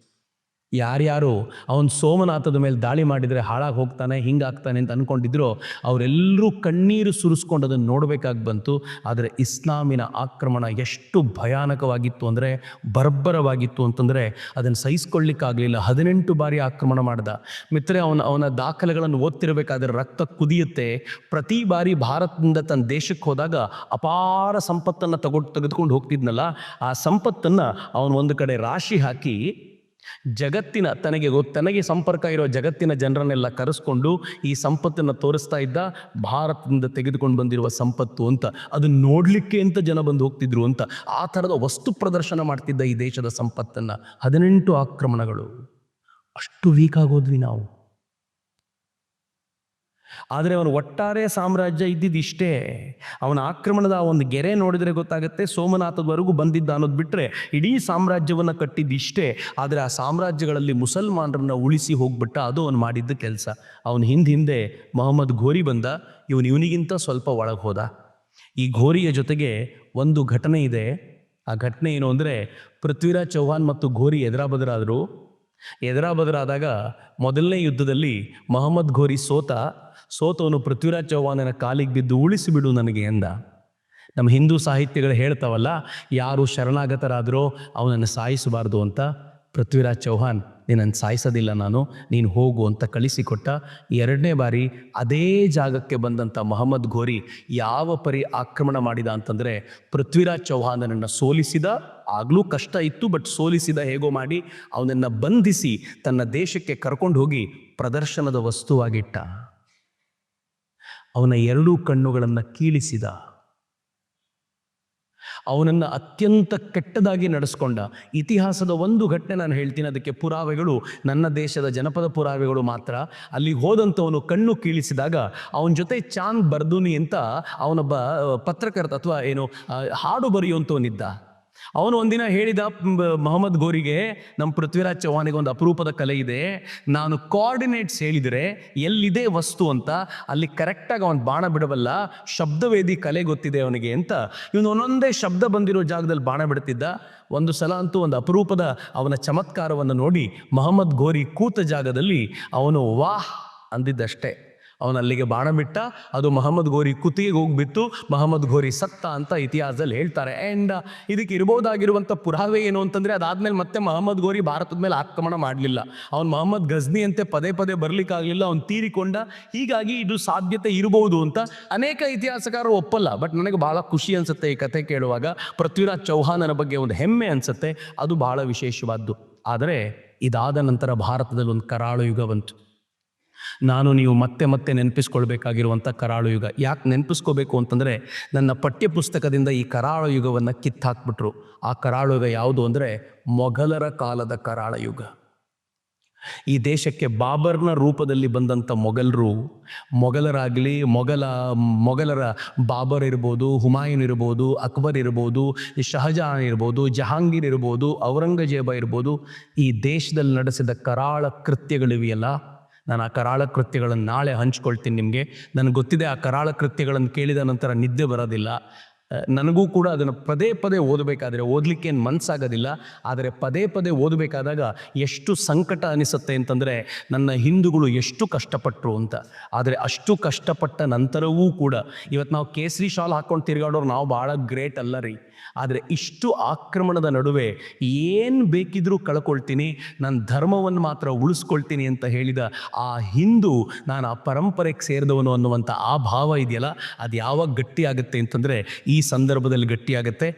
ಯಾರ್ಯಾರು ಅವನು ಸೋಮನಾಥದ ಮೇಲೆ ದಾಳಿ ಮಾಡಿದರೆ ಹಾಳಾಗಿ ಹೋಗ್ತಾನೆ ಹಿಂಗಾಗ್ತಾನೆ ಅಂತ ಅಂದ್ಕೊಂಡಿದ್ರು ಅವರೆಲ್ಲರೂ ಕಣ್ಣೀರು ಸುರಿಸ್ಕೊಂಡು ಅದನ್ನು ನೋಡಬೇಕಾಗಿ ಬಂತು. ಆದರೆ ಇಸ್ಲಾಮಿನ ಆಕ್ರಮಣ ಎಷ್ಟು ಭಯಾನಕವಾಗಿತ್ತು ಅಂದರೆ, ಬರ್ಬರವಾಗಿತ್ತು ಅಂತಂದರೆ ಅದನ್ನು ಸಹಿಸ್ಕೊಳ್ಳಿಕ್ಕಾಗಲಿಲ್ಲ. 18 ಬಾರಿ ಆಕ್ರಮಣ ಮಾಡ್ದ. ಮಿತ್ರರೆ, ಅವನ ದಾಖಲೆಗಳನ್ನು ಓದ್ತಿರಬೇಕಾದ್ರೆ ರಕ್ತ ಕುದಿಯುತ್ತೆ. ಪ್ರತಿ ಬಾರಿ ಭಾರತದಿಂದ ತನ್ನ ದೇಶಕ್ಕೆ ಹೋದಾಗ ಅಪಾರ ಸಂಪತ್ತನ್ನು ತೆಗೆದುಕೊಂಡು ಹೋಗ್ತಿದ್ನಲ್ಲ, ಆ ಸಂಪತ್ತನ್ನು ಅವನು ಒಂದು ಕಡೆ ರಾಶಿ ಹಾಕಿ ಜಗತ್ತಿನ ತನಗೆ ಸಂಪರ್ಕ ಇರೋ ಜಗತ್ತಿನ ಜನರನ್ನೆಲ್ಲ ಕರೆಸ್ಕೊಂಡು ಈ ಸಂಪತ್ತನ್ನು ತೋರಿಸ್ತಾ ಇದ್ದ. ಭಾರತದಿಂದ ತೆಗೆದುಕೊಂಡು ಬಂದಿರುವ ಸಂಪತ್ತು ಅಂತ, ಅದನ್ನು ನೋಡಲಿಕ್ಕೆ ಅಂತ ಜನ ಬಂದು ಹೋಗ್ತಿದ್ರು ಅಂತ. ಆ ಥರದ ವಸ್ತು ಪ್ರದರ್ಶನ ಮಾಡ್ತಿದ್ದ ಈ ದೇಶದ ಸಂಪತ್ತನ್ನು. 18 ಆಕ್ರಮಣಗಳು. ಅಷ್ಟು ವೀಕ್ ಆಗೋದ್ವಿ ನಾವು. ಆದರೆ ಅವನ ಒಟ್ಟಾರೆ ಸಾಮ್ರಾಜ್ಯ ಇದ್ದಿದ್ದಿಷ್ಟೇ. ಅವನ ಆಕ್ರಮಣದ ಒಂದು ಗೆರೆ ನೋಡಿದರೆ ಗೊತ್ತಾಗುತ್ತೆ, ಸೋಮನಾಥದವರೆಗೂ ಬಂದಿದ್ದ ಅನ್ನೋದು ಬಿಟ್ಟರೆ ಇಡೀ ಸಾಮ್ರಾಜ್ಯವನ್ನು ಕಟ್ಟಿದ್ದಿಷ್ಟೇ. ಆದರೆ ಆ ಸಾಮ್ರಾಜ್ಯಗಳಲ್ಲಿ ಮುಸಲ್ಮಾನರನ್ನ ಉಳಿಸಿ ಹೋಗ್ಬಿಟ್ಟ. ಅದು ಅವನು ಮಾಡಿದ್ದ ಕೆಲಸ. ಅವನ ಹಿಂದೆ ಮೊಹಮ್ಮದ್ ಘೋರಿ ಬಂದ. ಇವನಿಗಿಂತ ಸ್ವಲ್ಪ ಒಳಗೆ ಹೋದ. ಈ ಘೋರಿಯ ಜೊತೆಗೆ ಒಂದು ಘಟನೆ ಇದೆ. ಆ ಘಟನೆ ಏನು ಅಂದರೆ, ಪೃಥ್ವಿರಾಜ್ ಚೌಹಾಣ್ ಮತ್ತು ಘೋರಿ ಎದುರಾಬದರಾದಾಗ ಮೊದಲನೇ ಯುದ್ಧದಲ್ಲಿ ಮೊಹಮ್ಮದ್ ಘೋರಿ ಸೋತವನು ಪೃಥ್ವಿರಾಜ್ ಚೌಹಾಣನ ಕಾಲಿಗೆ ಬಿದ್ದು ಉಳಿಸಿಬಿಡು ನನಗೆ ಎಂದ. ನಮ್ಮ ಹಿಂದೂ ಸಾಹಿತ್ಯಗಳು ಹೇಳ್ತಾವಲ್ಲ, ಯಾರು ಶರಣಾಗತರಾದರೂ ಅವನನ್ನು ಸಾಯಿಸಬಾರ್ದು ಅಂತ. ಪೃಥ್ವಿರಾಜ್ ಚೌಹಾಣ್, ನೀನನ್ನು ಸಾಯಿಸೋದಿಲ್ಲ ನಾನು, ನೀನು ಹೋಗು ಅಂತ ಕಳಿಸಿಕೊಟ್ಟ. 2ನೇ ಬಾರಿ ಅದೇ ಜಾಗಕ್ಕೆ ಬಂದಂಥ ಮೊಹಮ್ಮದ್ ಘೋರಿ ಯಾವ ಪರಿ ಆಕ್ರಮಣ ಮಾಡಿದ ಅಂತಂದರೆ, ಪೃಥ್ವಿರಾಜ್ ಚೌಹಾಣನನ್ನು ಸೋಲಿಸಿದ. ಆಗಲೂ ಕಷ್ಟ ಇತ್ತು, ಬಟ್ ಸೋಲಿಸಿದ. ಹೇಗೋ ಮಾಡಿ ಅವನನ್ನು ಬಂಧಿಸಿ ತನ್ನ ದೇಶಕ್ಕೆ ಕರ್ಕೊಂಡು ಹೋಗಿ ಪ್ರದರ್ಶನದ ವಸ್ತುವಾಗಿಟ್ಟ. ಅವನ 2 ಕಣ್ಣುಗಳನ್ನು ಕೀಳಿಸಿದ. ಅವನನ್ನು ಅತ್ಯಂತ ಕೆಟ್ಟದಾಗಿ ನಡೆಸ್ಕೊಂಡ. ಇತಿಹಾಸದ ಒಂದು ಘಟನೆ ನಾನು ಹೇಳ್ತೀನಿ, ಅದಕ್ಕೆ ಪುರಾವೆಗಳು ನನ್ನ ದೇಶದ ಜನಪದ ಪುರಾವೆಗಳು ಮಾತ್ರ. ಅಲ್ಲಿಗೆ ಹೋದಂಥವನು ಕಣ್ಣು ಕೀಳಿಸಿದಾಗ ಅವನ ಜೊತೆ ಚಾಂದ್ ಬರ್ದೂನಿ ಅಂತ ಅವನೊಬ್ಬ ಪತ್ರಕರ್ತ ಅಥವಾ ಹಾಡು ಬರೆಯುವಂಥವನಿದ್ದ. ಅವನು ಒಂದಿನ ಹೇಳಿದ ಮೊಹಮ್ಮದ್ ಘೋರಿಗೆ, ನಮ್ಮ ಪೃಥ್ವಿರಾಜ್ ಚೌಹಾಣಿಗೆ ಒಂದು ಅಪರೂಪದ ಕಲೆ ಇದೆ, ನಾನು ಕೋಆರ್ಡಿನೇಟ್ಸ್ ಹೇಳಿದರೆ ಎಲ್ಲಿದೆ ವಸ್ತು ಅಂತ ಅಲ್ಲಿ ಕರೆಕ್ಟಾಗಿ ಅವನು ಬಾಣ ಬಿಡಬಲ್ಲ, ಶಬ್ದವೇದಿ ಕಲೆ ಗೊತ್ತಿದೆ ಅವನಿಗೆ ಅಂತ. ಇವನು ಒಂದೊಂದೇ ಶಬ್ದ ಬಂದಿರೋ ಜಾಗದಲ್ಲಿ ಬಾಣ ಬಿಡ್ತಿದ್ದ. ಒಂದು ಸಲ ಅಂತೂ ಒಂದು ಅಪರೂಪದ ಅವನ ಚಮತ್ಕಾರವನ್ನು ನೋಡಿ ಮೊಹಮ್ಮದ್ ಘೋರಿ ಕೂತ ಜಾಗದಲ್ಲಿ ಅವನು ವಾಹ್ ಅಂದಿದ್ದಷ್ಟೇ. ಅವನು ಅಲ್ಲಿಗೆ ಬಾಣ ಬಿಟ್ಟ. ಅದು ಮೊಹಮ್ಮದ್ ಘೋರಿ ಕುತ್ತಿಗೆ ಹೋಗ್ಬಿತ್ತು. ಮೊಹಮ್ಮದ್ ಘೋರಿ ಸತ್ತ ಅಂತ ಇತಿಹಾಸದಲ್ಲಿ ಹೇಳ್ತಾರೆ. ಆ್ಯಂಡ್ ಇದಕ್ಕೆ ಇರ್ಬೋದಾಗಿರುವಂಥ ಪುರಾವೆ ಏನು ಅಂತಂದರೆ, ಅದಾದಮೇಲೆ ಮತ್ತೆ ಮೊಹಮ್ಮದ್ ಘೋರಿ ಭಾರತದ ಮೇಲೆ ಆಕ್ರಮಣ ಮಾಡಲಿಲ್ಲ. ಅವನು ಮೊಹಮ್ಮದ್ ಗಜ್ನಿ ಅಂತೆ ಪದೇ ಬರಲಿಕ್ಕಾಗಲಿಲ್ಲ, ಅವನು ತೀರಿಕೊಂಡ. ಹೀಗಾಗಿ ಇದು ಸಾಧ್ಯತೆ ಇರಬಹುದು ಅಂತ ಅನೇಕ ಇತಿಹಾಸಕಾರರು ಒಪ್ಪಲ್ಲ. ಬಟ್ ನನಗೆ ಭಾಳ ಖುಷಿ ಅನಿಸುತ್ತೆ ಈ ಕಥೆ ಕೇಳುವಾಗ. ಪೃಥ್ವಿರಾಜ್ ಚೌಹಾಣನ ಬಗ್ಗೆ ಒಂದು ಹೆಮ್ಮೆ ಅನಿಸುತ್ತೆ. ಅದು ಭಾಳ ವಿಶೇಷವಾದ್ದು. ಆದರೆ ಇದಾದ ನಂತರ ಭಾರತದಲ್ಲಿ ಒಂದು ಕರಾಳು ಯುಗ ಬಂತು. ನಾನು ನೀವು ಮತ್ತೆ ನೆನಪಿಸ್ಕೊಳ್ಬೇಕಾಗಿರುವಂಥ ಕರಾಳು ಯುಗ. ಯಾಕೆ ನೆನಪಿಸ್ಕೋಬೇಕು ಅಂತಂದರೆ, ನನ್ನ ಪಠ್ಯ ಪುಸ್ತಕದಿಂದ ಈ ಕರಾಳು ಯುಗವನ್ನು ಕಿತ್ತಾಕ್ಬಿಟ್ರು. ಆ ಕರಾಳು ಯುಗ ಯಾವುದು ಅಂದರೆ, ಮೊಘಲರ ಕಾಲದ ಕರಾಳ ಯುಗ. ಈ ದೇಶಕ್ಕೆ ಬಾಬರ್ನ ರೂಪದಲ್ಲಿ ಬಂದಂಥ ಮೊಘಲರಾಗಲಿ, ಮೊಘಲರ ಬಾಬರ್ ಇರ್ಬೋದು, ಹುಮಾಯೂನ್ ಇರ್ಬೋದು, ಅಕ್ಬರ್ ಇರ್ಬೋದು, ಶಹಜಹಾನ್ ಇರ್ಬೋದು, ಜಹಾಂಗೀರ್ ಇರ್ಬೋದು, ಔರಂಗಜೇಬ ಇರ್ಬೋದು, ಈ ದೇಶದಲ್ಲಿ ನಡೆಸಿದ ಕರಾಳ ಕೃತ್ಯಗಳಿವೆಯಲ್ಲ, ನಾನು ಆ ಕರಾಳ ಕೃತ್ಯಗಳನ್ನು ನಾಳೆ ಹಂಚ್ಕೊಳ್ತೀನಿ ನಿಮಗೆ. ನನಗೆ ಗೊತ್ತಿದೆ, ಆ ಕರಾಳ ಕೃತ್ಯಗಳನ್ನು ಕೇಳಿದ ನಂತರ ನಿದ್ದೆ ಬರೋದಿಲ್ಲ. ನನಗೂ ಕೂಡ ಅದನ್ನು ಪದೇ ಓದಬೇಕಾದ್ರೆ ಓದಲಿಕ್ಕೆ ಏನು ಮನಸ್ಸಾಗೋದಿಲ್ಲ. ಆದರೆ ಪದೇ ಓದಬೇಕಾದಾಗ ಎಷ್ಟು ಸಂಕಟ ಅನಿಸುತ್ತೆ ಅಂತಂದರೆ, ನನ್ನ ಹಿಂದೂಗಳು ಎಷ್ಟು ಕಷ್ಟಪಟ್ಟರು ಅಂತ. ಆದರೆ ಅಷ್ಟು ಕಷ್ಟಪಟ್ಟ ನಂತರವೂ ಕೂಡ ಇವತ್ತು ನಾವು ಕೇಸರಿ ಶಾಲ್ ಹಾಕ್ಕೊಂಡು ತಿರುಗಾಡೋರು ನಾವು ಭಾಳ ಗ್ರೇಟ್ ಅಲ್ಲ ರೀ. ಆದರೆ ಇಷ್ಟು ಆಕ್ರಮಣದ ನಡುವೆ ಏನು ಬೇಕಿದ್ರೂ ಕಳ್ಕೊಳ್ತೀನಿ, ನನ್ನ ಧರ್ಮವನ್ನು ಮಾತ್ರ ಉಳಿಸ್ಕೊಳ್ತೀನಿ ಅಂತ ಹೇಳಿದ ಆ ಹಿಂದೂ, ನಾನು ಆ ಪರಂಪರೆಗೆ ಸೇರಿದವನು ಅನ್ನುವಂಥ ಆ ಭಾವ ಇದೆಯಲ್ಲ, ಅದು ಯಾವಾಗ ಗಟ್ಟಿಯಾಗುತ್ತೆ ಅಂತಂದರೆ ಈ ಸಂದರ್ಭದಲ್ಲಿ ಗಟ್ಟಿಯಾಗುತ್ತೆ.